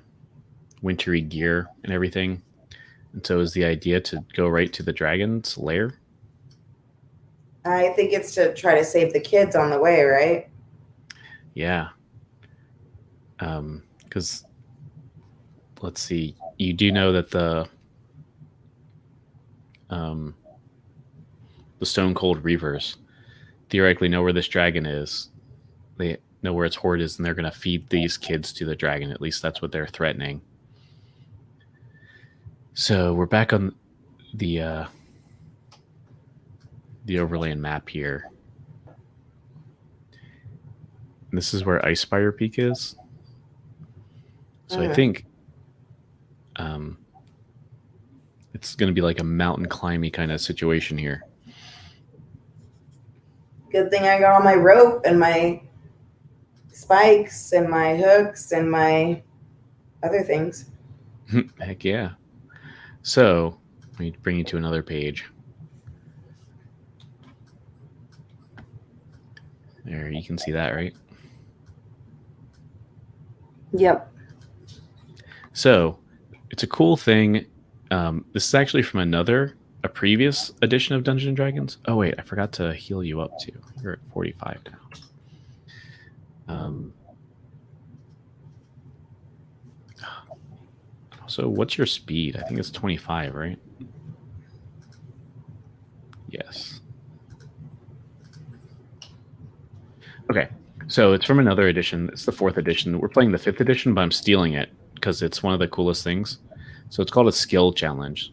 A: wintry gear and everything. And so is the idea to go right to the dragon's lair?
B: I think it's to try to save the kids on the way, right?
A: Yeah. Because let's see, you do know that the Stone Cold Reavers theoretically know where this dragon is. They know where its hoard is, and they're going to feed these kids to the dragon. At least that's what they're threatening. So we're back on the overland map here. And this is where Ice Spire Peak is. So I think it's going to be like a mountain climby kind of situation here.
B: Good thing I got all my rope and my spikes and my hooks and my other things.
A: Heck yeah. So let me bring you to another page. There, you can see that, right?
B: Yep.
A: So it's a cool thing. This is actually from a previous edition of Dungeons and Dragons. Oh wait, I forgot to heal you up too. You're at 45 now. So what's your speed? I think it's 25, right? Yes. Okay, so it's from another edition. It's the 4th edition. We're playing the 5th edition, but I'm stealing it because it's one of the coolest things. So it's called a skill challenge.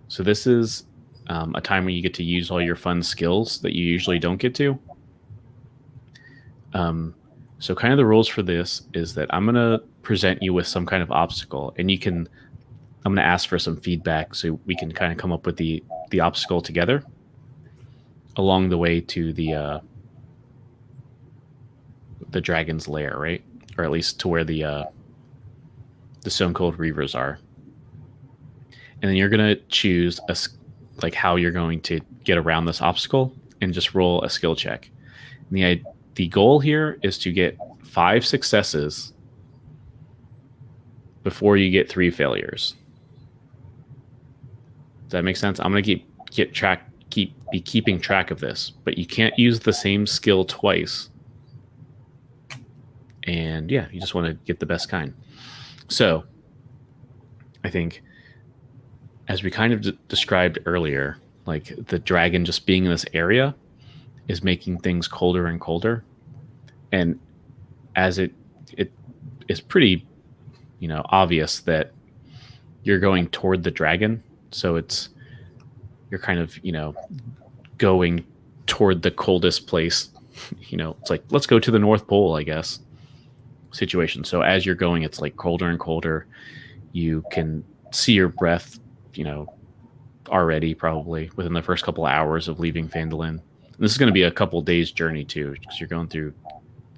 A: So this is a time when you get to use all your fun skills that you usually don't get to. Um, so kind of the rules for this is that I'm gonna present you with some kind of obstacle, and you can. I'm gonna ask for some feedback so we can kind of come up with the obstacle together along the way to the dragon's lair, right? Or at least to where the Stone Cold Reavers are. And then you're gonna choose like how you're going to get around this obstacle and just roll a skill check. And the goal here is to get 5 successes before you get 3 failures. Does that make sense? I'm gonna be keeping track of this, but you can't use the same skill twice. And yeah, you just want to get the best kind. So I think, as we kind of described earlier, like the dragon just being in this area is making things colder and colder. And as it is pretty, obvious that you're going toward the dragon. So you're kind of, going toward the coldest place. It's like, let's go to the North Pole, I guess, situation. So as you're going, it's like colder and colder. You can see your breath, already probably within the first couple of hours of leaving Phandalin. And this is going to be a couple days journey too, because you're going through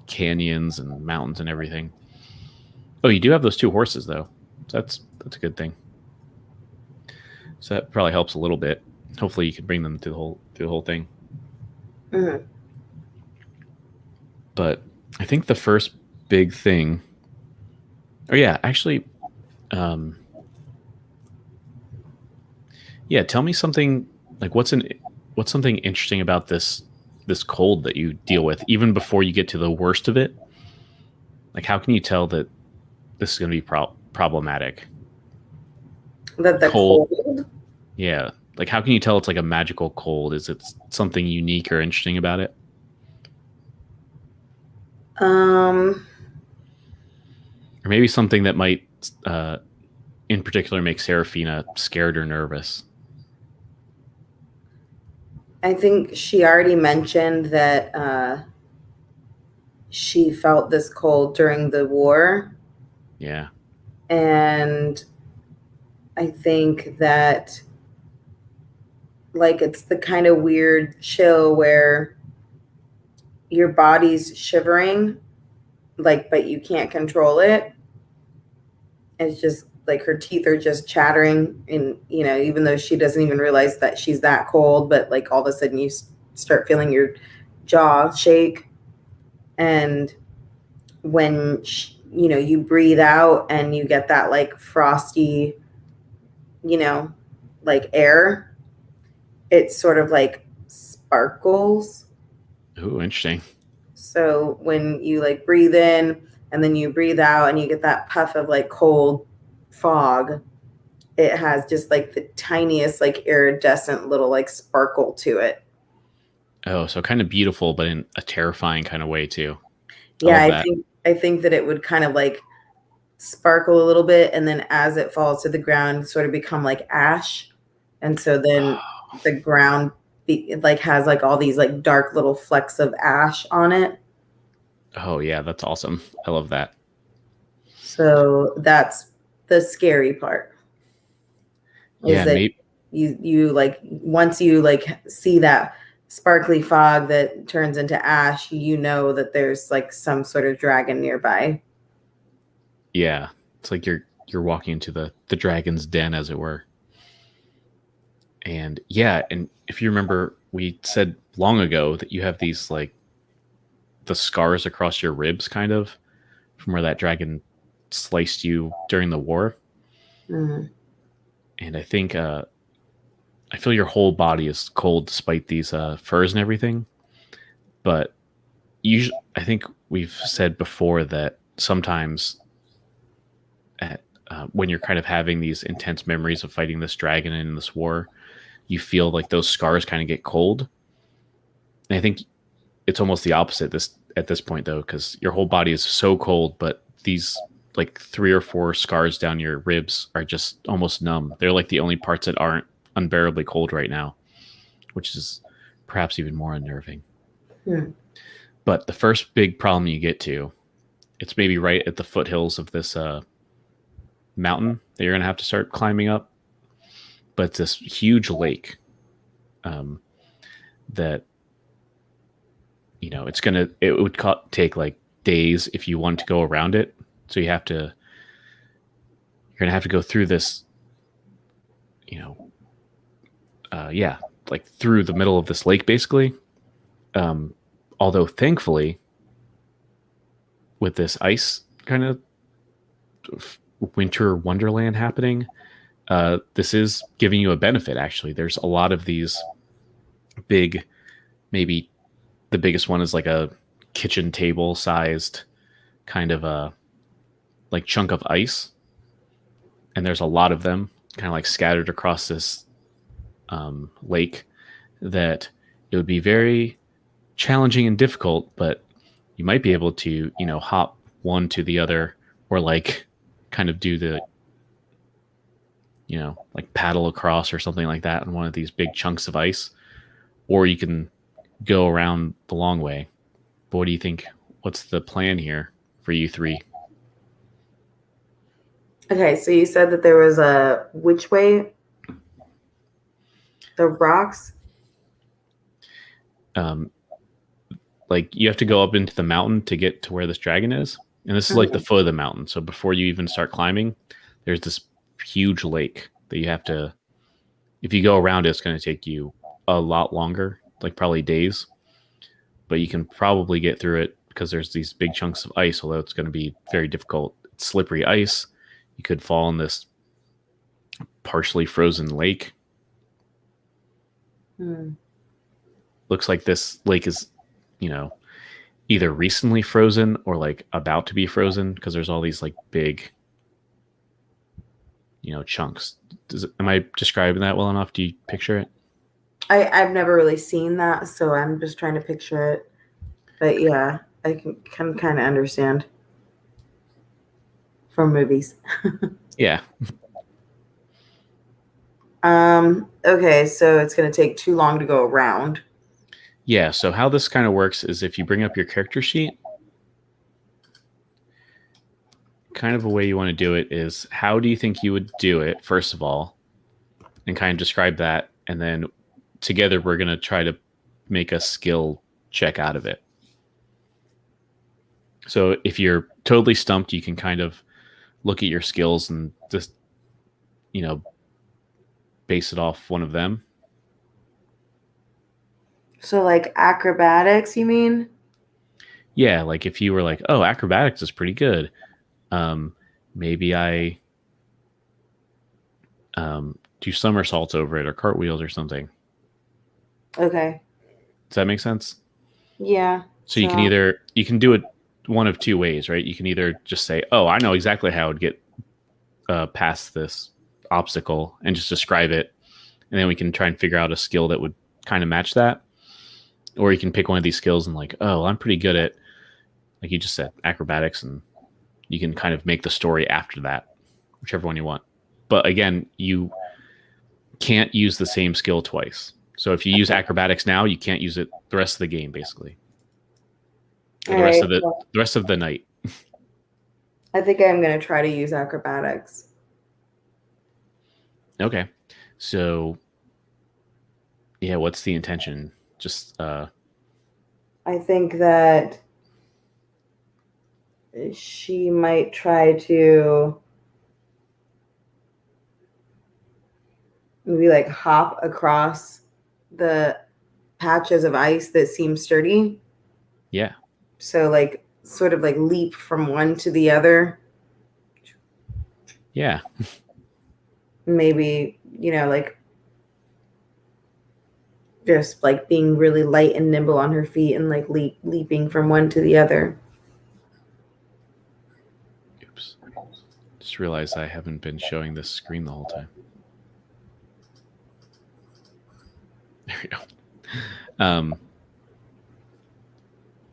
A: canyons and mountains and everything. Oh, you do have those 2 horses though. So that's a good thing. So that probably helps a little bit. Hopefully you can bring them through the whole thing.
B: Mm-hmm.
A: But I think the first big thing. Oh yeah, actually, yeah. Tell me something like what's something interesting about this cold that you deal with, even before you get to the worst of it. Like, how can you tell that this is going to be problematic?
B: That the cold?
A: Yeah. Like, how can you tell it's like a magical cold? Is it something unique or interesting about it? Or maybe something that might, in particular, make Seraphina scared or nervous.
B: I think she already mentioned that she felt this cold during the war.
A: Yeah.
B: And I think that, like, it's the kind of weird chill where your body's shivering, like, but you can't control it. It's just like her teeth are just chattering, and even though she doesn't even realize that she's that cold, but like all of a sudden you start feeling your jaw shake. And when you breathe out and you get that like frosty, like air, it sort of like sparkles.
A: Ooh, interesting.
B: So when you like breathe in and then you breathe out and you get that puff of like cold fog, it has just like the tiniest like iridescent little like sparkle to it.
A: Oh, so kind of beautiful, but in a terrifying kind of way too.
B: Yeah, I think that it would kind of like sparkle a little bit, and then as it falls to the ground, sort of become like ash, and so then the ground like has like all these like dark little flecks of ash on it.
A: Oh yeah, that's awesome. I love that.
B: So that's the scary part.
A: Yeah, maybe
B: you like once you like see that sparkly fog that turns into ash, that there's like some sort of dragon nearby.
A: Yeah, it's like you're walking into the dragon's den, as it were. And yeah, and if you remember, we said long ago that you have these like the scars across your ribs, kind of from where that dragon sliced you during the war.
B: Mm-hmm.
A: And I think I feel your whole body is cold despite these furs and everything. But usually, I think we've said before that sometimes when you're kind of having these intense memories of fighting this dragon in this war, you feel like those scars kind of get cold. And I think it's almost the opposite at this point, though, because your whole body is so cold, but these like 3 or 4 scars down your ribs are just almost numb. They're like the only parts that aren't unbearably cold right now, which is perhaps even more unnerving. But the first big problem you get to, it's maybe right at the foothills of this mountain that you're going to have to start climbing up. But it's this huge lake that, it would take like days if you want to go around it. So you're going to have to go through this, like through the middle of this lake, basically. Although thankfully, with this ice kind of winter wonderland happening, this is giving you a benefit. Actually, there's a lot of these big, maybe the biggest one is like a kitchen table sized kind of a like chunk of ice, and there's a lot of them kind of like scattered across this lake, that it would be very challenging and difficult, but you might be able to, hop one to the other, or like kind of do the, like paddle across or something like that on one of these big chunks of ice, or you can go around the long way. But what do you think? What's the plan here for you three?
B: Okay, so you said that there was a which way? The rocks?
A: Like you have to go up into the mountain to get to where this dragon is. And this is like the foot of the mountain. So before you even start climbing, there's this huge lake that you have to, if you go around it, it's going to take you a lot longer, like probably days. But you can probably get through it because there's these big chunks of ice, although it's going to be very difficult. It's slippery ice. You could fall in this partially frozen lake. Looks like this lake is, either recently frozen or like about to be frozen, because there's all these like big, chunks. Am I describing that well enough? Do you picture it?
B: I've never really seen that, so I'm just trying to picture it. But yeah, I can kind of understand from movies.
A: Yeah.
B: Okay, so it's going to take too long to go around.
A: Yeah, so how this kind of works is if you bring up your character sheet, kind of a way you want to do it is, how do you think you would do it, first of all, and kind of describe that, and then together we're going to try to make a skill check out of it. So if you're totally stumped, you can kind of look at your skills and just, base it off one of them.
B: So like acrobatics, you mean?
A: Yeah, like if you were like, oh, acrobatics is pretty good. Maybe I do somersaults over it or cartwheels or something.
B: Okay.
A: Does that make sense?
B: Yeah.
A: So you can do it one of two ways, right? You can either just say, oh, I know exactly how I would get past this obstacle, and just describe it. And then we can try and figure out a skill that would kind of match that. Or you can pick one of these skills and like, oh, I'm pretty good at, like you just said, acrobatics, and you can kind of make the story after that, whichever one you want. But again, you can't use the same skill twice. So if you use acrobatics now, you can't use it the rest of the game, basically. The rest of the night.
B: I think I'm going to try to use acrobatics.
A: Okay. So yeah, what's the intention? Just
B: I think that she might try to maybe like hop across the patches of ice that seem sturdy.
A: Yeah.
B: So like sort of like leap from one to the other.
A: Yeah.
B: Maybe, like just like being really light and nimble on her feet and like leaping from one to the other.
A: Oops. Just realized I haven't been showing this screen the whole time. There we go.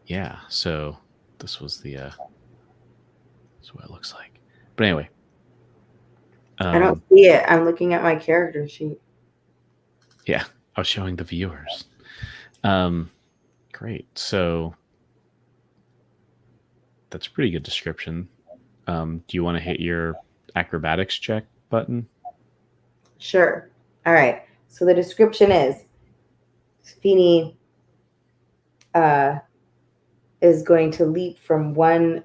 A: Yeah, so this was the that's what it looks like. But anyway.
B: I don't see it. I'm looking at my character sheet.
A: Yeah, I was showing the viewers. Great. So that's a pretty good description. Do you want to hit your acrobatics check button?
B: Sure. All right. So the description is Feeny is going to leap from one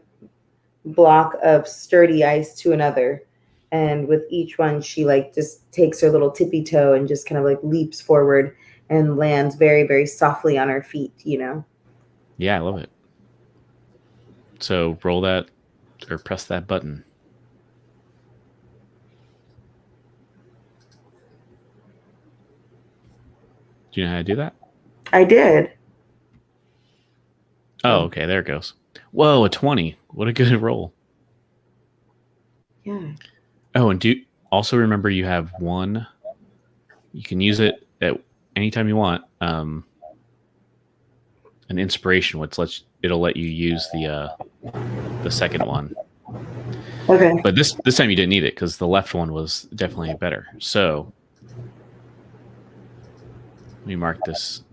B: block of sturdy ice to another. And with each one, she like just takes her little tippy toe and just kind of like leaps forward and lands very, very softly on her feet, you know?
A: Yeah, I love it. So roll that or press that button. Do you know how to do that?
B: I did.
A: Oh, okay. There it goes. Whoa, a 20. What a good roll.
B: Yeah.
A: Oh, and do also remember you have one. You can use it at anytime you want. An inspiration, which it'll let you use the second one.
B: Okay.
A: But this time you didn't need it because the left one was definitely better. So let me mark this.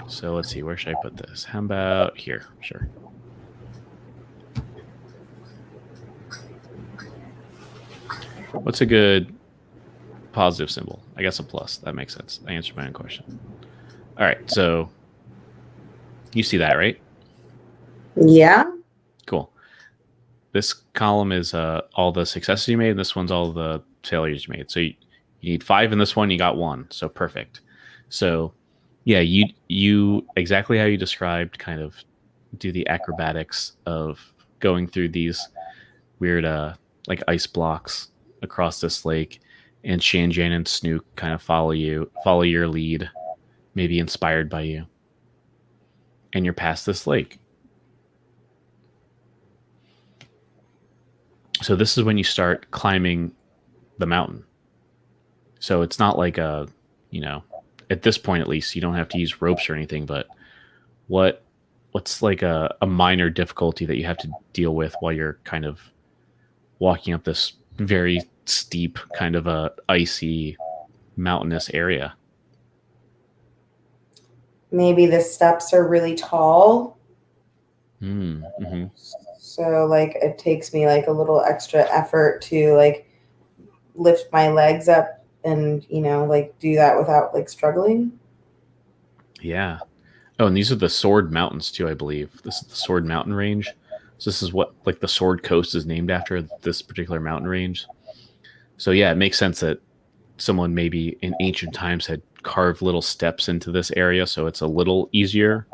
A: So let's see, where should I put this? How about here? Sure. What's a good positive symbol? I guess a plus. That makes sense. I answered my own question. All right, so you see that, right?
B: Yeah.
A: Cool. This column is all the successes you made, and this one's all the failures you made. So you need 5 in this one, you got 1. So perfect. So yeah, you exactly how you described kind of do the acrobatics of going through these weird like ice blocks across this lake, and Shanjan and Snook kind of follow your lead, maybe inspired by you. And you're past this lake. So this is when you start climbing the mountain. So it's not like at this point at least, you don't have to use ropes or anything, but what's like a minor difficulty that you have to deal with while you're kind of walking up this very steep kind of a icy mountainous area?
B: Maybe the steps are really tall.
A: Mm-hmm.
B: So like it takes me like a little extra effort to like lift my legs up and, like do that without like struggling.
A: Yeah. Oh, and these are the Sword Mountains too, I believe. This is the Sword Mountain range. So this is what like the Sword Coast is named after, this particular mountain range. So yeah, it makes sense that someone maybe in ancient times had carved little steps into this area, so it's a little easier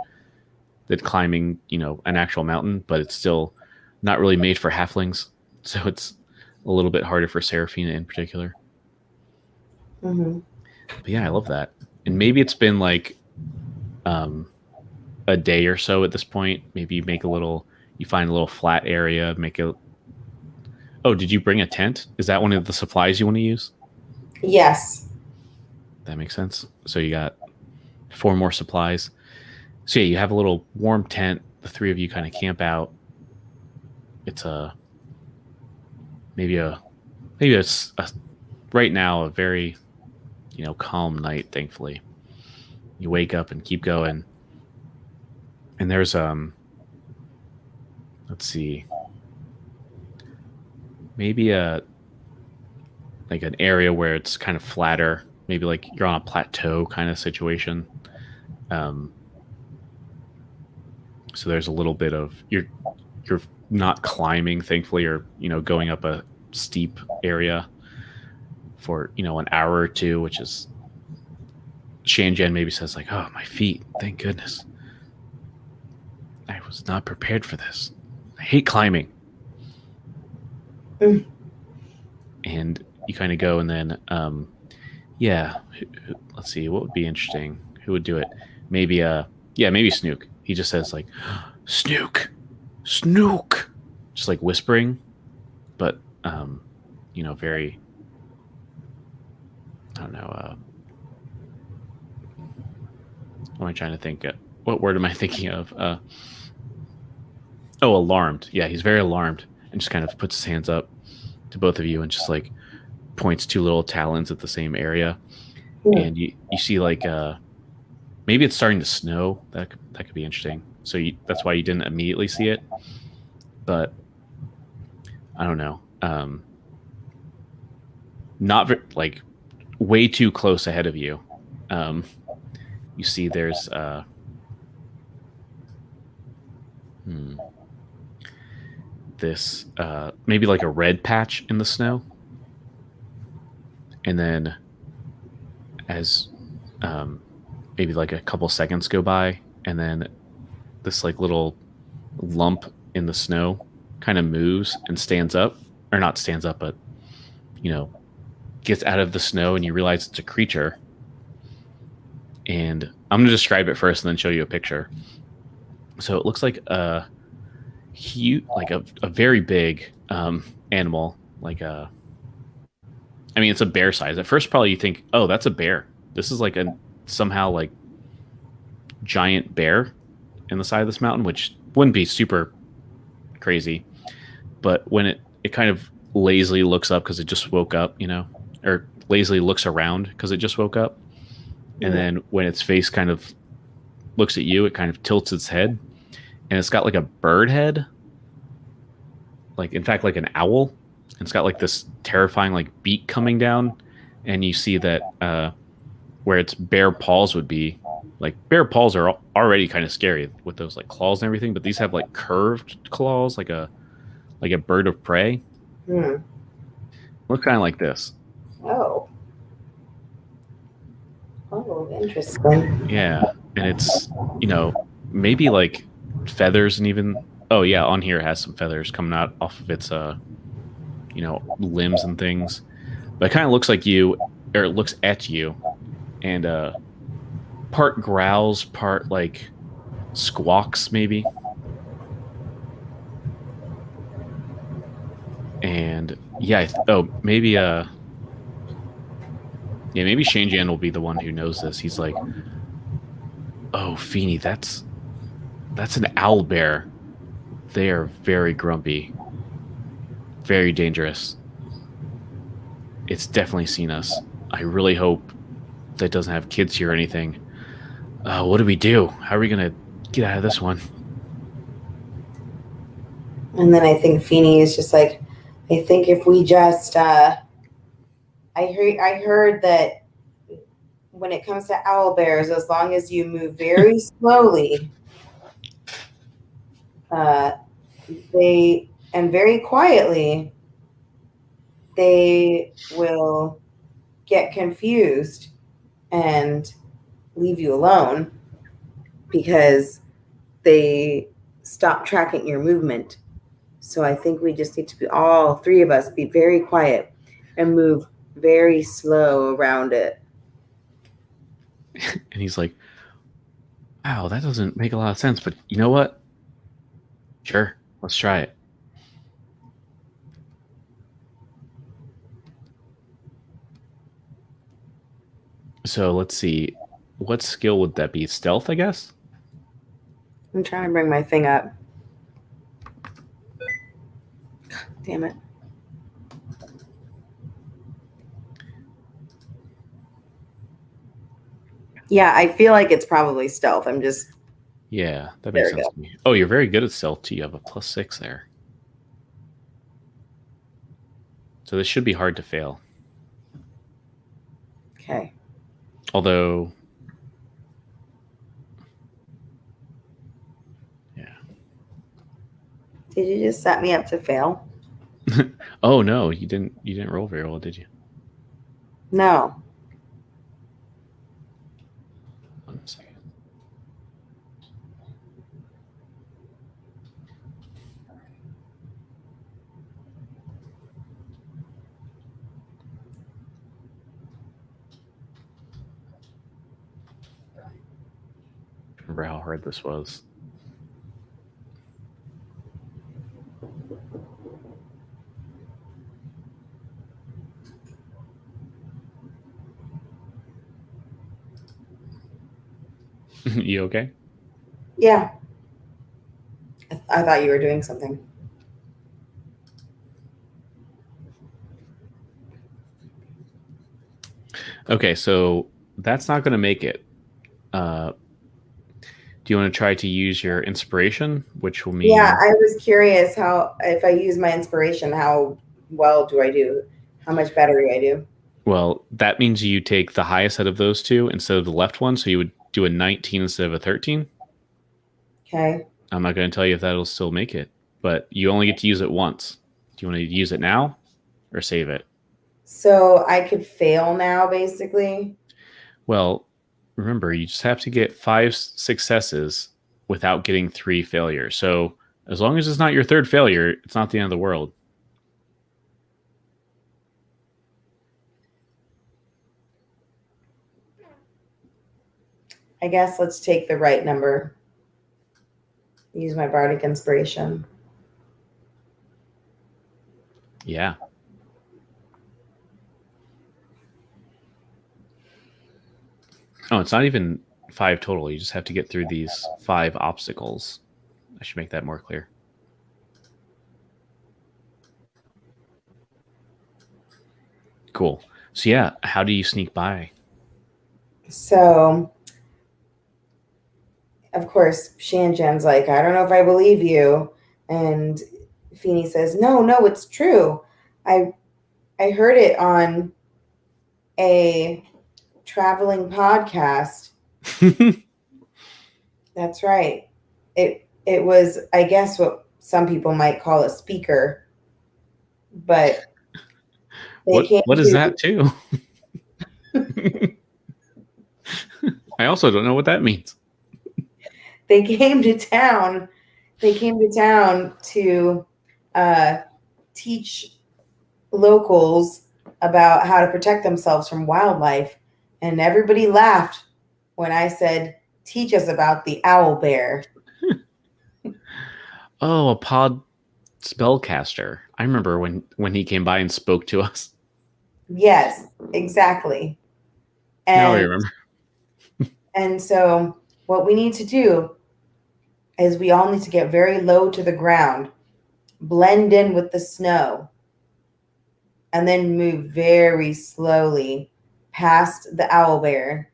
A: than climbing, an actual mountain, but it's still not really made for halflings. So it's a little bit harder for Seraphina in particular.
B: Mm-hmm.
A: But yeah, I love that. And maybe it's been like a day or so at this point. Maybe you find a little flat area, Oh, did you bring a tent? Is that one of the supplies you want to use?
B: Yes.
A: That makes sense. So you got 4 more supplies. So yeah, you have a little warm tent. The 3 of you kind of camp out. It's maybe a right now a very calm night. Thankfully, you wake up and keep going. And there's let's see, maybe like an area where it's kind of flatter. Maybe like you're on a plateau kind of situation. Um, so there's a little bit of you're not climbing, thankfully, or going up a steep area for an hour or two, which is Shanjan maybe says like, "Oh, my feet! Thank goodness, I was not prepared for this. I hate climbing."
B: Mm.
A: And you kind of go, and then yeah, let's see, what would be interesting. Who would do it? Maybe maybe Snook. He just says like, "Snook, Snook," just like whispering, but very, I don't know. What am I trying to think? What word am I thinking of? Oh, alarmed. Yeah, he's very alarmed and just kind of puts his hands up to both of you and just like points two little talons at the same area.
B: Hmm.
A: And you see like maybe it's starting to snow. That could be interesting. So that's why you didn't immediately see it. But I don't know. Not like way too close ahead of you. Um, you see there's hmm, this maybe like a red patch in the snow, and then as um, maybe like a couple seconds go by, and then this like little lump in the snow kind of moves and stands up, or not stands up, but you know gets out of the snow, and you realize it's a creature. And I'm going to describe it first, and then show you a picture. So it looks like a huge, like a very big animal, like a. I mean, it's a bear size. At first, probably you think, oh, that's a bear. This is like a somehow like giant bear in the side of this mountain, which wouldn't be super crazy. But when it kind of lazily looks up because it just woke up, or lazily looks around because it just woke up, and
B: Hmm.
A: then when its face kind of looks at you, it kind of tilts its head, and it's got like a bird head, like in fact like an owl. And it's got like this terrifying like beak coming down, and you see that where its bare paws would be, like bare paws are already kind of scary with those like claws and everything, but these have like curved claws, like a bird of prey.
B: Hmm.
A: Look kind of like this.
B: Oh. Oh, interesting.
A: Yeah, and it's maybe like feathers, and even oh yeah, on here it has some feathers coming out off of its limbs and things. But it kind of looks like you, or it looks at you, and part growls, part like squawks maybe, and yeah, oh maybe yeah, maybe Shane Jan will be the one who knows this. He's like, oh Feeny, that's an owl bear. They are very grumpy, very dangerous. It's definitely seen us. I really hope that doesn't have kids here or anything. What do we do? How are we gonna get out of this one?
B: And then I think Feeny is just like, I think if we just, I heard that when it comes to owl bears, as long as you move very slowly, uh, they and very quietly, they will get confused and leave you alone because they stop tracking your movement. So I think we just need to be all three of us be very quiet and move very slow around it.
A: And he's like, wow, that doesn't make a lot of sense, but you know what? Sure, let's try it. So let's see. What skill would that be? Stealth, I guess?
B: I'm trying to bring my thing up. Damn it. Yeah, I feel like it's probably stealth. I'm just
A: Yeah, that
B: there
A: makes
B: we
A: sense
B: go.
A: to me. Oh, you're very good at stealth too. You have a +6 there. So this should be hard to fail.
B: Okay.
A: Although, yeah.
B: Did you just set me up to fail?
A: Oh no, you didn't roll very well, did you?
B: No.
A: 1 second. Remember how hard this was. You okay?
B: Yeah. I thought you were doing something.
A: Okay, so that's not going to make it. Do you want to try to use your inspiration, which will mean...
B: Yeah, I was curious how, if I use my inspiration, how well do I do? How much better do I do?
A: Well, that means you take the highest out of those two instead of the left one, so you would do a 19 instead of a 13.
B: Okay.
A: I'm not going to tell you if that'll still make it, but you only get to use it once. Do you want to use it now or save it?
B: So I could fail now, basically.
A: Well, remember, you just have to get 5 successes without getting 3 failures. So as long as it's not your third failure, it's not the end of the world.
B: I guess let's take the right number. Use my bardic inspiration.
A: Yeah. Oh, it's not even 5 total. You just have to get through these 5 obstacles. I should make that more clear. Cool. So yeah, how do you sneak by?
B: So, of course, Shanjan's like, I don't know if I believe you. And Feeny says, no, it's true. I heard it on a traveling podcast. That's right. It was, I guess, what some people might call a speaker, but
A: what is that too? I also don't know what that means.
B: They came to town. They came to town to teach locals about how to protect themselves from wildlife, and everybody laughed when I said, "Teach us about the owl bear."
A: Oh, a pod spellcaster. I remember when he came by and spoke to us.
B: Yes, exactly.
A: Now I remember.
B: And so what we need to do is we all need to get very low to the ground, blend in with the snow, and then move very slowly past the owl bear.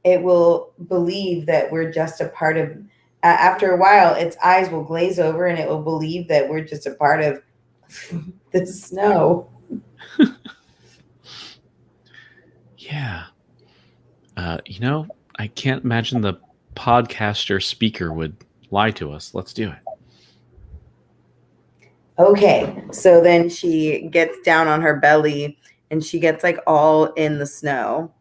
B: It will believe that we're just a part of, after a while, its eyes will glaze over and it will believe that we're just a part of the snow.
A: Yeah. I can't imagine the podcaster speaker would lie to us. Let's do it.
B: Okay, so then she gets down on her belly and she gets like all in the snow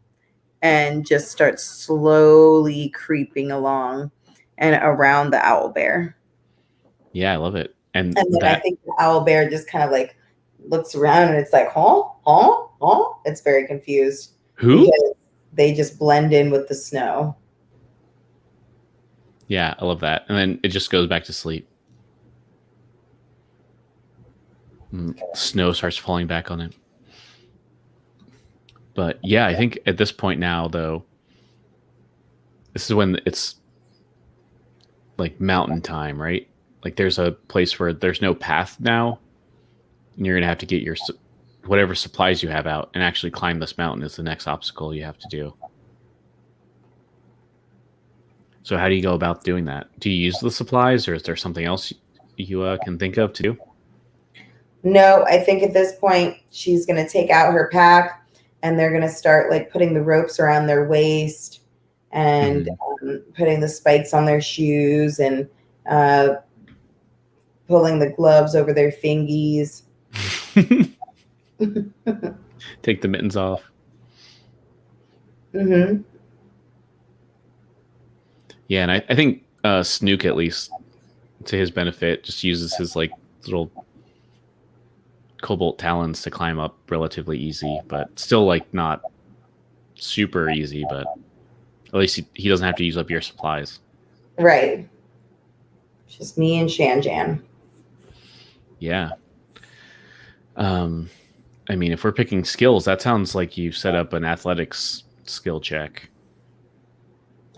B: and just starts slowly creeping along and around the owl bear.
A: Yeah, I love it. And
B: then I think the owl bear just kind of like looks around and it's like, huh? It's very confused.
A: Who?
B: Because they just blend in with the snow.
A: Yeah, I love that. And then it just goes back to sleep. Snow starts falling back on it. But yeah, I think at this point now, though, this is when it's like mountain time, right? Like there's a place where there's no path now, and you're going to have to get your whatever supplies you have out and actually climb this mountain is the next obstacle you have to do. So how do you go about doing that? Do you use the supplies, or is there something else you can think of to do?
B: No, I think at this point she's going to take out her pack and they're going to start like putting the ropes around their waist and putting the spikes on their shoes and pulling the gloves over their fingies.
A: Take the mittens off.
B: Mm-hmm.
A: Yeah, and I think Snook, at least to his benefit, just uses his like little cobalt talons to climb up relatively easy, but still like not super easy, but at least he doesn't have to use up your supplies.
B: Right. Just me and Shanjan.
A: Yeah. I mean, if we're picking skills, that sounds like you've set up an athletics skill check.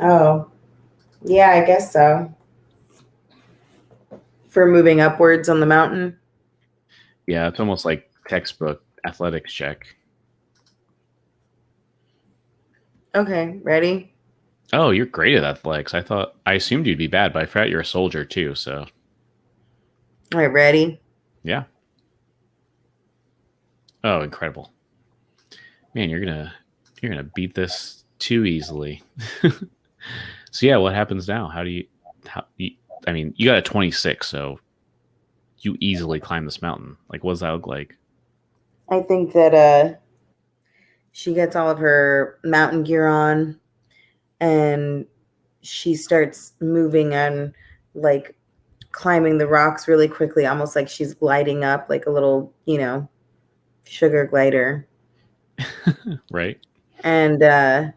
B: Oh, yeah, I guess so. for moving upwards on the mountain.
A: Yeah, it's almost like textbook athletics check.
B: Okay, ready?
A: Oh, you're great at athletics. I assumed you'd be bad, but I forgot you're a soldier too. So
B: All right, ready?
A: yeah. Oh, incredible, man! You're gonna beat this too easily. So yeah, what happens now? How do you? How you, I mean, you got a 26, so you easily climb this mountain. Like, what does that look like?
B: I think that she gets all of her mountain gear on and she starts moving and like climbing the rocks really quickly, almost like she's gliding up like a little, sugar glider.
A: Right?
B: And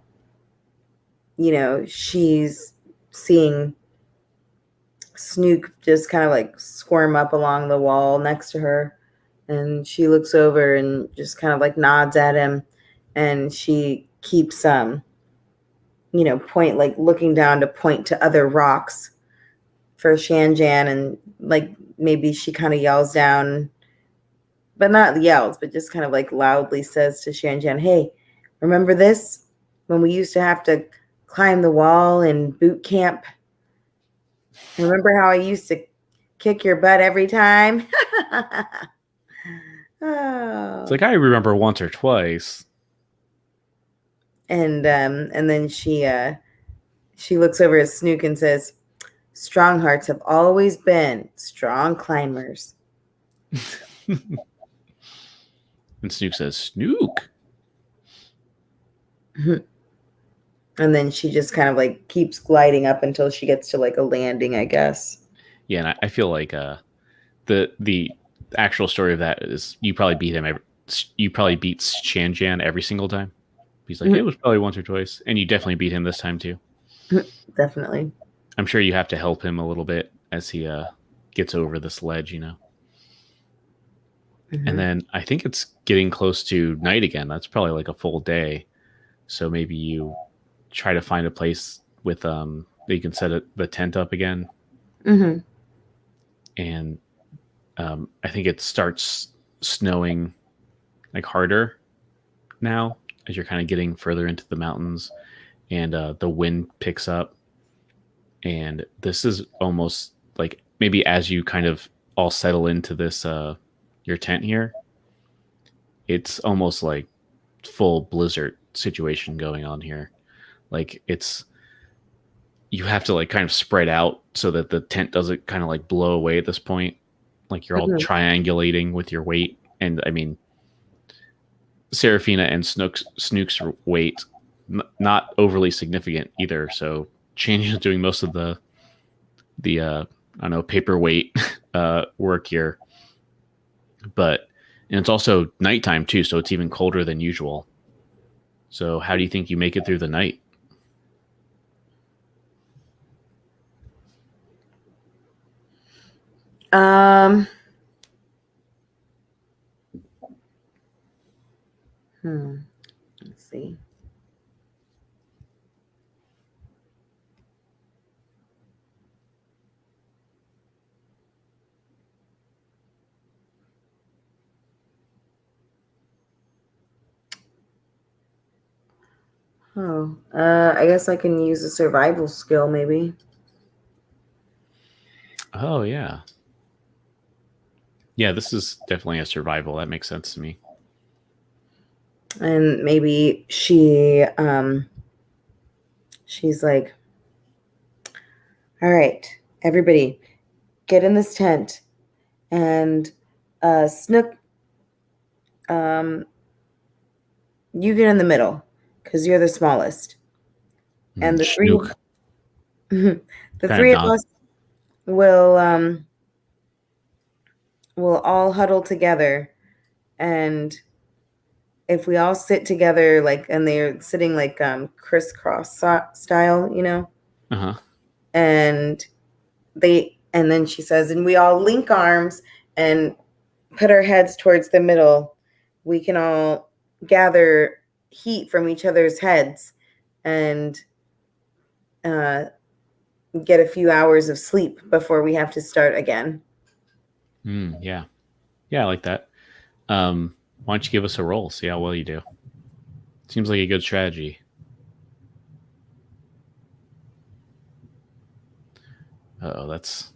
B: she's seeing Snook just kind of like squirm up along the wall next to her. And she looks over and just kind of like nods at him. And she keeps point like looking down to point to other rocks for Shanjan, and like maybe she kind of yells down, but not yells, but just kind of like loudly says to Shanjan, "Hey, remember this? When we used to have to climb the wall in boot camp? Remember how I used to kick your butt every time?"
A: It's
B: Oh.
A: like I remember once or twice.
B: And then she looks over at Snook and says, "Strong hearts have always been strong climbers."
A: And Snook says, "Snook."
B: And then she just kind of like keeps gliding up until she gets to like a landing, I guess.
A: Yeah, and I feel like the actual story of that is you probably beat him. You probably beat Shanjan every single time. He's like, it was probably once or twice, and you definitely beat him this time too.
B: Definitely.
A: I'm sure you have to help him a little bit as he gets over this ledge, And then I think it's getting close to night again. That's probably like a full day. So maybe you try to find a place with that you can set the tent up again.
B: Mm-hmm.
A: And I think it starts snowing like harder now as you're kind of getting further into the mountains, and the wind picks up. And this is almost like maybe as you kind of all settle into this your tent here, it's almost like full blizzard situation going on here. Like it's you have to like kind of spread out so that the tent doesn't kind of like blow away at this point. Like you're all triangulating with your weight, and I mean, Serafina and Snook's weight not overly significant either. So Change is doing most of the I don't know, paperweight work here, but and it's also nighttime too, so it's even colder than usual. So how do you think you make it through the night?
B: Um. Let's see. Oh, I guess I can use a survival skill, maybe.
A: Oh yeah, yeah. This is definitely a survival. That makes sense to me.
B: And maybe she's like, "All right, everybody, get in this tent, and Snook, you get in the middle because you're the smallest, and the three
A: Snook
B: the
A: kind of
B: three of
A: not.
B: us will all huddle together, and if we all sit together like, and they're sitting like crisscross style,
A: Uh huh.
B: and then she says, and we all link arms and put our heads towards the middle, we can all gather heat from each other's heads, and get a few hours of sleep before we have to start again.
A: Yeah. Yeah, I like that. Why don't you give us a roll? See how well you do. Seems like a good strategy. Oh, that's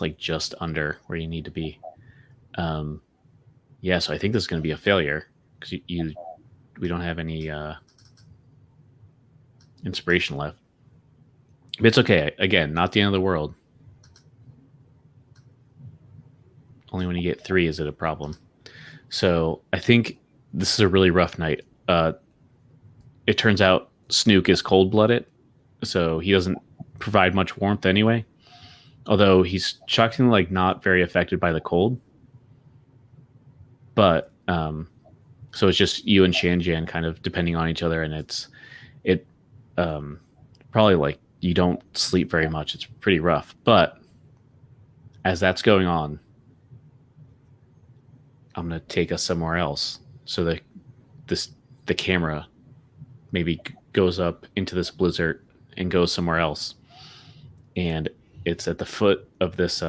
A: like just under where you need to be. Um, yeah, so I think this is going to be a failure because we don't have any inspiration left. But it's okay. Again, not the end of the world. Only when you get 3 is it a problem. So I think this is a really rough night. It turns out Snook is cold blooded, so he doesn't provide much warmth anyway. Although he's shockingly like not very affected by the cold. But so it's just you and Shanjian kind of depending on each other, and it um, probably like you don't sleep very much. It's pretty rough. But as that's going on, I'm gonna take us somewhere else so that the camera maybe goes up into this blizzard and goes somewhere else, and it's at the foot of this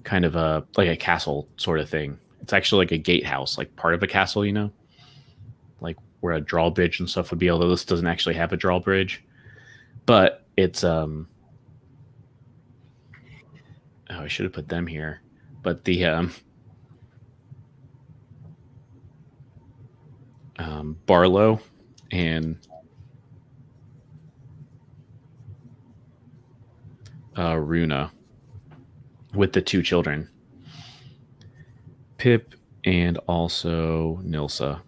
A: kind of a like a castle sort of thing. It's actually like a gatehouse, like part of a castle, like where a drawbridge and stuff would be. Although this doesn't actually have a drawbridge, but it's oh, I should have put them here. But the Barlow and Runa with the 2 children, Pip and also Nilsa.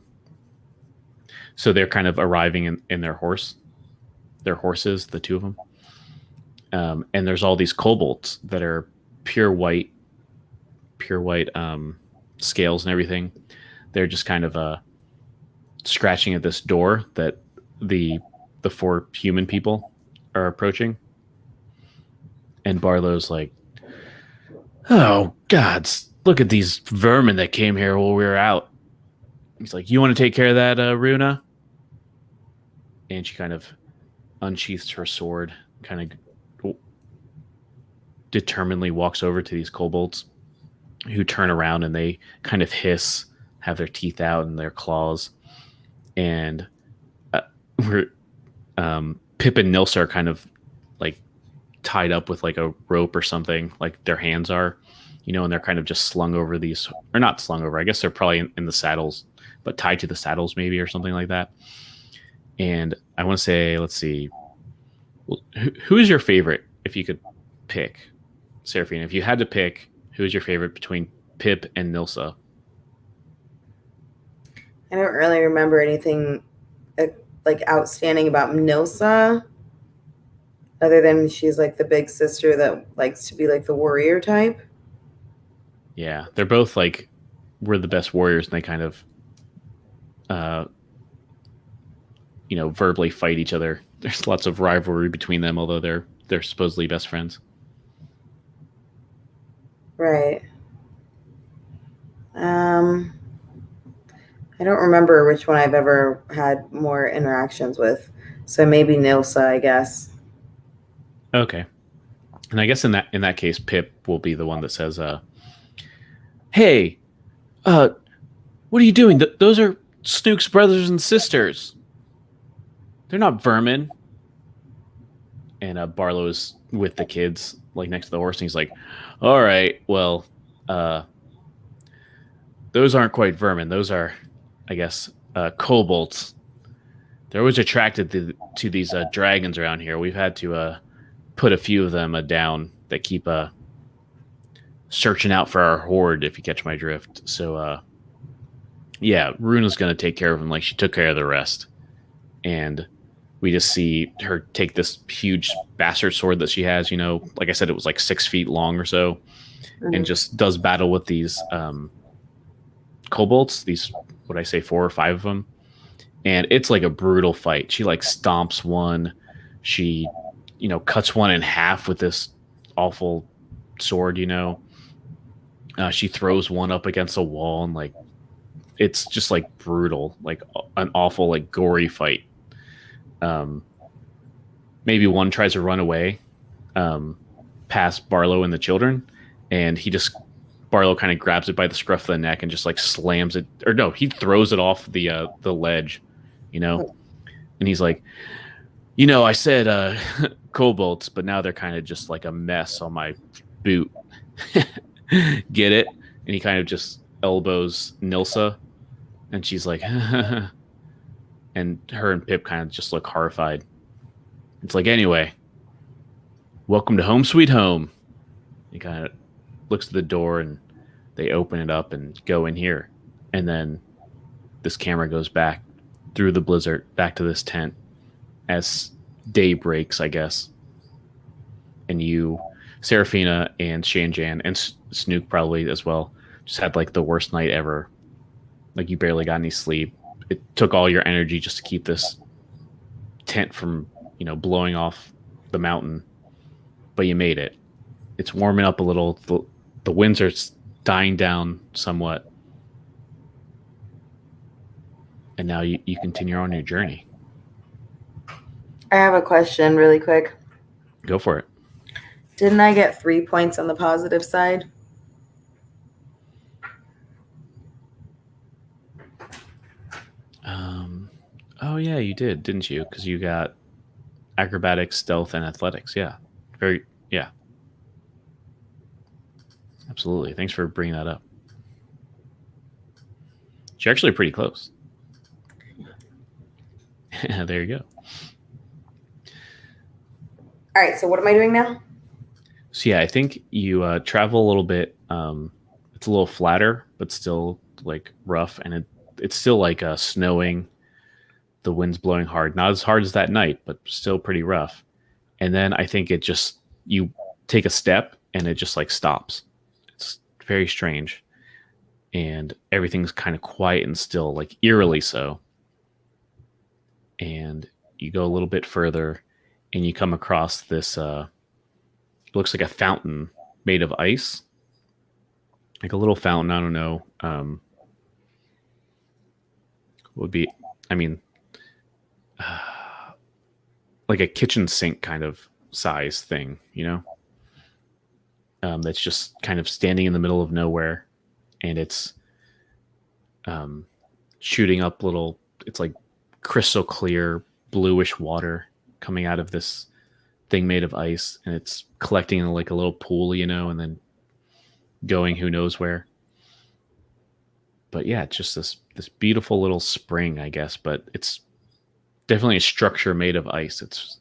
A: So they're kind of arriving in their horses, the 2 of them. And there's all these kobolds that are pure white scales and everything. They're just kind of scratching at this door that the 4 human people are approaching. And Barlow's like, "Oh gods, look at these vermin that came here while we were out." He's like, "You want to take care of that, Runa?" And she kind of unsheaths her sword, kind of determinedly walks over to these kobolds, who turn around and they kind of hiss, have their teeth out and their claws, and we're Pip and Nilsa are kind of like tied up with like a rope or something, like their hands are, and they're kind of just slung over these, or not slung over. I guess they're probably in the saddles, but tied to the saddles maybe or something like that. And I want to say, let's see, who is your favorite if you could pick, Seraphine? If you had to pick, who is your favorite between Pip and Nilsa?
B: I don't really remember anything like outstanding about Nilsa, other than she's like the big sister that likes to be like the warrior type.
A: Yeah, they're both like we're the best warriors, and they kind of, verbally fight each other. There's lots of rivalry between them, although they're supposedly best friends.
B: Right. I don't remember which one I've ever had more interactions with. So maybe Nilsa, I guess.
A: Okay. And I guess in that case, Pip will be the one that says, "Hey, what are you doing? Those are Snook's brothers and sisters. They're not vermin." And Barlow is with the kids, like next to the horse, and he's like, "All right, well, those aren't quite vermin. Those are, I guess, kobolds. They're always attracted to these dragons around here. We've had to put a few of them down that keep searching out for our horde, if you catch my drift. So, yeah, Runa's going to take care of them like she took care of the rest." And we just see her take this huge bastard sword that she has, like I said, it was like 6 feet long or so, and just does battle with these kobolds, these, what I say, 4 or 5 of them. And it's like a brutal fight. She like stomps one. She, cuts one in half with this awful sword, she throws one up against a wall, and like, it's just like brutal, like an awful, like gory fight. maybe one tries to run away past Barlow and the children, and Barlow kind of grabs it by the scruff of the neck and just like slams it, or no, he throws it off the ledge, and he's like, I said kobolds, but now they're kind of just like a mess on my boot. Get it? And he kind of just elbows Nilsa, and she's like, and her and Pip kind of just look horrified. It's like, anyway, welcome to home sweet home. He kind of looks at the door, and they open it up and go in here. And then this camera goes back through the blizzard back to this tent as day breaks, I guess. And you, Seraphina and Shanjan and Snook probably as well, just had like the worst night ever. Like you barely got any sleep. It took all your energy just to keep this tent from, blowing off the mountain. But you made it. It's warming up a little. The winds are dying down somewhat. And now you continue on your journey.
B: I have a question really quick.
A: Go for it.
B: Didn't I get 3 points on the positive side?
A: Oh yeah, you did, didn't you? Because you got acrobatics, stealth, and athletics. Yeah. Yeah. Absolutely. Thanks for bringing that up. You're actually pretty close. There you go.
B: All right, so what am I doing now?
A: So yeah, I think you travel a little bit. It's a little flatter, but still like rough, and it's still like snowing. The wind's blowing hard, not as hard as that night, but still pretty rough. And then I think you take a step and it just like stops. It's very strange, and everything's kind of quiet and still, like eerily so. And you go a little bit further, and you come across this. Looks like a fountain made of ice, like a little fountain. I don't know. Would be, I mean, like a kitchen sink kind of size thing, that's just kind of standing in the middle of nowhere, and it's shooting up little. It's like crystal clear bluish water coming out of this thing made of ice, and it's collecting in like a little pool, and then going who knows where. But yeah, it's just this beautiful little spring, I guess, but it's definitely a structure made of ice. It's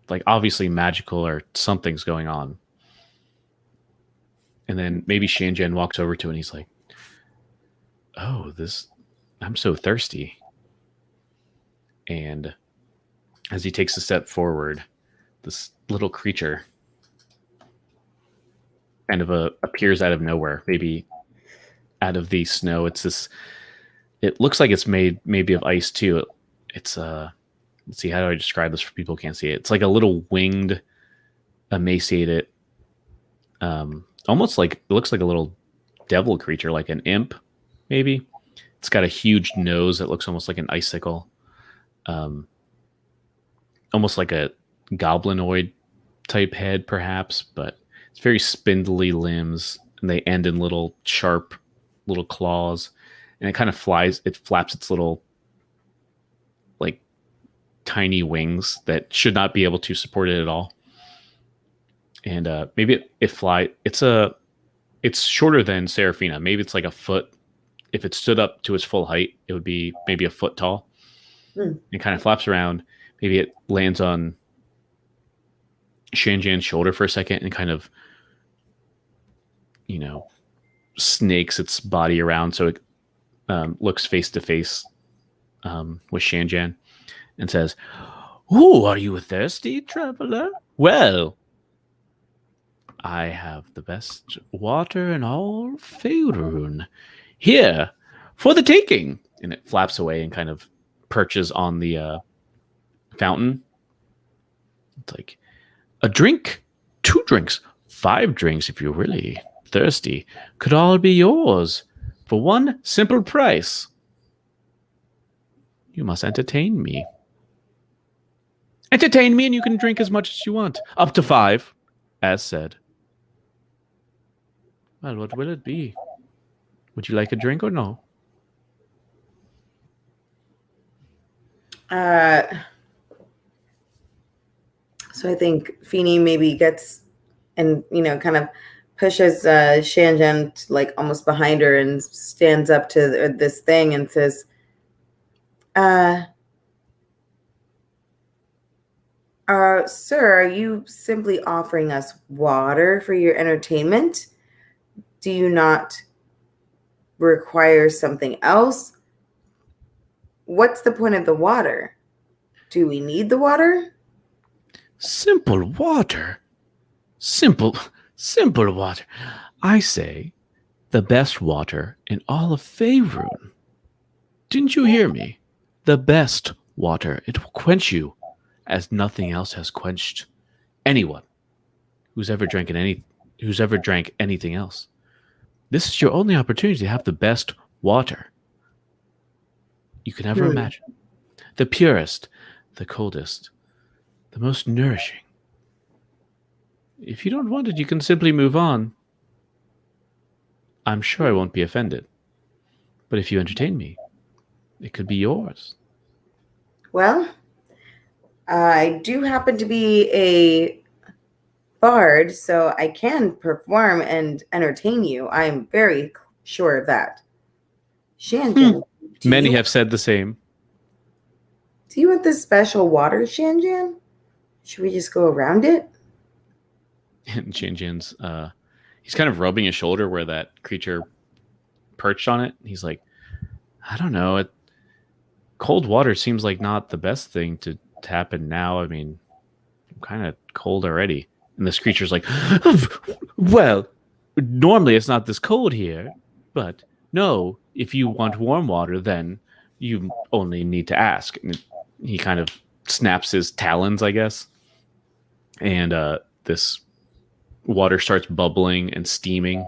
A: like obviously magical, or something's going on. And then maybe Shanjan walks over to it, and he's like, "Oh, I'm so thirsty." And as he takes a step forward, this little creature kind of appears out of nowhere, maybe out of the snow. It looks like it's made maybe of ice too. It's let's see, how do I describe this for people who can't see it? It's like a little winged, emaciated, almost like, it looks like a little devil creature, like an imp, maybe. It's got a huge nose that looks almost like an icicle. Almost like a goblinoid type head, perhaps, but it's very spindly limbs, and they end in little sharp little claws, and it kind of flaps its little like tiny wings that should not be able to support it at all. And maybe it fly. It's shorter than Seraphina. Maybe it's like a foot. If it stood up to its full height, it would be maybe a foot tall. It kind of flaps around. Maybe it lands on Shanjan's shoulder for a second and kind of, snakes its body around so it looks face to face with Shanjan and says, "Oh, are you thirsty, traveler? Well, I have the best water in all Faerun. Here, for the taking." And it flaps away and kind of perches on the fountain. It's like, a drink, 2 drinks, 5 drinks if you're really thirsty, could all be yours for one simple price. You must entertain me. Entertain me and you can drink as much as you want. Up to 5, as said. Well, what will it be? Would you like a drink or no?
B: So I think Feeny maybe gets and kind of pushes Shanjan like almost behind her and stands up to this thing and says, "Sir, are you simply offering us water for your entertainment? Do you not require something else? What's the point of the water? Do we need the water?"
A: Simple water. Simple water. I say the best water in all of Faerun. Didn't you hear me? The best water. It will quench you as nothing else has quenched anyone who's ever drank anything else. This is your only opportunity to have the best water you can ever imagine. The purest, the coldest, the most nourishing. If you don't want it, you can simply move on. I'm sure I won't be offended. But if you entertain me, it could be yours.
B: Well, I do happen to be a bard, so I can perform and entertain you. I am very sure of that. Shanjan,
A: Many have said the same.
B: Do you want this special water, Shanjan? Should we just go around it?
A: And Shanjan's, he's kind of rubbing his shoulder where that creature perched on it. He's like, I don't know. Cold water seems like not the best thing to happen now. I mean, I'm kind of cold already. And this creature's like, well, normally it's not this cold here, but no, if you want warm water, then you only need to ask. And he kind of snaps his talons, I guess. And this water starts bubbling and steaming.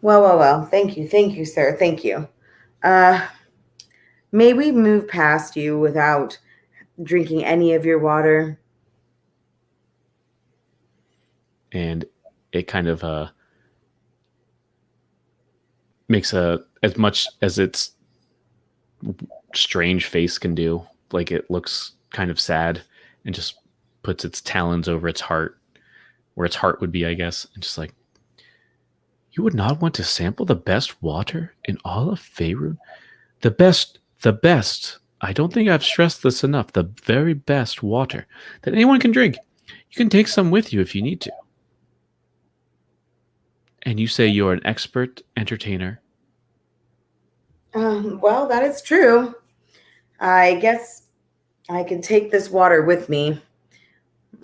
B: Well. Thank you, sir. Thank you. May we move past you without drinking any of your water?
A: And it kind of makes as much as its strange face can do. Like it looks kind of sad and just puts its talons over its heart, where its heart would be, I guess, and just like, you would not want to sample the best water in all of Faerun? The best. I don't think I've stressed this enough. The very best water that anyone can drink. You can take some with you if you need to. And you say you're an expert entertainer.
B: Well, that is true. I guess I can take this water with me,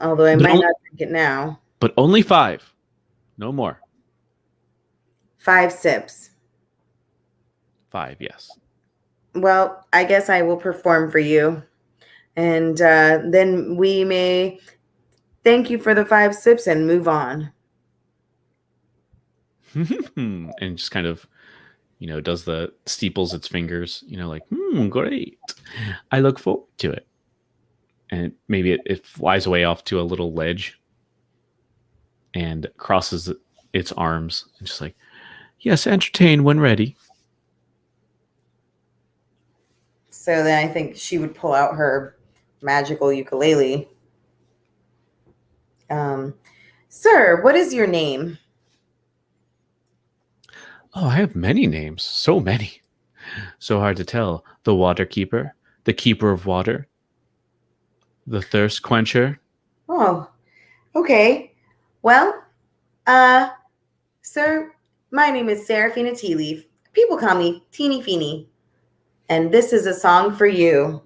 B: although I might not drink it now.
A: But only 5. No more.
B: 5 sips.
A: 5, yes.
B: Well, I guess I will perform for you. And then we may thank you for the 5 sips and move on.
A: And just kind of, does the steeples its fingers, like, great. I look forward to it. And maybe it flies away off to a little ledge and crosses its arms and just like, yes, entertain when ready.
B: So then I think she would pull out her magical ukulele. Sir, what is your name?
A: Oh, I have many names. So many. So hard to tell. The water keeper, the keeper of water, the thirst quencher.
B: Oh, okay. Well, sir, my name is Seraphina Tealeaf. People call me Teeny Feeny. And this is a song for you.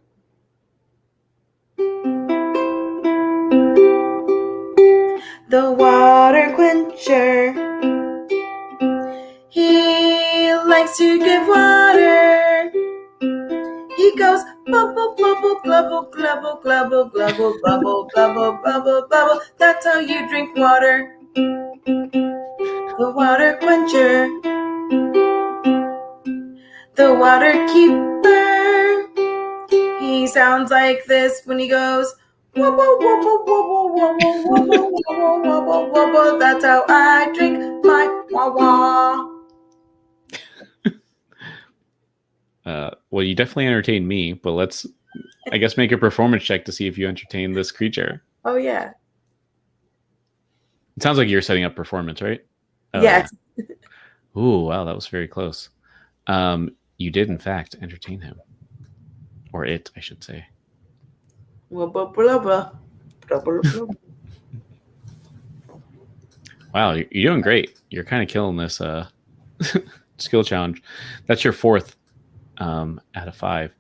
B: The water quencher, he likes to give water. He goes bubble, bubble, bubble, glubble, glubble, glubble, bubble, bubble, bubble, bubble. That's how you drink water. The water quencher, the water keeper, He sounds like this when he goes, wubba, wubba, wubba, wubba, wubba, wubba, wubba, wubba. That's how I drink my wah-wah.
A: Well, you definitely entertained me, but let's, I guess, make a performance check to see if you entertain this creature.
B: Oh, yeah.
A: It sounds like you're setting up performance, right?
B: Yes.
A: Yeah. Ooh, wow, that was very close. You did, in fact, entertain him. Or it, I should say.
B: Wubba, blah, blah. Blah, blah, blah.
A: Wow, you're doing great. You're kind of killing this skill challenge. That's your 4th out of 5.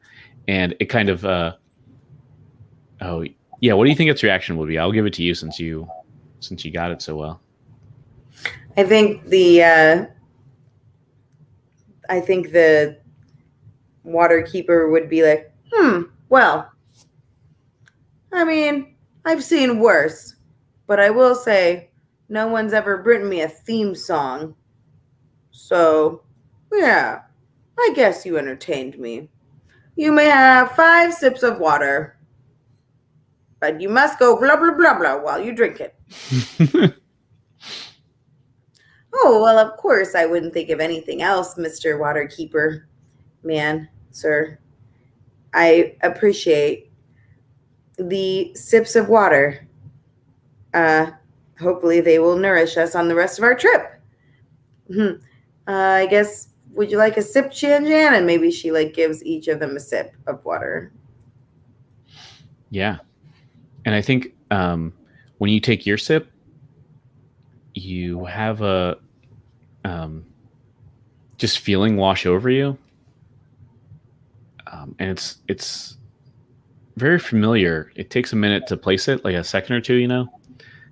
A: And it kind of, oh, yeah, what do you think its reaction would be? I'll give it to you since you got it so well.
B: I think the water keeper would be like, well, I mean, I've seen worse, but I will say no one's ever written me a theme song. So, yeah, I guess you entertained me. You may have 5 sips of water, but you must go blah, blah, blah, blah while you drink it. Oh, well, of course, I wouldn't think of anything else, Mr. Waterkeeper man, sir. I appreciate the sips of water. Hopefully they will nourish us on the rest of our trip. I guess, would you like a sip, Chan Jan? And maybe she gives each of them a sip of water.
A: Yeah. And I think when you take your sip, you have a just feeling wash over you. And it's very familiar. It takes a minute to place it, like a second or two, you know?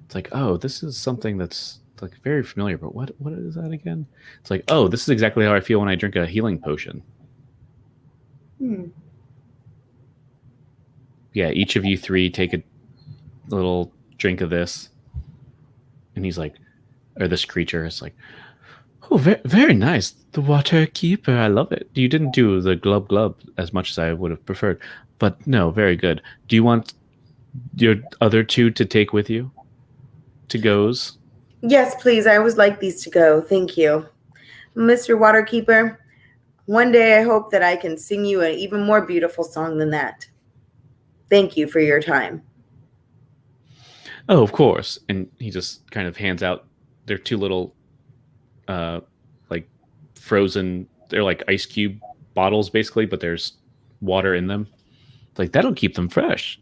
A: It's like, oh, this is something that's like very familiar, but what is that again? It's like, oh, this is exactly how I feel when I drink a healing potion. Yeah, each of you 3 take a little drink of this. And he's like, or this creature is like, oh, very, very nice. The water keeper, I love it. You didn't do the glub glub as much as I would have preferred, but no, very good. Do you want your other 2 to take with you? To goes?
B: Yes, please. I always like these to go. Thank you. Mr. Waterkeeper, one day I hope that I can sing you an even more beautiful song than that. Thank you for your time.
A: Oh, of course. And he just kind of hands out their 2 little like frozen, they're like ice cube bottles basically, but there's water in them. It's like, that'll keep them fresh.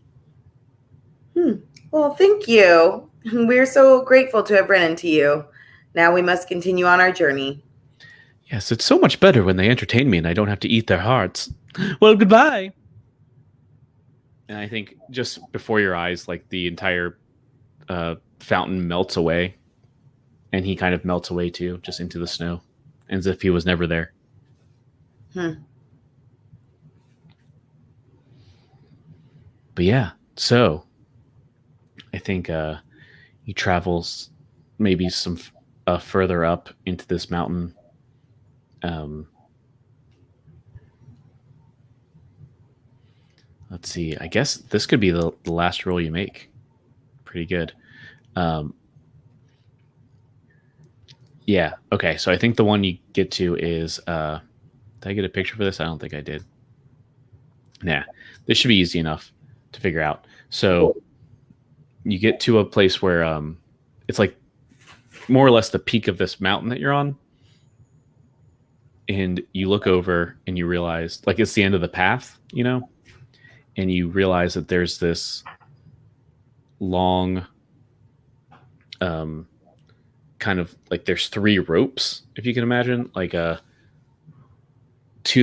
B: Well, thank you. We're so grateful to have run into you. Now we must continue on our journey.
A: Yes, it's so much better when they entertain me and I don't have to eat their hearts. Well, goodbye. And I think just before your eyes, like the entire fountain melts away. And he kind of melts away too, just into the snow, as if he was never there. But yeah, so I think he travels maybe some further up into this mountain. Let's see. I guess this could be the last roll you make. Pretty good. Yeah. Okay. So I think the one you get to is. Did I get a picture for this? I don't think I did. Nah. This should be easy enough to figure out. So you get to a place where it's like more or less the peak of this mountain that you're on. And you look over and you realize, like, it's the end of the path, you know? And you realize that there's this long kind of like there's 3 ropes, if you can imagine, like 2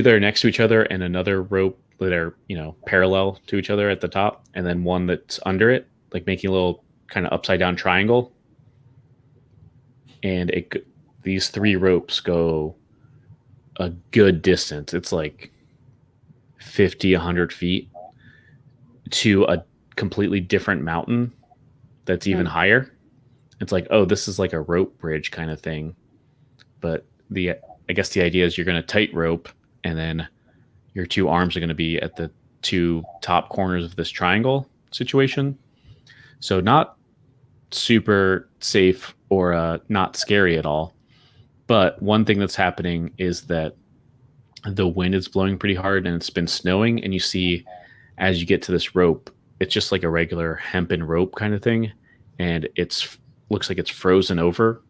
A: that are next to each other and another rope that are, you know, parallel to each other at the top, and then one that's under it, like making a little kind of upside down triangle. And these 3 ropes go a good distance. It's like 50, 100 feet to a completely different mountain that's even higher. It's like, oh, this is like a rope bridge kind of thing. But I guess the idea is you're going to tight rope, and then your 2 arms are going to be at the two top corners of this triangle situation. So not super safe or not scary at all. But one thing that's happening is that the wind is blowing pretty hard and it's been snowing. And you see, as you get to this rope, it's just like a regular hempen rope kind of thing. And it's looks like it's frozen over.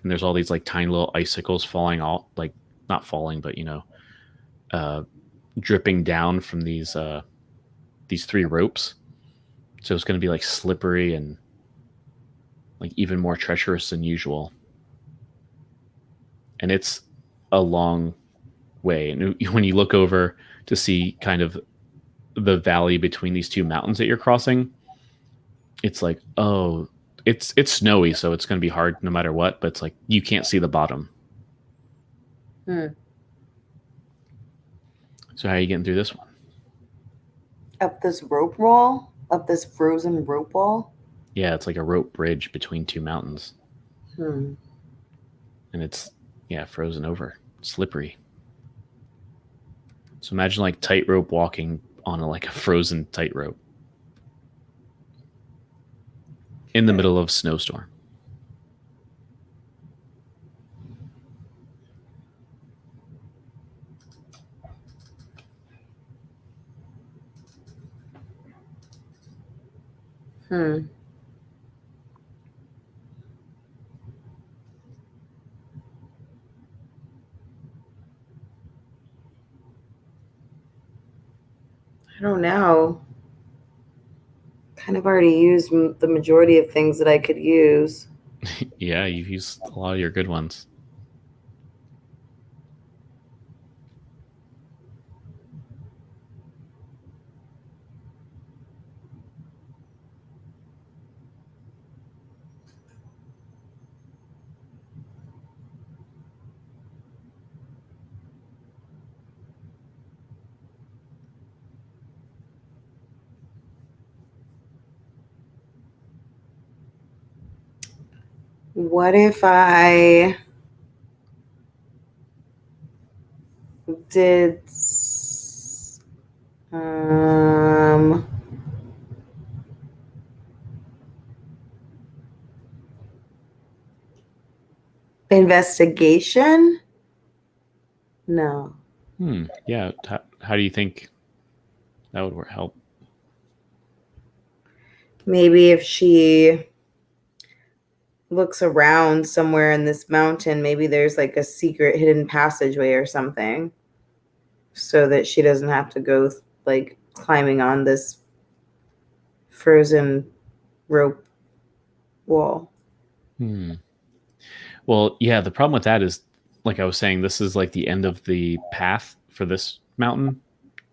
A: And there's all these like tiny little icicles falling off, like not falling, but uh, dripping down from these three ropes. So it's going to be like slippery and like even more treacherous than usual. And it's a long way. And when you look over to see kind of the valley between these two mountains that you're crossing, it's like, oh, it's snowy, so it's going to be hard no matter what. But it's like you can't see the bottom.
B: Hmm.
A: So how are you getting through this one?
B: Up this rope wall? Up this frozen rope wall?
A: Yeah, it's like a rope bridge between two mountains,
B: Hmm.
A: and it's frozen over, slippery. So imagine like tightrope walking on like a frozen tightrope in the middle of a snowstorm.
B: Hmm. I don't know. Kind of already used the majority of things that I could use.
A: Yeah, you've used a lot of your good ones.
B: What if I did um investigation? No.
A: Yeah. How do you think that would help?
B: Maybe if she looks around somewhere in this mountain, maybe there's like a secret hidden passageway or something so that she doesn't have to go like climbing on this frozen rope wall.
A: Well, yeah, the problem with that is, like I was saying, this is like the end of the path for this mountain,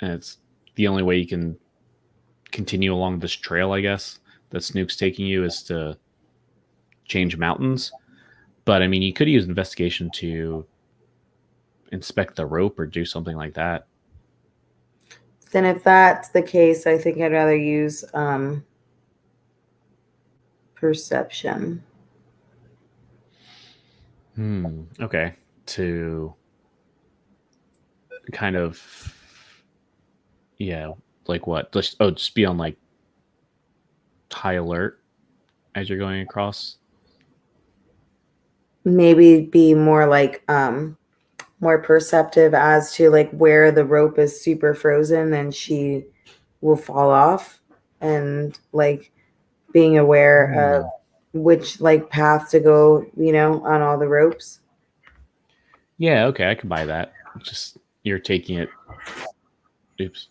A: and it's the only way you can continue along this trail, I guess, that Snook's taking you is to change mountains. But I mean, you could use investigation to inspect the rope or do something like that.
B: Then if that's the case, I think I'd rather use perception.
A: Okay. To kind of, yeah, like what? Just be on like high alert as you're going across.
B: Maybe be more like more perceptive as to like where the rope is super frozen and she will fall off, and like being aware of which like path to go, on all the ropes.
A: Yeah, okay, I can buy that. Just you're taking it. Oops.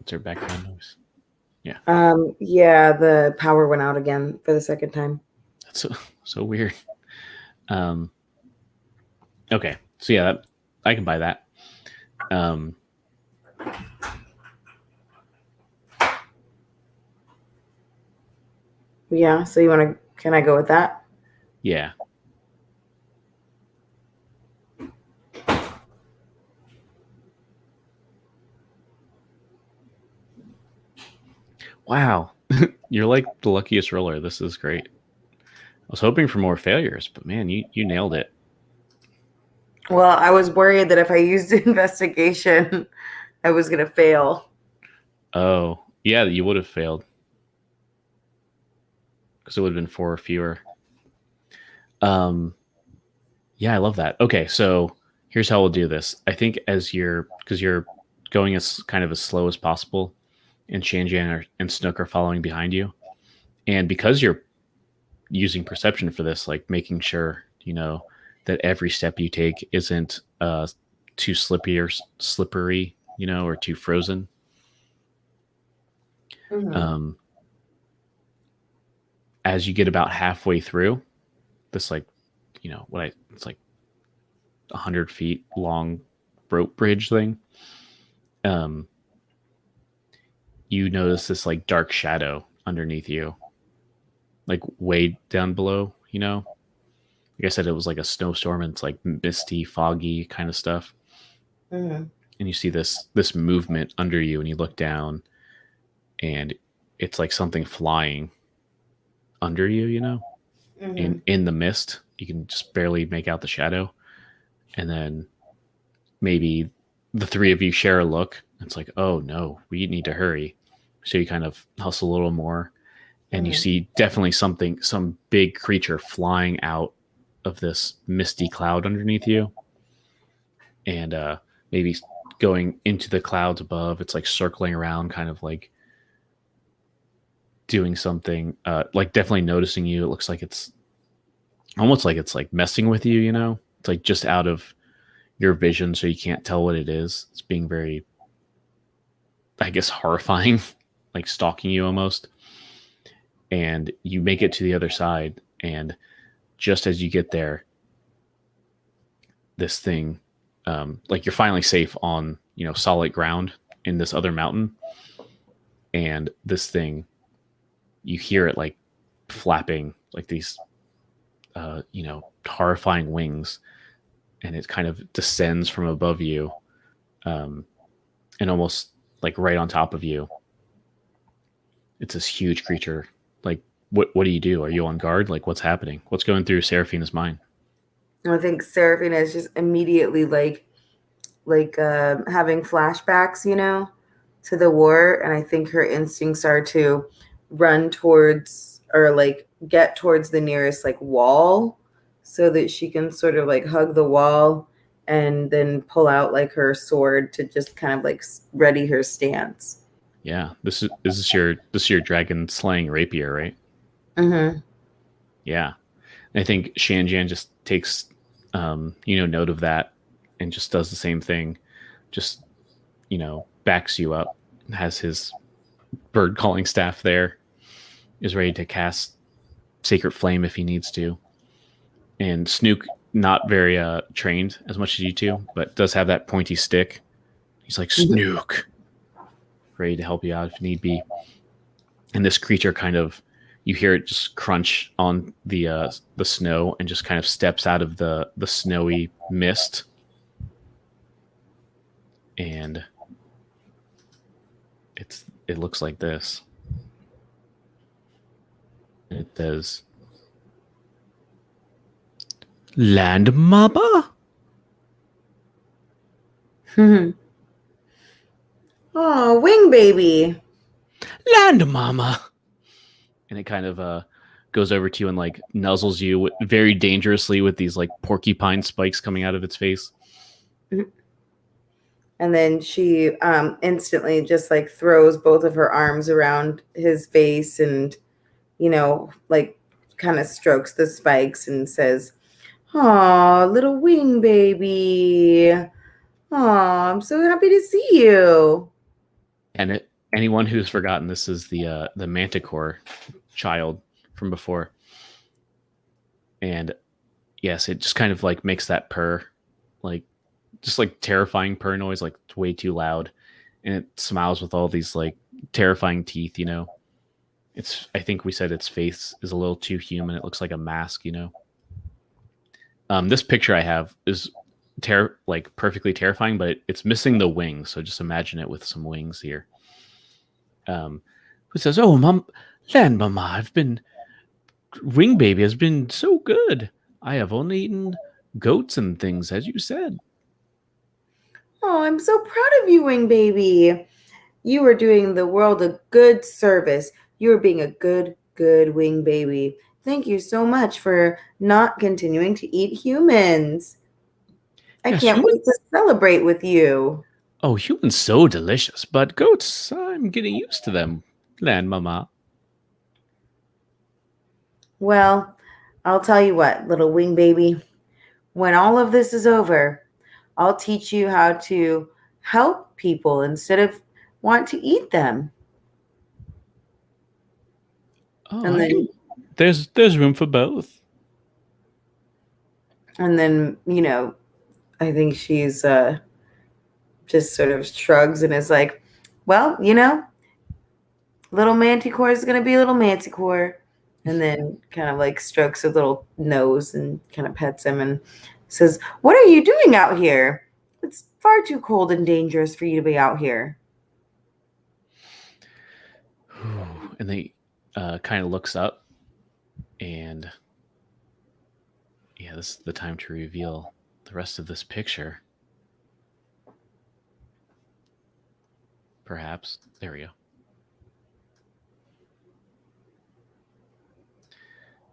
A: It's our background noise. Yeah.
B: Yeah, the power went out again for the second time.
A: That's so weird. Um okay. So yeah, I can buy that.
B: Yeah, so can I go with that?
A: Yeah. Wow. You're like the luckiest roller. This is great. I was hoping for more failures, but man, you nailed it.
B: Well, I was worried that if I used investigation I was gonna fail.
A: Oh, yeah, you would have failed because it would have been 4 or fewer. Um, yeah, I love that. Okay, so here's how we'll do this. I think because you're going as kind of as slow as possible, and Shanjian and Snook are following behind you, and because you're using perception for this, like making sure that every step you take isn't too slippery, or too frozen.
B: Mm-hmm.
A: Um, as you get about halfway through this, like it's like 100 feet long rope bridge thing. Um, you notice this like dark shadow underneath you, like way down below. Like I said, it was like a snowstorm, and it's like misty, foggy kind of stuff.
B: Mm-hmm.
A: And you see this movement under you, and you look down, and it's like something flying under you.
B: Mm-hmm.
A: In the mist, you can just barely make out the shadow, and then maybe the three of you share a look. It's like, oh no, we need to hurry. So you kind of hustle a little more, and you
B: Mm-hmm.
A: see definitely some big creature flying out of this misty cloud underneath you, and maybe going into the clouds above. It's like circling around, kind of like doing something, like definitely noticing you. It looks like it's almost like it's like messing with you. It's like just out of your vision, so you can't tell what it is. It's being very, I guess, horrifying, like stalking you almost. And you make it to the other side, and just as you get there, this thing, like you're finally safe on solid ground in this other mountain, and this thing, you hear it like flapping like these horrifying wings, and it kind of descends from above you, um, and almost like right on top of you. It's this huge creature. Like, what do you do? Are you on guard? Like, what's happening? What's going through Seraphina's mind?
B: I think Seraphina is just immediately like having flashbacks, to the war, and I think her instincts are to run towards or like get towards the nearest like wall so that she can sort of like hug the wall and then pull out like her sword to just kind of like ready her stance.
A: Yeah, this is your dragon slaying rapier, right?
B: Mm-hmm.
A: Yeah, and I think Shanjian just takes note of that, and just does the same thing. Just backs you up, has his bird calling staff there, is ready to cast Sacred Flame if he needs to. And Snook, not very trained as much as you two, but does have that pointy stick. He's like, Snook, ready to help you out if need be. And this creature kind of, you hear it just crunch on the snow, and just kind of steps out of the snowy mist. And it looks like this. And it says, Land Mama?
B: Oh, wing baby.
A: Land Mama. And it kind of goes over to you and like nuzzles you very dangerously with these like porcupine spikes coming out of its face.
B: And then she instantly just like throws both of her arms around his face and, like kind of strokes the spikes and says, "Aw, little wing baby. Aw, I'm so happy to see you."
A: And anyone who's forgotten, this is the Manticore child from before. And yes, it just kind of like makes that purr, like just like terrifying purr noise, like it's way too loud. And it smiles with all these like terrifying teeth. I think we said its face is a little too human. It looks like a mask. This picture I have is like perfectly terrifying, but it's missing the wings. So just imagine it with some wings here. Who says, "Oh, mom, land mama, wing baby has been so good. I have only eaten goats and things, as you said."
B: Oh, I'm so proud of you, Wing Baby. You are doing the world a good service. You are being a good Wing Baby. Thank you so much for not continuing to eat humans. I
A: Yes,
B: can't
A: human.
B: wait to celebrate with you.
A: Oh, humans so delicious, but goats, I'm getting used to them. Land mama.
B: Well, I'll tell you what, little Wing Baby. When all of this is over, I'll teach you how to help people instead of want to eat them.
A: Oh,
B: And
A: I can.
B: then
A: There's room for both.
B: and then, I think she's just sort of shrugs and is like, well, little manticore is going to be a little manticore. And then kind of like strokes a little nose and kind of pets him and says, what are you doing out here? It's far too cold and dangerous for you to be out here.
A: And they kind of looks up, and yeah, this is the time to reveal the rest of this picture. Perhaps there we go.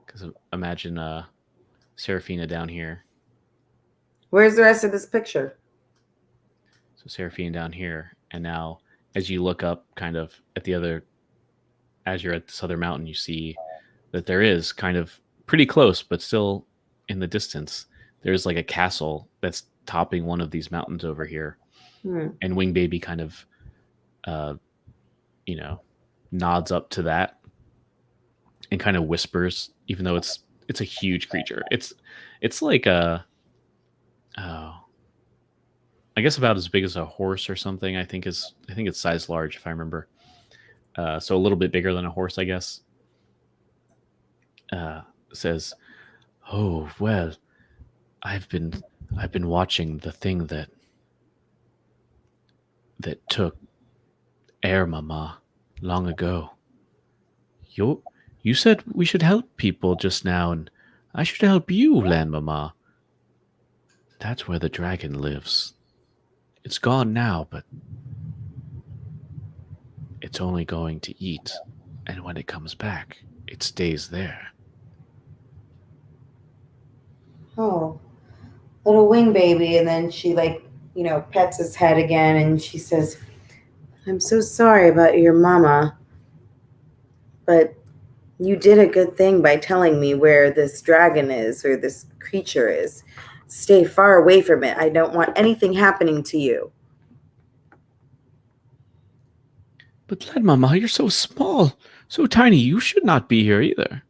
A: Because imagine Serafina down here.
B: Where's the rest of this picture?
A: So Serafina down here, and now as you look up, kind of at the other, as you're at this other mountain, you see that there is kind of pretty close, but still in the distance. There's like a castle that's topping one of these mountains over here,
B: Hmm.
A: and Wing Baby kind of, uh, you know, nods up to that and kind of whispers, even though it's a huge creature. It's like a oh, I guess about as big as a horse or something. I think it's size large if I remember. So a little bit bigger than a horse, I guess. Uh, Says, "Oh well, I've been I've been watching the thing that took Air Mama long ago. You you said we should help people just now, and I should help you, Land Mama. That's where the dragon lives. It's gone now, but it's only going to eat, and when it comes back, it stays there."
B: Oh, little Wing Baby. And then she, like, pets his head again and she says, I'm so sorry about your mama, but you did a good thing by telling me where this dragon is or this creature is. Stay far away from it. I don't want anything happening to you.
A: But Land Mama, you're so small, so tiny. You should not be here either.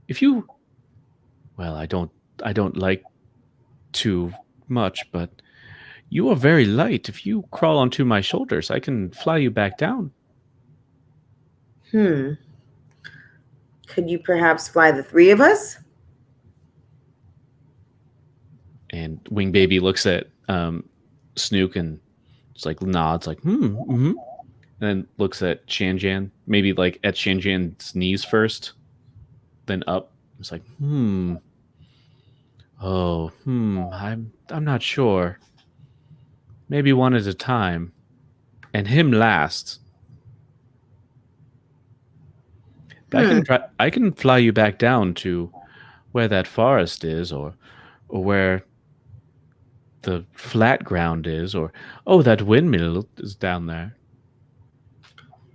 A: If you, well, I don't like too much, but you are very light. If you crawl onto my shoulders, I can fly you back down.
B: Hmm. Could you perhaps fly the three of us?
A: And Wing Baby looks at Snook and just like nods, like and then looks at Shanjan, maybe like at Shanjan's knees first, then up. It's like oh I'm not sure. Maybe one at a time, and him last. But
B: Hmm.
A: I can fly you back down to where that forest is, or where the flat ground is, or oh, that windmill is down there.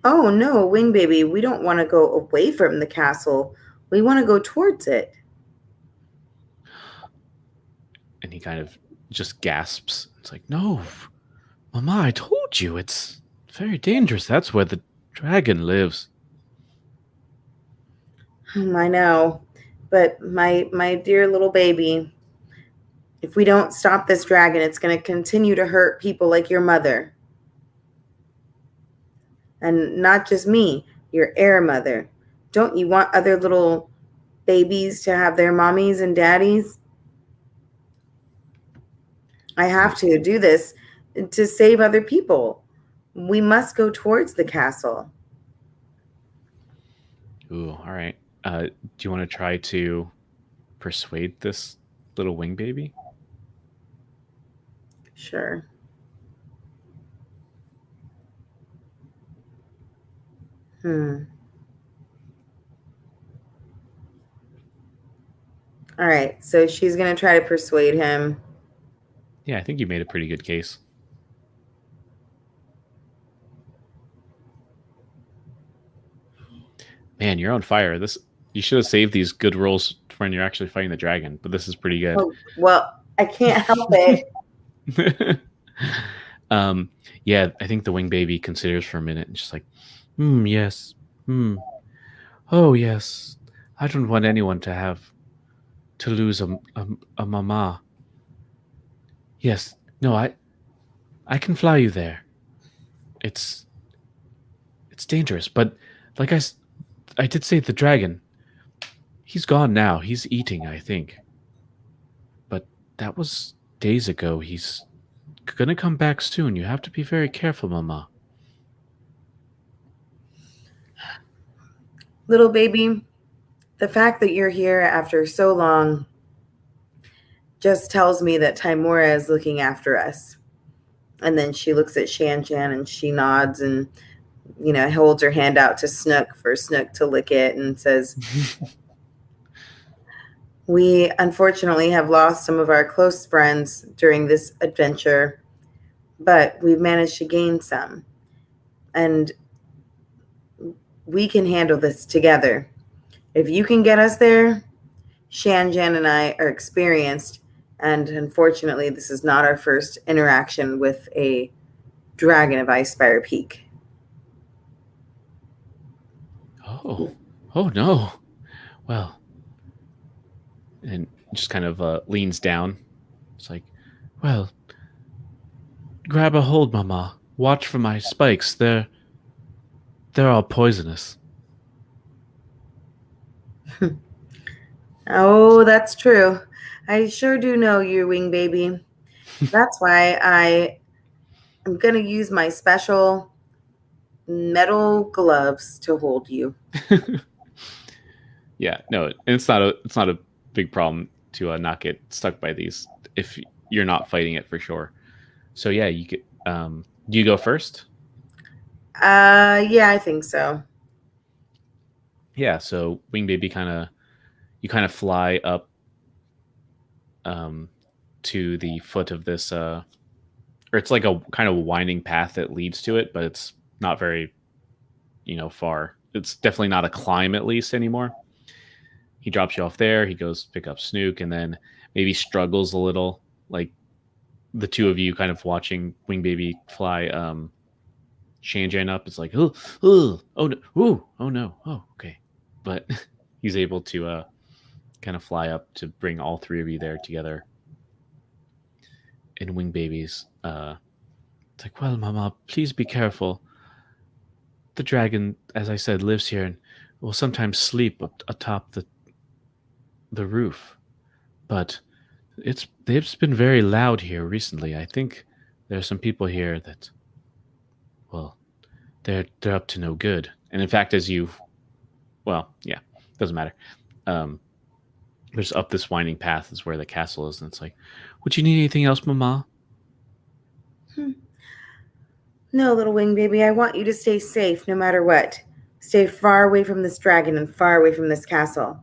B: Oh, no, Wing Baby. We don't want to go away from the castle. We want to go towards it.
A: And he kind of just gasps. It's like, no, Mama, I told you, it's very dangerous. That's where the dragon lives.
B: I know. But my dear little baby, if we don't stop this dragon, it's going to continue to hurt people like your mother. And not just me, your air mother. Don't you want other little babies to have their mommies and daddies? I have to do this to save other people. We must go towards the castle.
A: Ooh, all right. Do you want to try to persuade this little wing baby?
B: Sure. Hmm. All right. So she's going to try to persuade him.
A: Yeah, I think you made a pretty good case. Man, you're on fire. This you should have saved these good rolls for when you're actually fighting the dragon, but this is pretty good.
B: Oh, well, I can't help it.
A: um, yeah, I think the wing baby considers for a minute and she's like, yes, hmm, oh yes, I don't want anyone to lose a mama. Yes, no, I can fly you there. It's it's dangerous, but like I did say the dragon. He's gone now. He's eating, I think. But that was days ago. He's gonna come back soon. You have to be very careful, Mama.
B: Little baby, the fact that you're here after so long just tells me that Timora is looking after us. And then she looks at Shan Shan and she nods and, holds her hand out to Snook for Snook to lick it and says, we unfortunately have lost some of our close friends during this adventure, but we've managed to gain some. And we can handle this together. If you can get us there, Shan Jan and I are experienced, and unfortunately, this is not our first interaction with a dragon of Icespire Peak.
A: Oh no. Well, and just kind of leans down. It's like, well, grab a hold, Mama. Watch for my spikes. They're all poisonous.
B: Oh, that's true. I sure do know you, wing baby. That's why I am going to use my special metal gloves to hold you.
A: Yeah, no, and it's not a big problem to not get stuck by these if you're not fighting it for sure. So yeah, you could. Do you go first?
B: Yeah, I think so.
A: Yeah. So wing baby you kind of fly up to the foot of this or it's like a kind of winding path that leads to it, but it's not very far. It's definitely not a climb at least anymore. He drops you off there. He goes pick up Snook, and then maybe struggles a little, like the two of you kind of watching wing baby fly Shanjan up. It's like oh no, ooh, oh no, oh okay, but he's able to kind of fly up to bring all three of you there together. And wing babies it's like, well, Mama, please be careful. The dragon, as I said, lives here and will sometimes sleep atop the roof. But they've been very loud here recently. I think there are some people here that, well, they're up to no good. And in fact, well, yeah, doesn't matter. Um, there's up this winding path is where the castle is, and it's like, would you need anything else, Mama?
B: No, little wing baby, I want you to stay safe no matter what. Stay far away from this dragon and far away from this castle.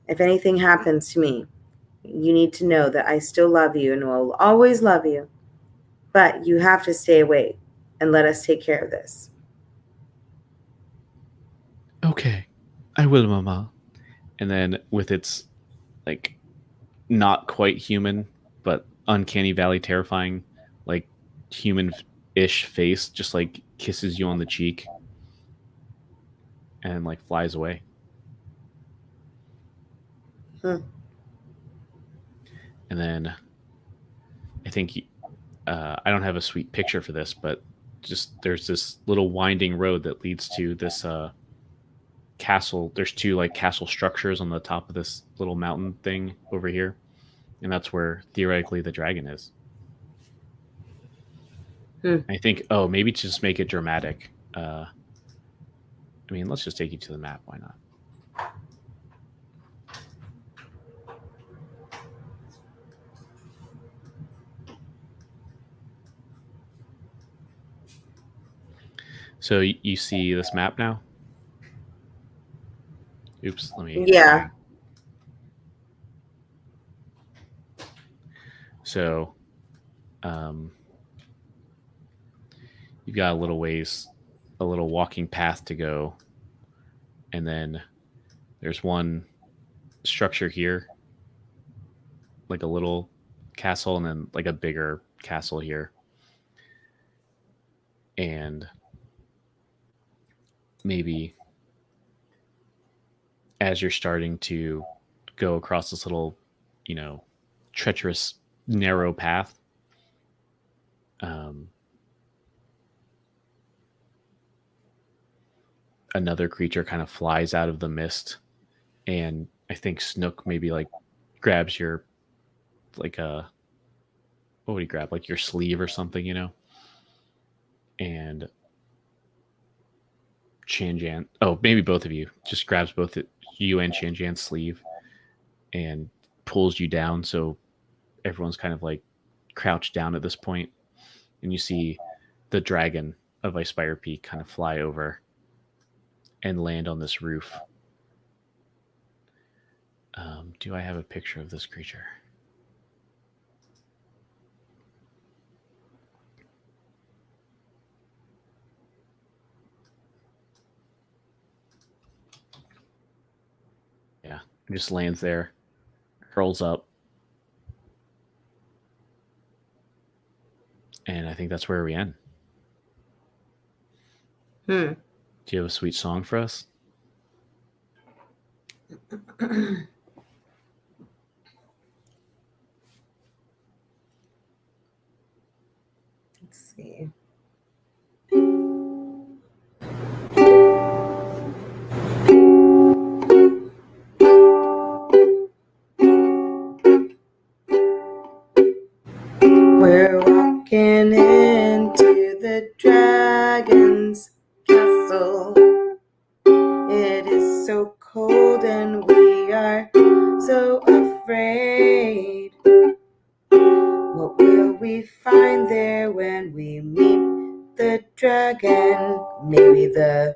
B: If anything happens to me, you need to know that I still love you and will always love you. But you have to stay away and let us take care of this.
A: Okay, I will, Mama. And then with its like not quite human, but uncanny valley terrifying, like human-ish face, just like kisses you on the cheek and like flies away.
B: Hmm.
A: And then I think I don't have a sweet picture for this, but just there's this little winding road that leads to this castle. There's two like castle structures on the top of this little mountain thing over here, and that's where theoretically the dragon is. I think, oh, maybe to just make it dramatic. I mean, let's just take you to the map. Why not? So you see this map now? Oops, let me
B: Yeah.
A: zoom. So um, you've got a little ways, a little walking path to go, and then there's one structure here, like a little castle, and then like a bigger castle here. And maybe as you're starting to go across this little, you know, treacherous, narrow path, um, another creature kind of flies out of the mist, and I think Snook maybe like grabs your like a what would he grab, like your sleeve or something, you know, and Shanjan, oh maybe both of you, just grabs both you and Shanjan's sleeve and pulls you down, so everyone's kind of like crouched down at this point, and you see the dragon of Icespire Peak kind of fly over and land on this roof. Do I have a picture of this creature? Yeah, it just lands there, curls up, and I think that's where we end.
B: Hmm.
A: Do you have a sweet song for us?
B: Let's see. We're walking into the dragon's castle. It is so cold and we are so afraid. What will we find there when we meet the dragon? Maybe the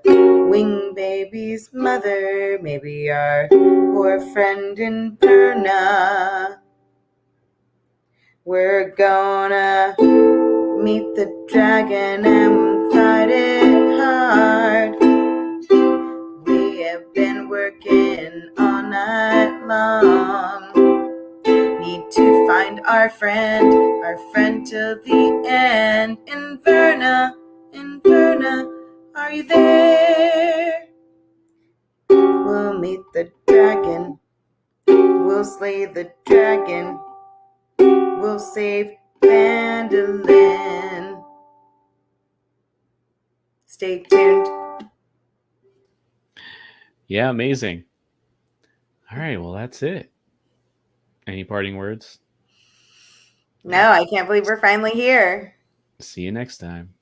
B: wing baby's mother, maybe our poor friend in Perna. We're gonna meet the dragon and fight it hard. We have been working all night long. Need to find our friend till the end. Inverna, are you there? We'll meet the dragon. We'll slay the dragon. We'll save Vandalin. Stay tuned.
A: Yeah, amazing. All right, well, that's it. Any parting words?
B: No, I can't believe we're finally here.
A: See you next time.